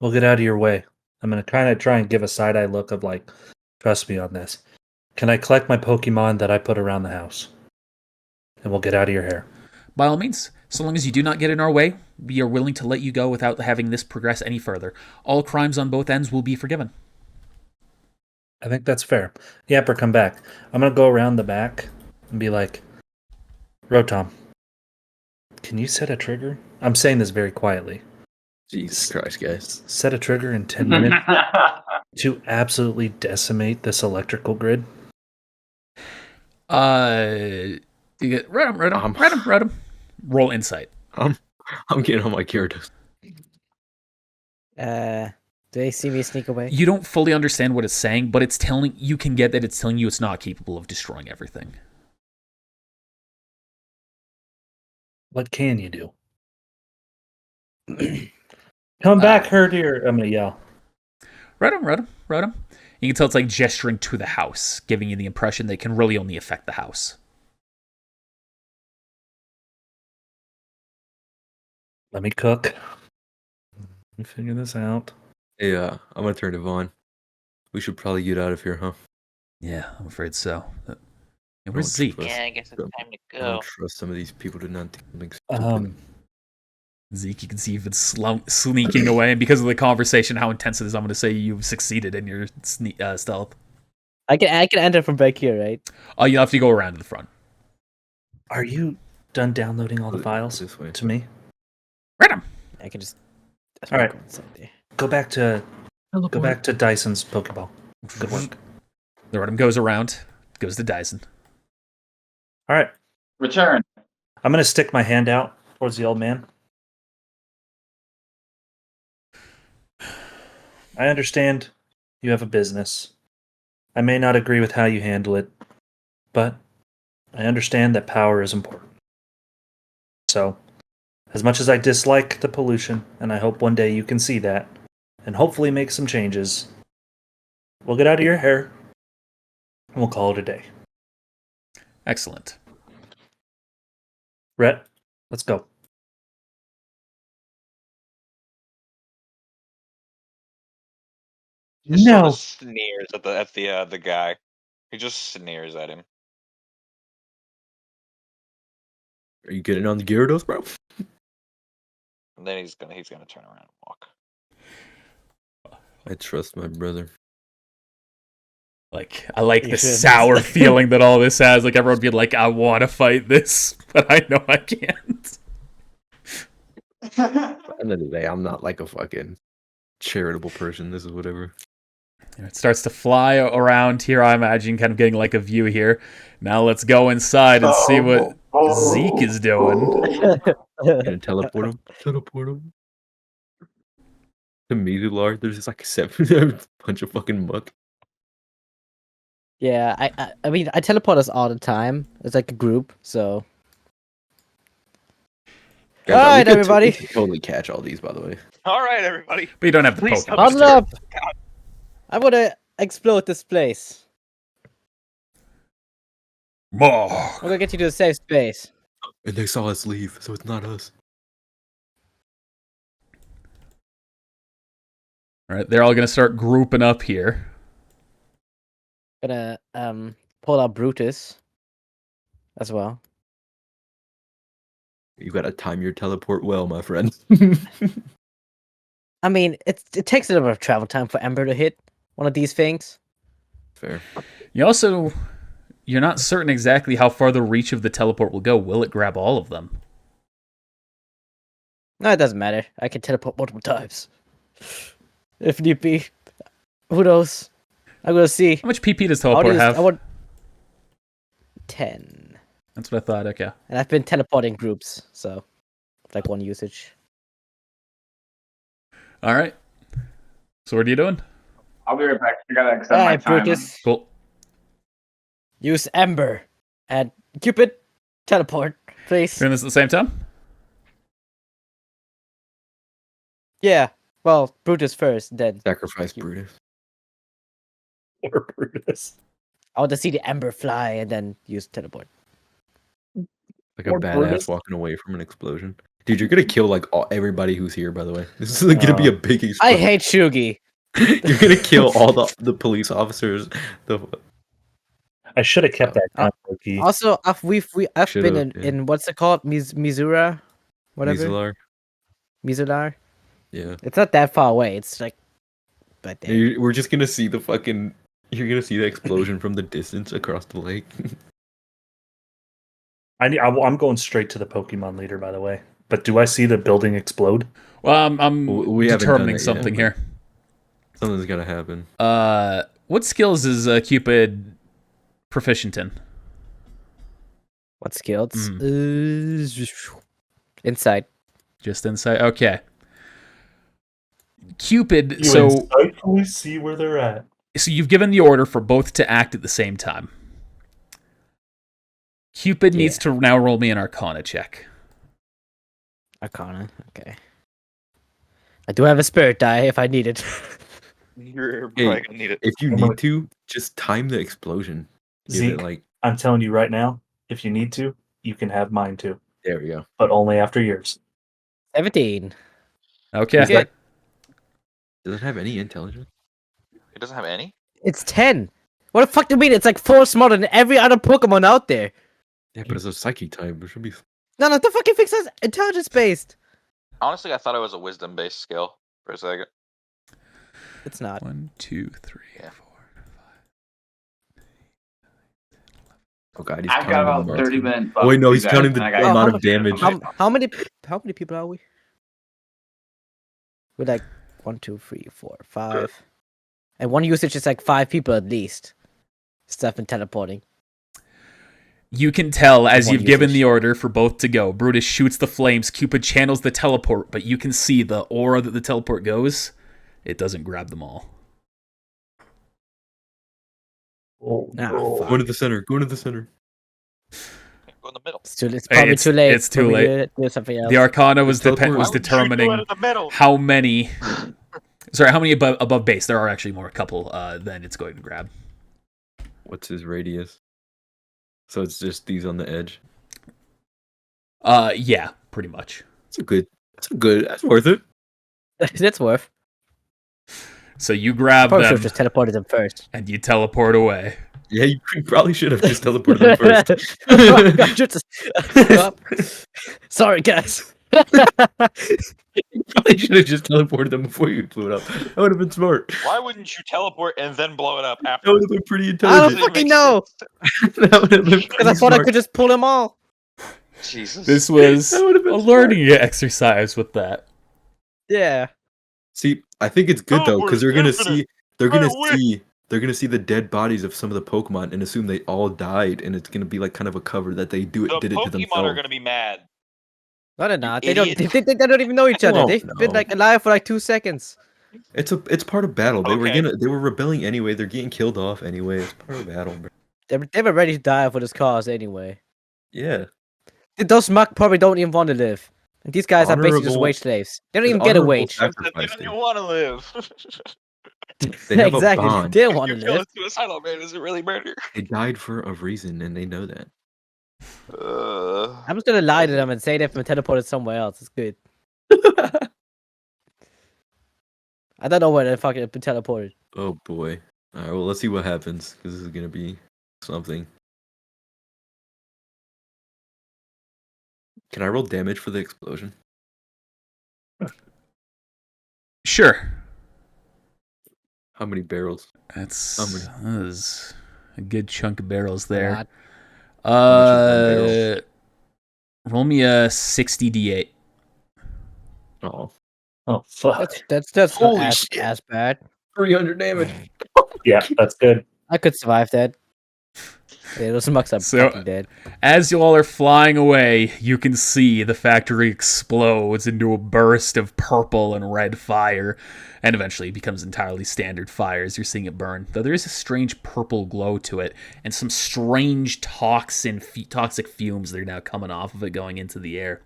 we'll get out of your way. I'm going to kind of try and give a side-eye look of like, trust me on this. Can I collect my Pokemon that I put around the house? And we'll get out of your hair. By all means, so long as you do not get in our way, we are willing to let you go without having this progress any further. All crimes on both ends will be forgiven. I think that's fair. Yapper, come back. I'm going to go around the back and be like, Rotom, can you set a trigger? I'm saying this very quietly. Jesus Christ, guys. Set a trigger in 10 minutes to absolutely decimate this electrical grid. You get read him. Roll insight. I'm getting on my Gyarados. Do they see me sneak away? You don't fully understand what it's saying, but it's telling you can get that it's telling you it's not capable of destroying everything. What can you do? Come back, Herdier. I'm going to yell. Read him. You can tell it's like gesturing to the house, giving you the impression that it can really only affect the house. Let me cook. Let me figure this out. Hey, I'm gonna turn to Vaughn. We should probably get out of here, huh? Yeah, I'm afraid so. Where's Zeke? Yeah, I guess it's time to I go. don't trust some of these people to not do something stupid. Zeke, you can see you've been sneaking away, and because of the conversation, how intense it is, I'm going to say you've succeeded in your stealth. I can enter from back here, right? Oh, you have to go around to the front. Are you done downloading all the files This way. to me? Read him. I can just. All right. Go back to Dyson's Pokeball. Good work. The Redham goes around, goes to Dyson. All right. Return. I'm going to stick my hand out towards the old man. I understand you have a business. I may not agree with how you handle it, but I understand that power is important. So, as much as I dislike the pollution, and I hope one day you can see that, and hopefully make some changes, we'll get out of your hair, and we'll call it a day. Excellent. Rhett, let's go. He just No. sort of sneers at the guy. He just sneers at him. Are you getting on the Gyarados, bro? And then he's gonna turn around and walk. I trust my brother. I like the sour feeling that all this has. Like, everyone would be like, I want to fight this, but I know I can't. At the end of the day, I'm not like a fucking charitable person. This is whatever. It starts to fly around here, I imagine, kind of getting like a view here. Now let's go inside and see what Zeke is doing. Gonna teleport him? Teleport him? To Mizulard, there's just like a bunch of fucking muck. Yeah, I mean, I teleport us all the time. It's like a group, so. Guys, Alright, everybody. We could totally catch all these, by the way. All right, everybody. But you don't have the Please Pokemon. Huddle up! I'm gonna explode this place. More. I'm gonna get you to a safe space. And they saw us leave, so it's not us. All right, they're all gonna start grouping up here. Gonna pull out Brutus as well. You gotta time your teleport well, my friend. I mean, it takes a little bit of travel time for Ember to hit one of these things. Fair. You're not certain exactly how far the reach of the teleport will go. Will it grab all of them? No, it doesn't matter. I can teleport multiple times. If need be. Who knows? I'm gonna see. How much PP does teleport have? I want 10. That's what I thought. Okay. And I've been teleporting groups, so like 1 usage. All right. So what are you doing? I'll be right back. I gotta extend my time. Brutus. Cool. Use Ember and Cupid teleport, please. Doing this at the same time? Yeah. Well, Brutus first, then Sacrifice Brutus. Or Brutus. I want to see the Ember fly and then use teleport. Like a Or badass Brutus. walking away from an explosion. Dude, you're gonna kill like everybody who's here. By the way, this is gonna be a big explosion. I hate Shugi. You're gonna kill all the police officers. I should have kept that on Loki. Also, I've Should've, been in what's it called? Mizura? Whatever. Mizular? Yeah. It's not that far away. It's like right there. We're just gonna see the fucking. You're gonna see the explosion from the distance across the lake. I'm going straight to the Pokemon leader, by the way. But do I see the building explode? Well, I'm We haven't determining done it something yet, here. Something's gotta happen. What skills is Cupid proficient in? What skills? Insight. Just insight. Okay. Cupid. You So insightfully see where they're at. you've given the order for both to act at the same time. Cupid needs to now roll me an Arcana check. Arcana. Okay. I do have a spirit die if I need it. You're probably gonna need it. If you need to, just time the explosion. Give Zeke, it like. I'm telling you right now, if you need to, you can have mine too. There we go. But only after yours. 17. Okay. Does it have any intelligence? It doesn't have any. It's 10. What the fuck do you mean? It's like 4 smarter than every other Pokemon out there. Yeah, but it's a psychic type. It should be. No, the fucking thing says intelligence based. Honestly, I thought it was a wisdom-based skill for a second. It's not. 1, 2, 3, Yeah. 4, 5. Oh god, he's I've counting got the about marks. 30 minutes. Oh wait, no, he's left, counting the and I gotta- amount of damage. How many people are we? We're like 1, 2, 3, 4, 5. And one usage is like 5 people at least. Stuff and teleporting. You can tell as One you've given usage. the order for both to go. Brutus shoots the flames. Cupid channels the teleport, but you can see the aura that the teleport goes. It doesn't grab them all. Oh, fuck. Go to the center. Go to the center. Go in the middle. It's probably too late. It's too for me late. to do something else. The Arcana was teleport- Why would you do determining it in the middle? how many. Sorry, how many above base? There are actually more. A couple. Then it's going to grab. What's his radius? So it's just these on the edge. Yeah, pretty much. That's worth it. That's worth. So you grab Probably should them have just teleported them first. and you teleport away. Yeah, you probably should have just teleported them first. Sorry, guys. You probably should have just teleported them before you blew it up. That would have been smart. Why wouldn't you teleport and then blow it up That after? would have been pretty I intelligent. don't fucking know. That would have been Because I pretty thought I smart. could just pull them all. Jesus. This was That would have been a learning exercise with that. Yeah. See, I think it's good though because they're gonna Infinite. see they're gonna I win. see they're gonna see the dead bodies of some of the Pokemon and assume they all died, and it's gonna be like kind of a cover that they The did it to Pokemon themselves. are gonna be mad. No, they're not. Idiot. They don't even know each other. won't They've been know. like alive for like 2 seconds. It's part of battle. They Okay. were rebelling anyway. They're getting killed off anyway. It's part of battle, bro. They were ready to die for this cause anyway. Yeah. Those muck probably don't even want to live. And these guys are basically just Honorable- wage slaves. They don't It's even get a honorable wage. They sacrifice, don't dude. even want to live. They have a Exactly. bond. They don't want to You're killing live. suicidal man. Is it really murder? They died for a reason, and they know that. I'm just gonna lie to them and say they've been teleported somewhere else. It's good. I don't know where they fucking been teleported. Oh boy. All right. Well, let's see what happens because this is gonna be something. Can I roll damage for the explosion? Sure. How many barrels? That's a good chunk of barrels there. How much is one barrel? Roll me a 60d8. Oh, fuck. That's Holy not shit. as bad. 300 damage. Yeah, that's good. I could survive that. Yeah, those mucks are So- fucking dead. As you all are flying away, you can see the factory explodes into a burst of purple and red fire, and eventually becomes entirely standard fire as you're seeing it burn. Though there is a strange purple glow to it, and some strange toxic fumes that are now coming off of it going into the air.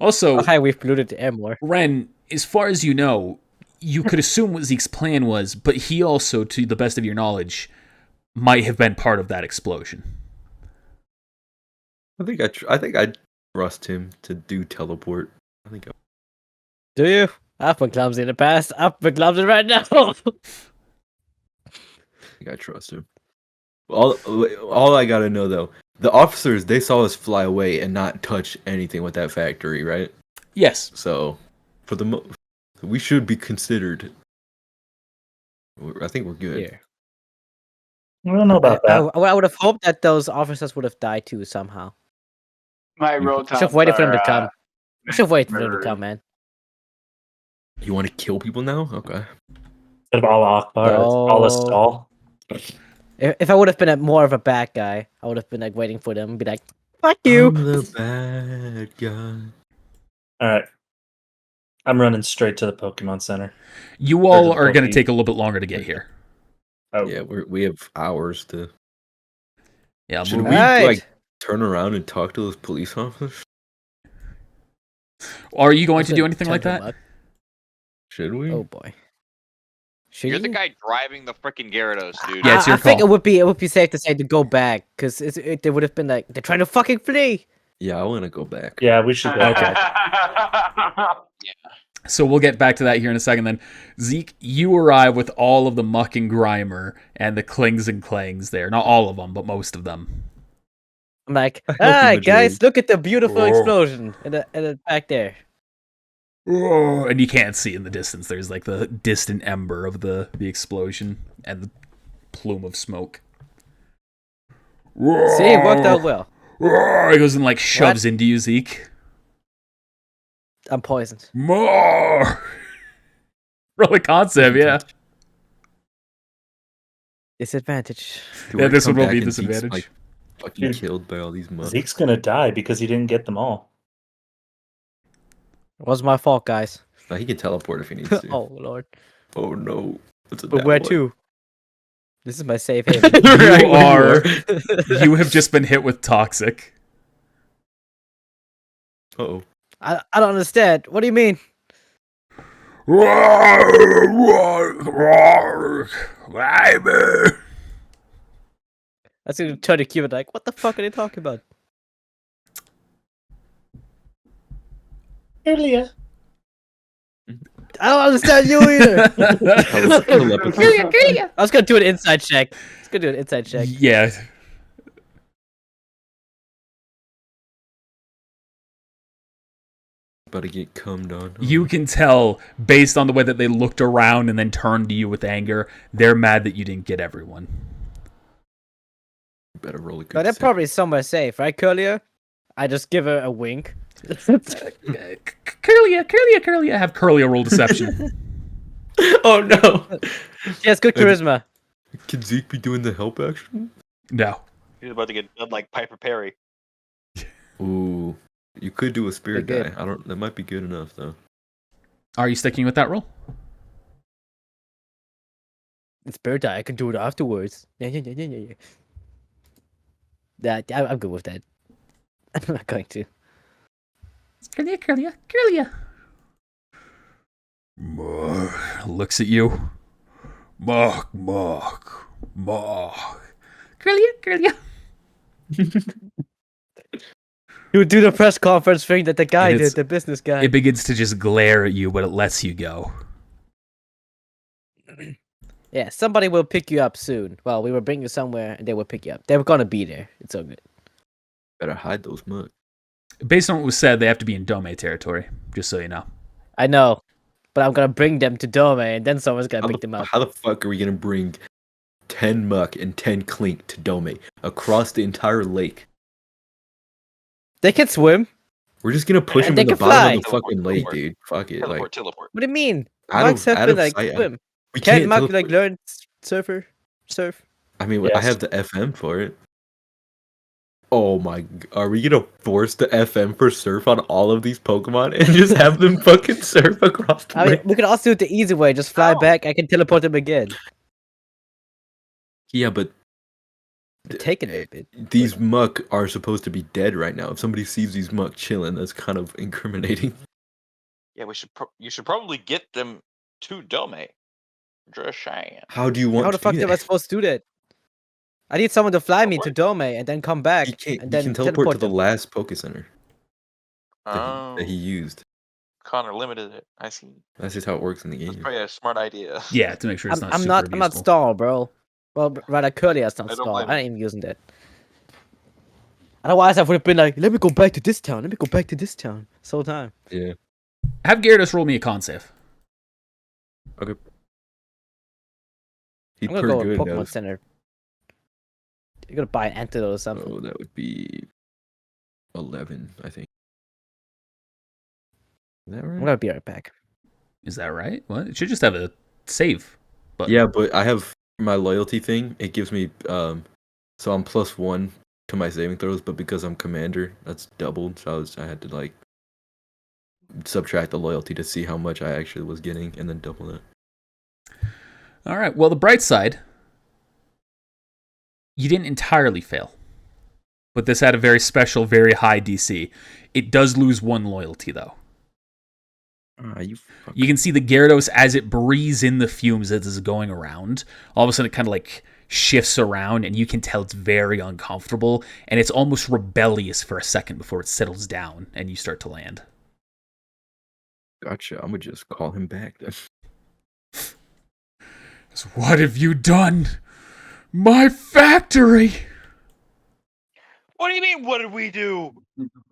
Also, Hi, we've polluted the air more. Ren, as far as you know, you could assume what Zeke's plan was, but he also, to the best of your knowledge, might have been part of that explosion. I think I trust him to do teleport. Do you? I've been clumsy in the past. I've been clumsy right now. I think I trust him. All I gotta know though, the officers, they saw us fly away and not touch anything with that factory, right? Yes. So, for the we should be considered. I think we're good. Yeah. I don't know about that. I would have hoped that those officers would have died too somehow. My You rotops should have waited for them to are, come. I should have waited for them to murdered. come, man. You want to kill people now? Okay. Instead of Allah Akbar, it's Allah No. stall. If I would have been more of a bad guy, I would have been like waiting for them and be like, "Fuck you." I'm the bad guy. Alright. I'm running straight to the Pokemon Center. You all There's a are going to Poke- take a little bit longer to get here. Oh, Yeah, we have hours to. Yeah, Should move. we Right. like turn around and talk to those police officers? Are you going That's to do a anything like temper that? mug. Should we? Oh boy. Should You're the you? guy driving the freaking Gyarados, dude. Yeah, it's your I think call. it would be safe to say to go back because they would have been like they're trying to fucking flee. Yeah, I want to go back. yeah, we should go. Okay. So we'll get back to that here in a second then. Zeke, you arrive with all of the muck and grimer and the clings and clangs there. Not all of them, but most of them. I'm like, A healthy hi majority. guys, look at the beautiful Whoa. explosion in the back there. And you can't see in the distance. There's like the distant ember of the explosion and the plume of smoke. See, it worked out well. It goes and like shoves into you, Zeke. I'm poisoned. More. Roll a concept, yeah. Disadvantage. Yeah, this Come one will back be and Zeke's, disadvantage. like, fucking Dude. killed by all these mugs. Zeke's gonna die because he didn't get them all. It was my fault, guys. No, he can teleport if he needs to. Oh lord. Oh no. That's a But bad where one. to? This is my safe haven. Right, You where are. You have just been hit with toxic. Uh-oh. I don't understand. What do you mean? I was gonna turn to Cuban like, what the fuck are they talking about? Earlier. I don't understand you either. Telepathy. I was gonna do an inside check. Yeah. About to get cummed on. You can tell, based on the way that they looked around and then turned to you with anger, they're mad that you didn't get everyone. better roll a good But they're save. probably somewhere safe, right, Curlia? I just give her a wink. Curlia. Have Curlia roll deception. Oh no! She has good charisma. Can Zeke be doing the help action? No. He's about to get done like Piper Perry. Ooh, you could do a spirit Pretty guy. good. I don't. That might be good enough though. Are you sticking with that roll? It's bird eye. I can do it afterwards. Yeah. I'm good with that. I'm not going to. Curlia. Looks at you. Mark. Curlia. You do the press conference thing that the guy And did, it's- the business guy. It begins to just glare at you, but it lets you go. Yeah, somebody will pick you up soon. Well, we will bring you somewhere, and they will pick you up. They were gonna be there. It's all good. Better hide those mugs. Based on what was said, they have to be in Dome territory, just so you know. I know, but I'm gonna bring them to Dome, and then someone's gonna pick them up. How the fuck are we gonna bring 10 Muck and 10 Clink to Dome across the entire lake? They can swim. We're just gonna push them in the bottom of the fucking lake, dude. Fuck it. Teleport. What do you mean? Mugs have to like swim. We can't Mug like learn surf? I mean, yes. I have the FM for it. Oh my! Are we gonna force the FM for surf on all of these Pokemon and just have them fucking surf across the lake? We can also do it the easy way. Just fly back. I can teleport them again. Yeah, but taking it a bit. These Muck are supposed to be dead right now. If somebody sees these Muck chilling, that's kind of incriminating. Yeah, you should probably get them to Dome. Just saying. How do you want? How the fuck am I supposed to do that? I need someone to fly me to Dome and then come back. You can teleport to the last Poke Center that he used. Connor limited it. I see. That's just how it works in the game. That's probably a smart idea. Yeah, to make sure it's not. I'm not stall, bro. Well, rather Curly has not stall. I ain't even using that. Otherwise, I would have been like, let me go back to this town. Let me go back to this town. This whole time. Yeah. Have Gyarados roll me a con save. Okay. I'm gonna go with Pokemon Center. You're gonna buy an antidote or something. Oh, that would be 11, I think. Is that right? I'm gonna be right back. Is that right? What? It should just have a save button. Yeah, but I have my loyalty thing. It gives me so I'm +1 to my saving throws, but because I'm commander, that's doubled. So I had to like subtract the loyalty to see how much I actually was getting, and then double it. All right. Well, the bright side, you didn't entirely fail, but this had a very special, very high DC. It does lose 1 loyalty, though. You can see the Gyarados as it breathes in the fumes as it's going around. All of a sudden, it kind of like shifts around, and you can tell it's very uncomfortable, and it's almost rebellious for a second before it settles down and you start to land. Gotcha. I'm gonna just call him back then. So what have you done? My factory! What do you mean, what did we do?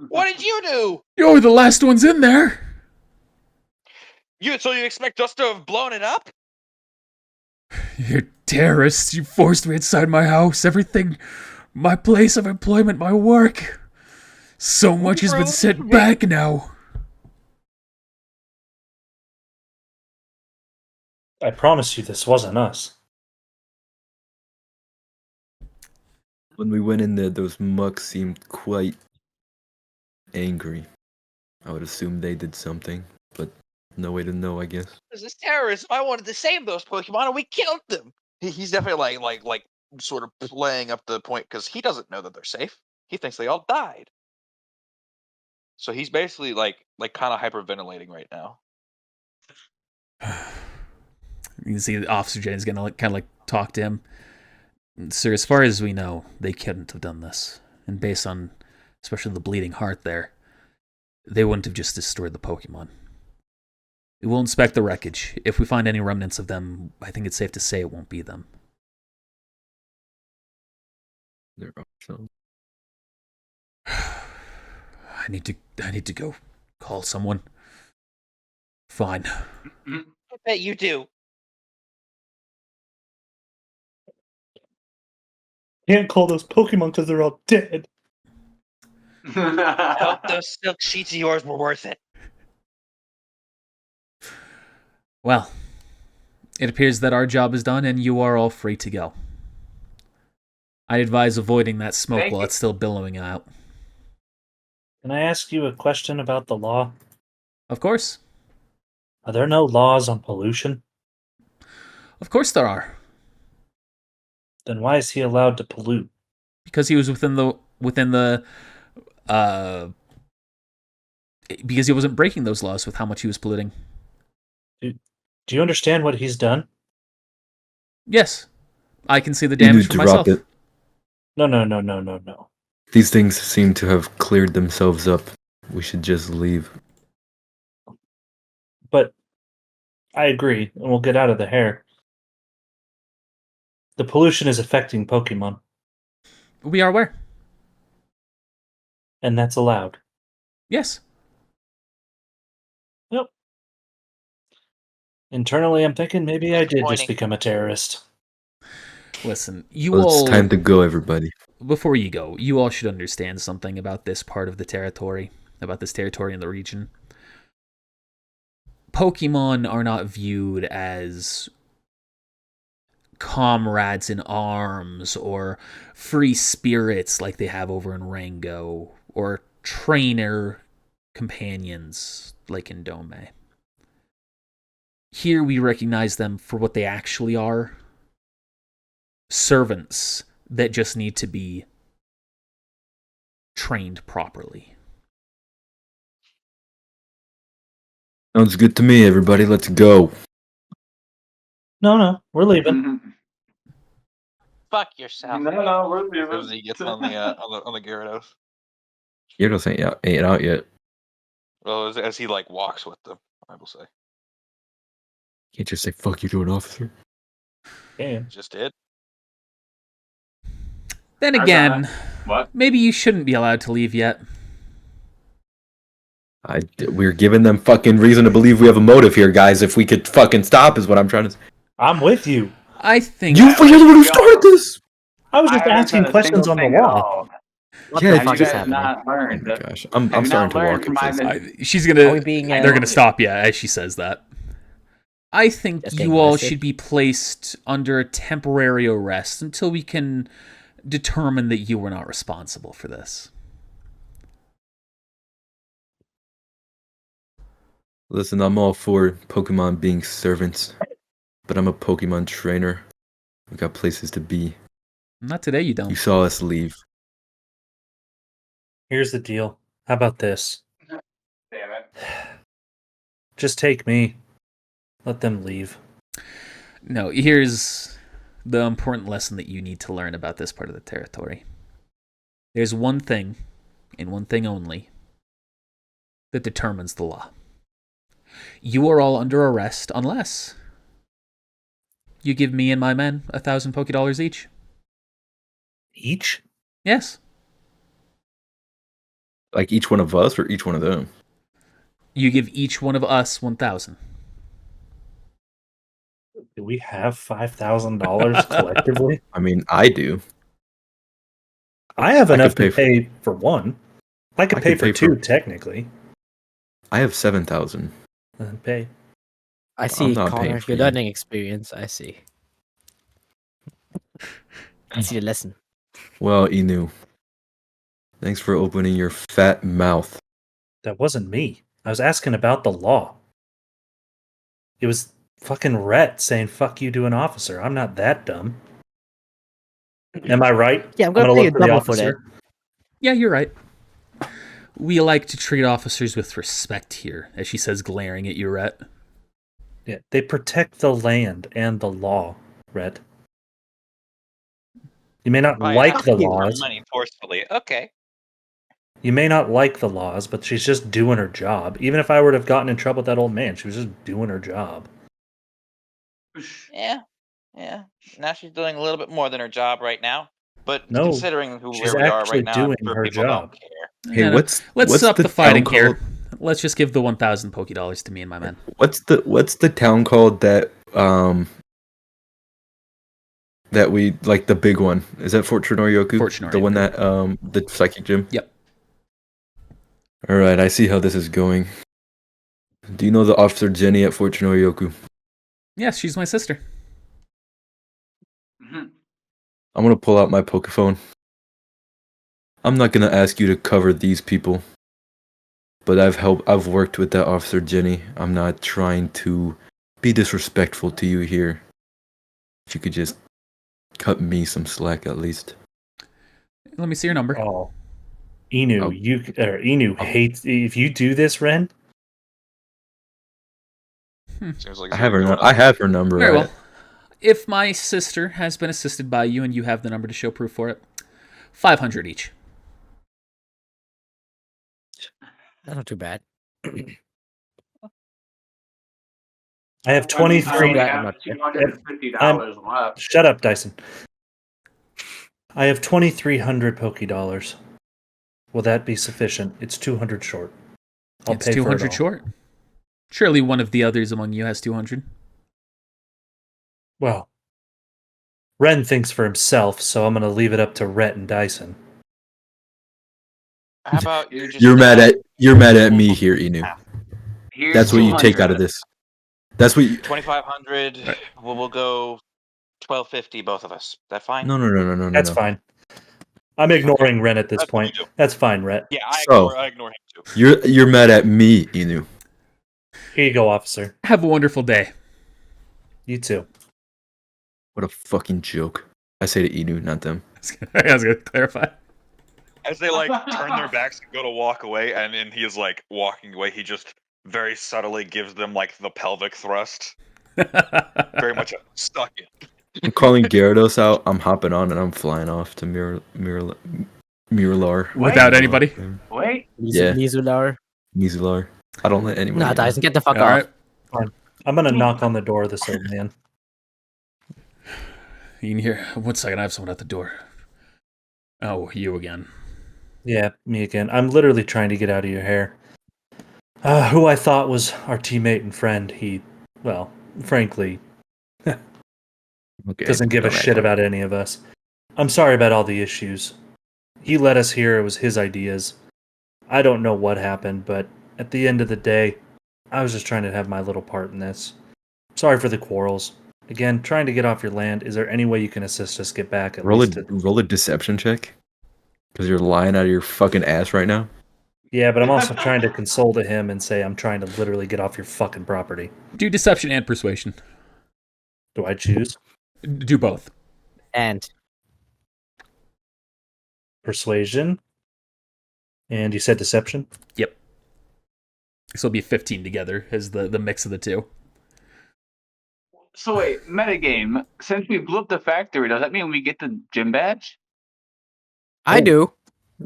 What did you do? You're the last ones in there! So you expect us to have blown it up? You terrorists, you forced me inside my house, everything, my place of employment, my work. So much has been sent back now. I promise you this wasn't us. When we went in there, those Mucks seemed quite angry. I would assume they did something, but no way to know, I guess. This is terrorism. I wanted to save those Pokemon, and we killed them. He's definitely like sort of playing up the point because he doesn't know that they're safe. He thinks they all died. So he's basically like kind of hyperventilating right now. You can see Officer Jane's gonna kind of like talk to him. Sir, as far as we know, they couldn't have done this. And based on, especially the bleeding heart there, they wouldn't have just destroyed the Pokemon. We will inspect the wreckage. If we find any remnants of them, I think it's safe to say it won't be them. There are some. I need to go call someone. Fine. I bet you do. Can't call those Pokemon because they're all dead. I hope those silk sheets of yours were worth it. Well, it appears that our job is done and you are all free to go. I'd advise avoiding that smoke while it's still billowing out. Can I ask you a question about the law? Of course. Are there no laws on pollution? Of course there are. Then why is he allowed to pollute? Because he was within the because he wasn't breaking those laws with how much he was polluting. Do you understand what he's done? Yes. I can see the damage for myself. It. No. These things seem to have cleared themselves up. We should just leave. But I agree, and we'll get out of the hair. The pollution is affecting Pokemon. We are aware. And that's allowed. Yes. Yep. Internally, I'm thinking maybe I did just Disappointing. become a terrorist. Listen, you Well, all. it's time to go, everybody. Before you go, you all should understand something about this part of the territory, about this territory in the region. Pokemon are not viewed as comrades in arms or free spirits like they have over in Rango, or trainer companions like in Dome. Here we recognize them for what they actually are: servants that just need to be trained properly. Sounds good to me, everybody. Let's go. No, we're leaving. Mm-hmm. Fuck yourself. No, we're leaving. As he gets on the Gyarados. Gyarados ain't out yet. Well, as he like walks with them, I will say. Can't just say fuck you to an officer. Damn. Just did. Then again, What? maybe you shouldn't be allowed to leave yet. We're giving them fucking reason to believe we have a motive here, guys. If we could fucking stop, is what I'm trying to say. I'm with you. I think You're the one who started this. I was just asking questions on the wall. What Yeah, the Have fuck you is guys happening? not Oh learned? my gosh, I'm Have you starting not to learned walk from into my this. she's Are gonna. we being, They're gonna stop you as she says that. I think Just getting you all arrested? should be placed under a temporary arrest until we can determine that you were not responsible for this. Listen, I'm all for Pokemon being servants, but I'm a Pokemon trainer. We got places to be. Not today, you You don't. saw us leave. Here's the deal. How about this? Damn it. Just take me. Let them leave. No, here's the important lesson that you need to learn about this part of the territory. There's one thing, and one thing only, that determines the law. You are all under arrest unless you give me and my men 1,000 Pokédollars each. Each? Yes. Like each one of us or each one of them? You give each one of us 1,000. Do we have $5,000 collectively? I mean, I do. I have I enough could to pay for one. I could pay for two, technically. I have 7,000. Pay. I see, not paying Connor. for Your you. learning experience. I see. I see the lesson. Well, Inu, thanks for opening your fat mouth. That wasn't me. I was asking about the law. It was fucking Rhett saying fuck you to an officer. I'm not that dumb. Am I right? Yeah, I'm gonna pay you double for that. Yeah, you're right. We like to treat officers with respect here, as she says, glaring at you, Rhett. Yeah, they protect the land and the law, Rhett. You may not like the laws. Money forcefully. Okay. You may not like the laws, but she's just doing her job. Even if I would have gotten in trouble with that old man, she was just doing her job. Yeah. Now she's doing a little bit more than her job right now. But No, considering she's where we are actually right now, I'm doing sure her people job. don't care. Hey, No, let's stop the fighting town here. called? Let's just give the 1,000 Pokédollars to me and my men. What's the town called that that we like, the big one? Is that Fort Chinoryoku? Fort Chinoryoku. The one that the psychic gym? Yep. All right, I see how this is going. Do you know the officer Jenny at Fort Chinoryoku? Yes, she's my sister. Mhm. I'm gonna pull out my Pokephone. I'm not gonna ask you to cover these people, but I've worked with that officer Jenny. I'm not trying to be disrespectful to you here. If you could just cut me some slack at least. Let me see your number. Oh, Inu, Oh. Inu hates if you do this, Ren. Seems like I it's have really her. going I up. have her number. Very right? well. If my sister has been assisted by you and you have the number to show proof for it, 500 each. That's not too bad. I have I 23. only I'm have not there. $250 left. Shut up, Dyson. I have 2,300 Pokédollars. Will that be sufficient? It's 200 short. I'll It's pay 200 for it all. short. Surely one of the others among you has 200. Well, Ren thinks for himself, so I'm going to leave it up to Rhett and Dyson. How about you just? You're mad at me here, Inu. Here's That's what you take 200. out of this. That's what you. 2,500. Right. We'll go 1,250, both of us. That fine? No. That's fine. I'm ignoring Ren at this That's what point. you do. That's fine, Rhett. Yeah, So- I ignore him too. You're mad at me, Inu. Here you go, officer. Have a wonderful day. You too. What a fucking joke. I say to Inu, not them. I was going to clarify. As they like turn their backs and go to walk away, and he is like walking away, he just very subtly gives them like the pelvic thrust. Very much a suck it. I'm calling Gyarados out. I'm hopping on and I'm flying off to Miralar. Without anybody? Wait. Yeah. Mizular. Mizular. I don't let anybody. Nah, in. Dyson, get the fuck All off. right. I'm going to knock on the door of this old man. You can hear. 1 second, I have someone at the door. Oh, you again. Yeah, me again. I'm literally trying to get out of your hair. Who I thought was our teammate and friend, he, well, frankly, Okay, doesn't give a don't act shit like- about any of us. I'm sorry about all the issues. He led us here, it was his ideas. I don't know what happened, but at the end of the day, I was just trying to have my little part in this. Sorry for the quarrels. Again, trying to get off your land. Is there any way you can assist us get back? At Roll least a deception check. Because you're lying out of your fucking ass right now. Yeah, but I'm also trying to console to him and say I'm trying to literally get off your fucking property. Do deception and persuasion. Do I choose? Do both. And Persuasion. And you said deception? Yep. So it'll be 15 together as the mix of the two. So wait, metagame. Since we blew up the factory, does that mean we get the gym badge? I do.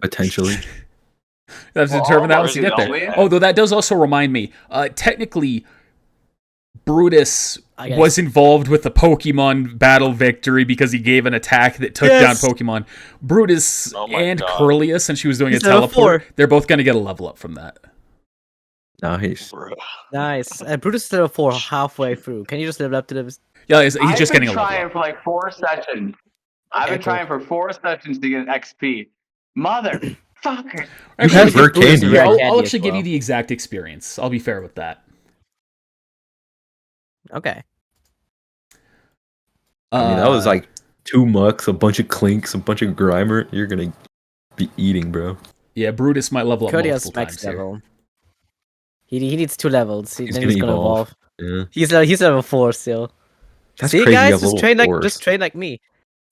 Potentially. That's Well, determine that all once you get of us do, there. don't we? Oh, though that does also remind me. Technically, Brutus I guess. was involved with the Pokemon battle victory because he gave an attack that took Yes! down Pokemon. Brutus Oh my and God. Curlia, since she was doing He's a level teleport, 4. they're both going to get a level up from that. Nice. Bro. Nice. Brutus is level 4 halfway through. Can you just level up to the... Yeah, he's just I've getting been a level trying up. for like 4 sessions. I've been Okay, cool. trying for 4 sessions to get an XP. Motherfucker. You Actually, have her Brutus candy. is yeah, red I'll candy actually as give you well. the exact experience. I'll be fair with that. Okay. I mean, that was like 2 mucks, a bunch of clinks, a bunch of grimer. You're gonna be eating, bro. Yeah, Brutus might level up Cody multiple has max times here. level. He needs 2 levels. He's Then gonna he's gonna evolve. evolve. Yeah. He's level 4 still. That's See, crazy. guys, you have just level 4s. train like me,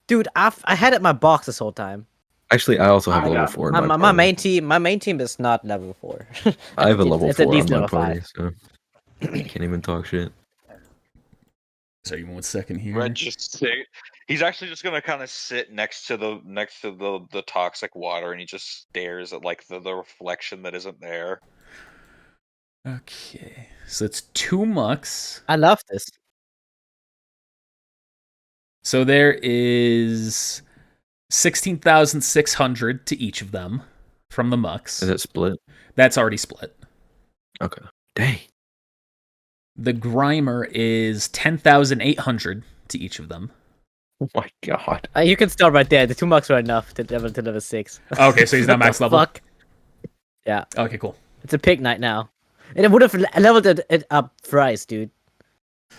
dude. I had it in my box this whole time. Actually, I also have I level got- 4 in My, my my party. main team is not level 4. I have a level it's 4 at least on my level party, 5. so can't even talk shit. Sorry, 1 second here. Red just say he's actually just gonna kind of sit next to the toxic water, and he just stares at like the reflection that isn't there. Okay, so it's 2 mucks. I love this. So there is 16,600 to each of them from the mucks. Is it split? That's already split. Okay. Dang. The Grimer is 10,800 to each of them. Oh my god. You can start right there. The 2 marks are enough to level 6. Okay, so he's not What max the level. Fuck. Yeah, Okay, cool. it's a pig night now, and it would have leveled it up thrice, dude.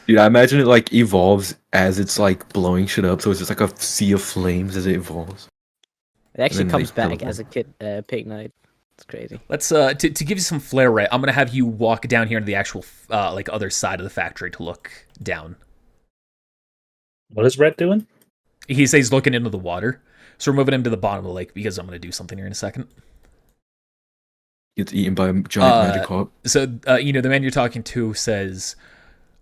Dude, I imagine it like evolves as it's like blowing shit up, so it's just like a sea of flames as it evolves. It actually then comes they back teleport. as a kid pig night. It's crazy. Let's to give you some flair, right? I'm gonna have you walk down here to the actual like other side of the factory to look down. What is Rhett doing? He says he's looking into the water, so we're moving him to the bottom of the lake because I'm gonna do something here in a second. Gets eaten by a giant magic hawk. So the man you're talking to says,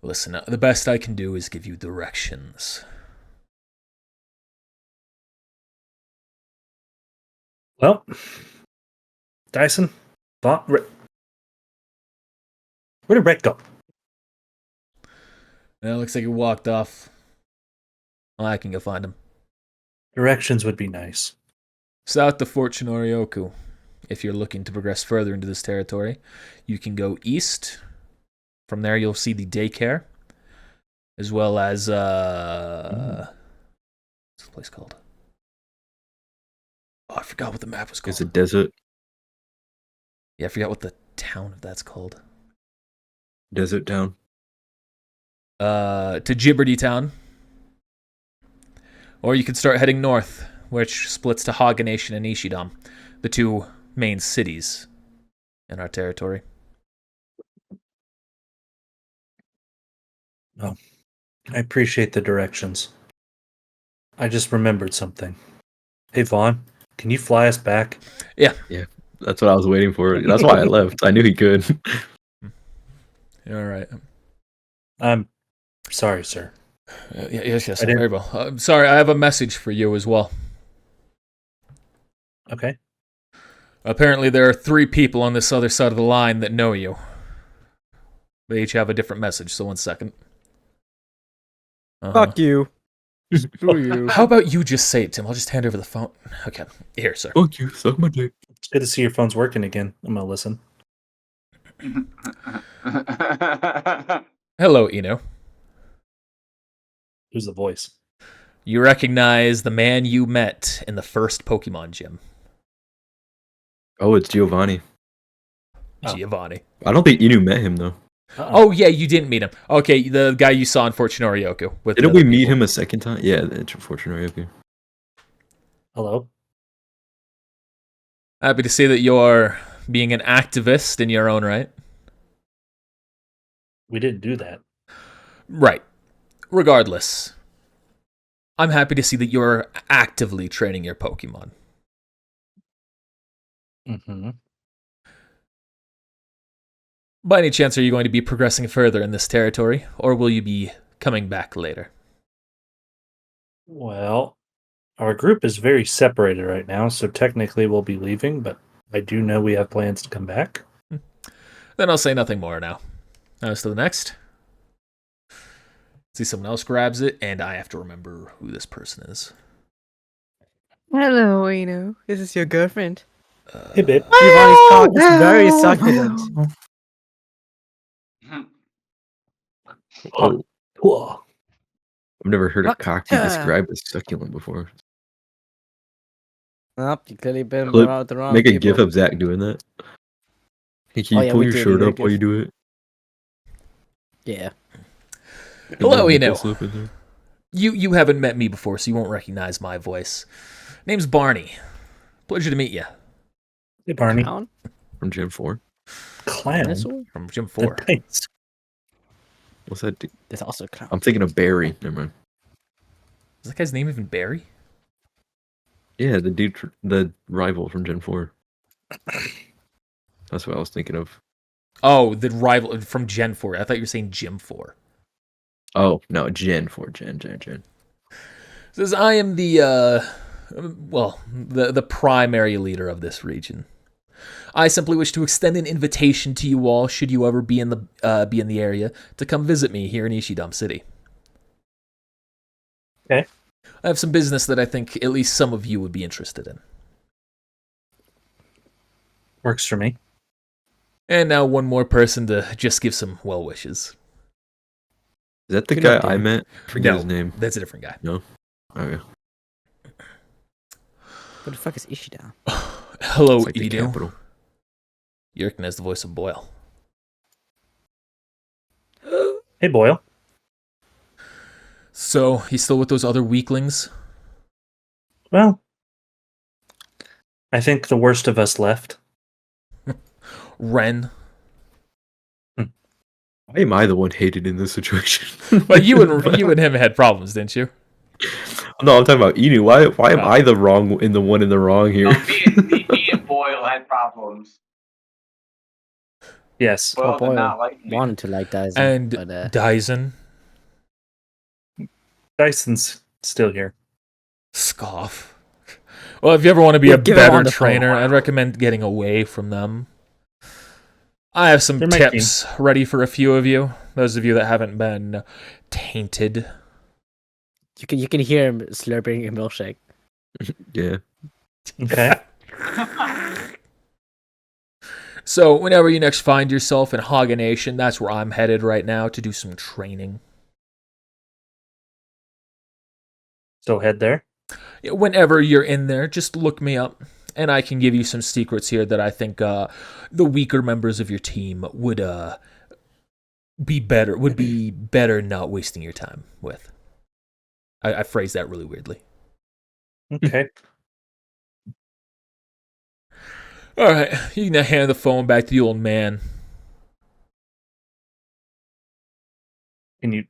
"Listen, the best I can do is give you directions." Well, Dyson, where did Rhett go? Well, looks like he walked off. Well, I can go find him. Directions would be nice. South to Fort Shinorioku. if you're looking to progress further into this territory. You can go east. From there, you'll see the daycare, as well as what's the place called? Oh, I forgot what the map was called. It's a desert. Yeah, I forgot what the town of that's called. Desert town. To Gibberty Town. Or you can start heading north, which splits to Haga Nation and Ishidam, the two main cities in our territory. Oh, I appreciate the directions. I just remembered something. Hey, Vaughn, can you fly us back? Yeah. That's what I was waiting for. That's why I left. I knew he could. All right. I'm sorry, sir. Yes, very well. I'm sorry, I have a message for you as well. Okay. Apparently, there are 3 people on this other side of the line that know you. They each have a different message, so one second. Fuck you. Screw you. How about you just say it, Tim? I'll just hand over the phone. Okay, here, sir. Fuck you, suck my dick. It's good to see your phone's working again. I'm gonna listen. Hello, Eno. Who's the voice? You recognize the man you met in the first Pokemon gym. Oh, it's Giovanni. Oh. Giovanni. I don't think Inu met him though. Oh, yeah, you didn't meet him. Okay, the guy you saw in Fort Shinoryoku. Didn't we meet him a second time? Yeah, it's Fortunate. Hello? Happy to see that you're being an activist in your own right. We didn't do that. Right. Regardless, I'm happy to see that you're actively training your Pokemon. Mm-hmm. By any chance, are you going to be progressing further in this territory, or will you be coming back later? Well, our group is very separated right now, so technically we'll be leaving, but I do know we have plans to come back. Then I'll say nothing more now. As to the next. See, someone else grabs it, and I have to remember who this person is. Hello, Eno. This is your girlfriend. Hey, babe. Giovanni's cock is very succulent. Oh, Whoa. I've never heard a Fuck. cock be described as succulent before. Oh, you clearly been Clip, around the wrong Make a people. gif of Zach doing that. Hey, can you pull we your did shirt a up while gif. you do it? Yeah. Hello, You Eno. slip in there. You haven't met me before, so you won't recognize my voice. Name's Barney. Pleasure to meet you. Hey, Barney. Clown? From Gen 4. Clown. Dinosaur? From Gym 4. Thanks. What's that? There's also a clown. I'm thinking of Barry. Never mind. Is that guy's name even Barry? Yeah, the dude, the rival from Gen 4. That's what I was thinking of. Oh, the rival from Gen 4. I thought you were saying Gym 4. Oh, no, Gen 4. Gen. Says I am the the primary leader of this region. I simply wish to extend an invitation to you all, should you ever be in the area, to come visit me here in Ishidam City. Okay. I have some business that I think at least some of you would be interested in. Works for me. And now one more person to just give some well wishes. Is that the Good guy update. I met? Forget No, his name. that's a different guy. No? Okay. What the fuck is Ishida? Hello, It's like the Edo. capital. You recognize the voice of Boyle. Hey, Boyle. So, he's still with those other weaklings? Well, I think the worst of us left. Ren? Why am I the one hated in this situation? Well, you and him had problems, didn't you? No, I'm talking about Inu. Why am I the one in the wrong here? No, me and Boyle had problems. Yes. Boyle Boyle did not like me. wanted to like Dyson. And but, Dyson? Dyson's still here. Scoff. Well, if you ever want to be a Give him better on the phone. trainer, I'd recommend getting away from them. I have some They're my tips ready for a few of you. Those of you that haven't been tainted. you can hear him slurping a milkshake. Yeah. Okay. So whenever you next find yourself in Haga Nation, that's where I'm headed right now to do some training. So head there. Whenever you're in there, just look me up, and I can give you some secrets here that I think the weaker members of your team would be better not wasting your time with. I phrased that really weirdly. Okay. All right, you can hand the phone back to the old man. Can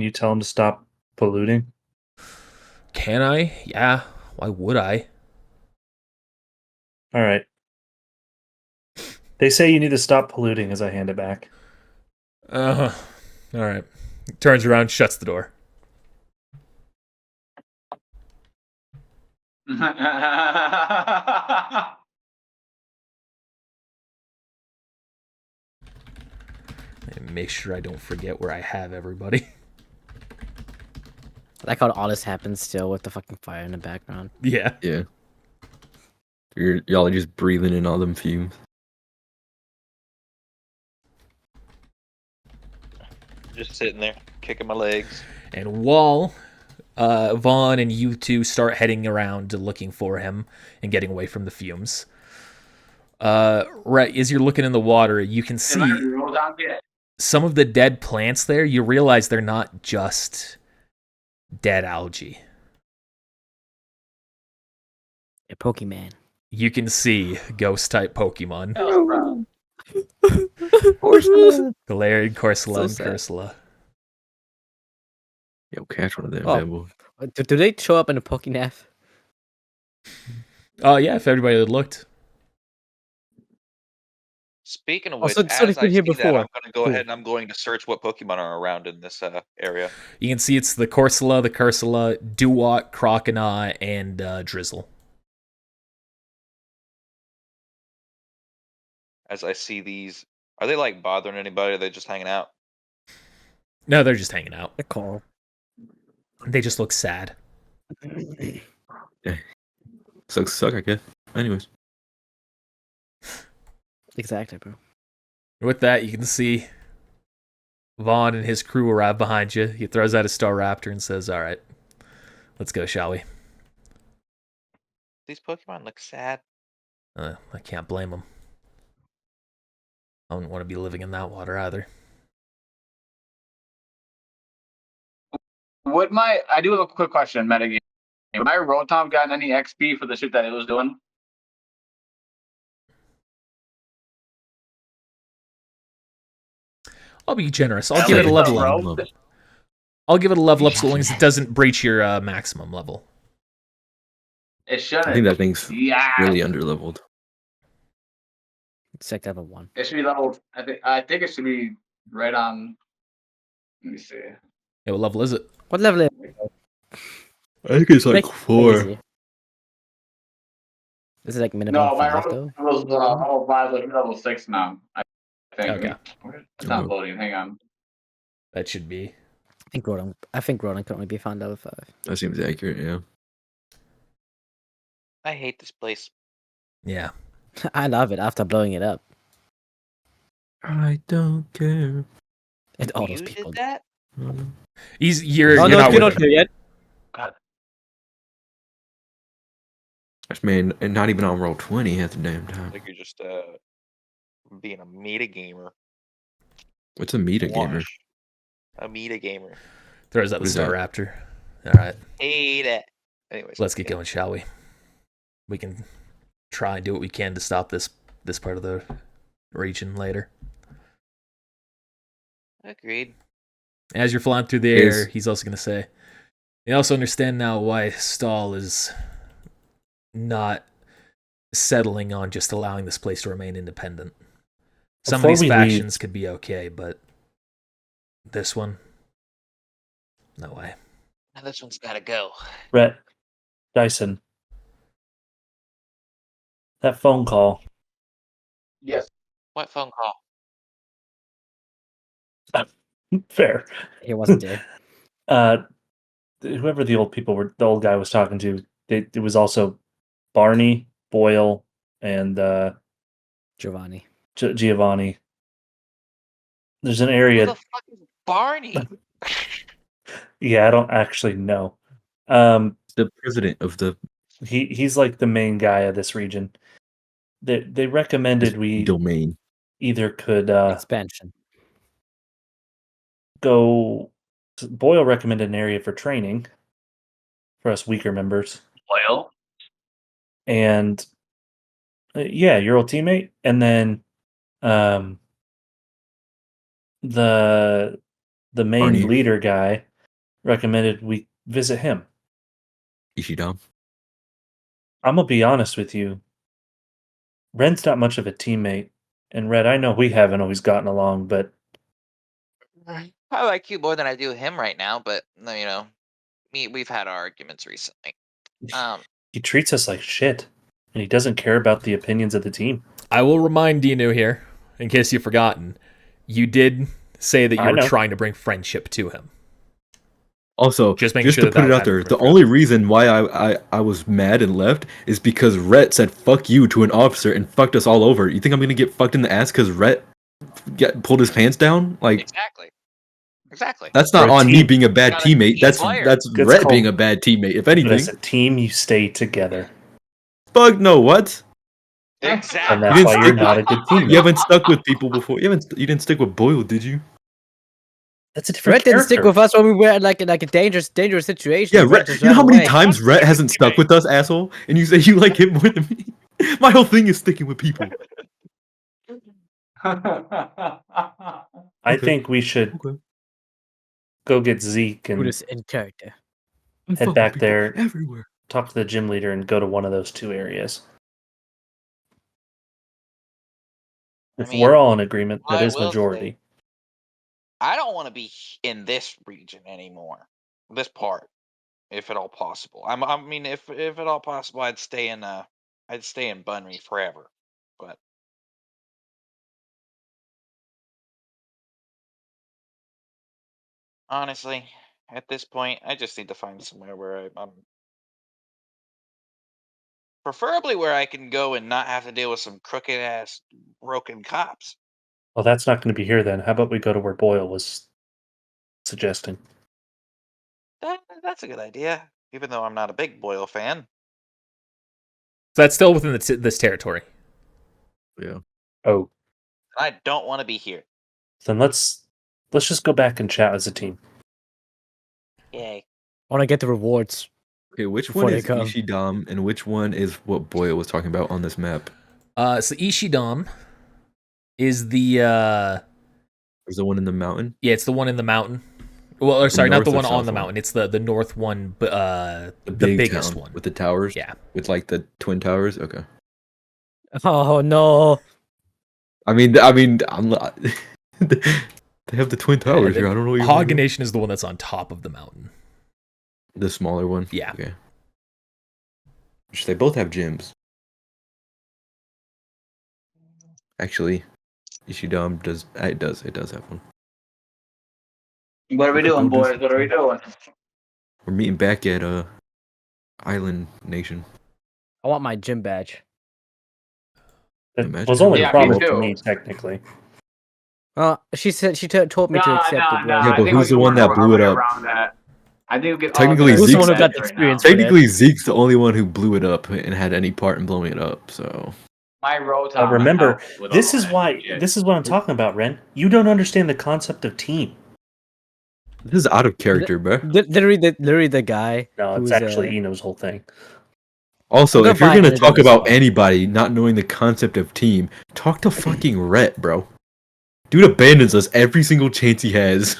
you tell him to stop polluting? Can I? Yeah. Why would I? All right. They say you need to stop polluting as I hand it back. All right. Turns around, shuts the door. And make sure I don't forget where I have everybody. I like how all this happens still with the fucking fire in the background. Yeah. Yeah. Y'all are just breathing in all them fumes. Just sitting there, kicking my legs. And while Vaughn and you two start heading around looking for him and getting away from the fumes, right as you're looking in the water, you can see some of the dead plants there. You realize they're not just dead algae. A Pokemon. You can see ghost-type Pokemon. Galarian, Corsola, and Cursula. Yo, catch one of them, Oh. man, boy. Do they show up in the Pokénav? Oh, yeah, if everybody had looked. Speaking of Oh, which, so as it's been I here see that, before. I'm going to go ahead and I'm going to search what Pokemon are around in this area. You can see it's the Corsola, the Cursula, Duwat, Croconaw, and Drizzle. As I see these, are they like bothering anybody? Or are they just hanging out? No, they're just hanging out. They're cool. They just look sad. Suck, I guess. Anyways. Exactly, bro. With that, you can see Vaughn and his crew arrive behind you. He throws out a Staraptor and says, all right, let's go, shall we? These Pokemon look sad. I can't blame them. I wouldn't want to be living in that water either. I do have a quick question, metagame. Would my Rotom gotten any XP for the shit that it was doing? I'll be generous. I'll give it a level up. I'll give it a level up so long as it doesn't breach your maximum level. It shouldn't. I think that thing's really underleveled. It's like level 1. It should be level. I think it should be right on. Let me see. Yeah, what level is it? What level is I think it's like 4. Is it like minimum No, my 5 though? was level 5, like level 6 now. I think. Okay. It's not loading. Hang on. That should be. I think Ronan can only be found level 5. That seems accurate, yeah. I hate this place. Yeah. I love it after blowing it up. I don't care. And all You those people. did that? You're Oh, not you're with not here yet. God. Man, and not even on roll 20 at the damn time. Like you're just being a meta gamer. What's a meta gamer? Wash. A meta gamer. Throws out What the is that? Staraptor. All right. Hate it. Anyways, Let's get going, shall we? We can try and do what we can to stop this part of the region later. Agreed. As you're flying through the air, he's also going to say, you also understand now why Stahl is not settling on just allowing this place to remain independent. Some of these factions could be okay, but this one, no way. Now this one's gotta go. Rhett, Dyson, that phone call. Yes. What phone call? Fair. He wasn't there. Whoever the old guy was talking to, it was also Barney, Boyle, and Giovanni. Giovanni. There's an area. Who the fuck is Barney? Yeah, I don't actually know. The president of the he's like the main guy of this region. They recommended we domain either could Expansion. go. Boyle recommended an area for training for us weaker members. Boyle? And yeah, your old teammate, and then the main Arnie. leader guy recommended we visit him. Ishidam. I'm gonna be honest with you. Ren's not much of a teammate, and Red, I know we haven't always gotten along, but I like you more than I do him right now. But you know, we've had our arguments recently. He treats us like shit, and he doesn't care about the opinions of the team. I will remind Dino here, in case you've forgotten, you did say that you were trying to bring friendship to him. Also, just to put it out there, the only reason why I was mad and left is because Rhett said "fuck you" to an officer and fucked us all over. You think I'm gonna get fucked in the ass because Rhett pulled his pants down? Like exactly. That's not on me being a bad teammate. That's Rhett being a bad teammate. If anything, as a team, you stay together. Fuck no, what? Exactly. And that's why you're not a good teammate. You haven't stuck with people before. You didn't stick with Boyle, did you? That's a different Rhett didn't stick with us when we were in like a dangerous situation. Yeah, Rhett, you know how many times Rhett hasn't stuck with us, asshole? And you say you like him more than me? My whole thing is sticking with people. I think we should go get Zeke and in character. Head back there, everywhere. Talk to the gym leader, and go to one of those two areas. If we're all in agreement, that is majority. I don't want to be in this region anymore. This part, if at all possible. I mean, if at all possible, I'd stay in Bunry forever. But honestly, at this point, I just need to find somewhere where I'm preferably where I can go and not have to deal with some crooked ass broken cops. Well, that's not going to be here then. How about we go to where Boyle was suggesting? That's a good idea, even though I'm not a big Boyle fan. So that's still within this territory. Yeah. Oh. I don't want to be here. Then let's just go back and chat as a team. Yay. I want to get the rewards. Okay, which one is Ishidam and which one is what Boyle was talking about on this map? So Ishidam is the is the one in the mountain? Yeah, it's the one in the mountain. Well, or sorry, not the one on the mountain. It's the north one, the biggest one with the towers. Yeah, with like the twin towers. Okay. Oh no! I mean, I'm not. They have the twin towers here. I don't know. Hog Nation is the one that's on top of the mountain. The smaller one. Yeah. Okay. Which they both have gyms. Actually, Ishidam does. It does have one. What are we doing, boys? What are we doing? We're meeting back at Island Nation. I want my gym badge. That was only a problem for me, technically. She said she told me to accept it. Yeah, but who's the one that blew it up? I think technically Zeke's the one who got the experience. Technically, Zeke's the only one who blew it up and had any part in blowing it up. So. My remember, this is why. This is what I'm talking about, Ren. You don't understand the concept of team. This is out of character, bro. Literally the guy. No, it's actually Eno's whole thing. Also, if you're gonna talk about anybody not knowing the concept of team, talk to fucking Rhett, bro. Dude abandons us every single chance he has.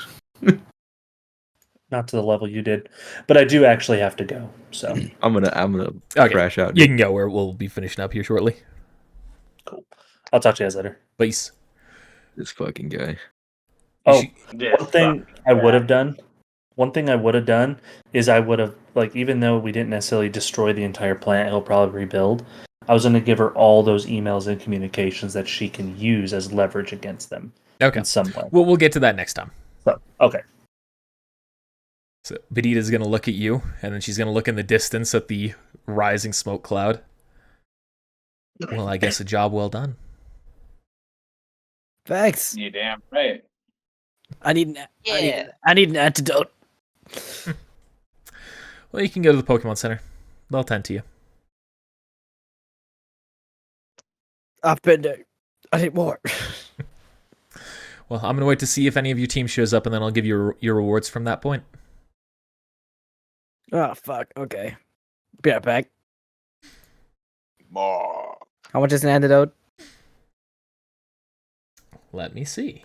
Not to the level you did, but I do actually have to go. So I'm gonna crash out. You can go. We'll be finishing up here shortly. Cool. I'll talk to you guys later. Peace. This fucking guy. Oh, one thing I would have done is I would have, like, even though we didn't necessarily destroy the entire plant, he'll probably rebuild. I was going to give her all those emails and communications that she can use as leverage against them. Okay. In some way. We'll get to that next time. So, okay. So Vegeta's going to look at you, and then she's going to look in the distance at the rising smoke cloud. Well, I guess a job well done. Thanks. You damn right. I need an antidote. Well, you can go to the Pokemon Center. They'll tend to you. I've been there. I need more. Well, I'm gonna wait to see if any of your team shows up, and then I'll give you your rewards from that point. Oh fuck. Okay. Be right back. More. How much is an antidote? Let me see.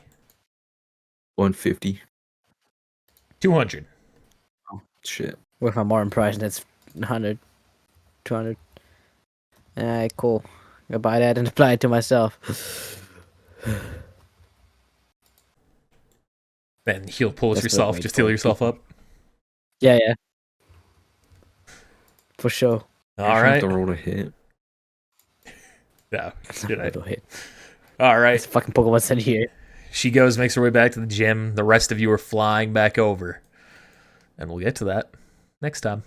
150. 200. Oh shit. With my more in price, that's 100, 200. Alright, cool. I'll buy that and apply it to myself. Then heal pulls That's yourself. what Just made heal yourself up. Yeah. For sure. All right. The roll to hit. Yeah. Little hit. All right. It's fucking Pokemon Center here. She goes, makes her way back to the gym. The rest of you are flying back over. And we'll get to that next time.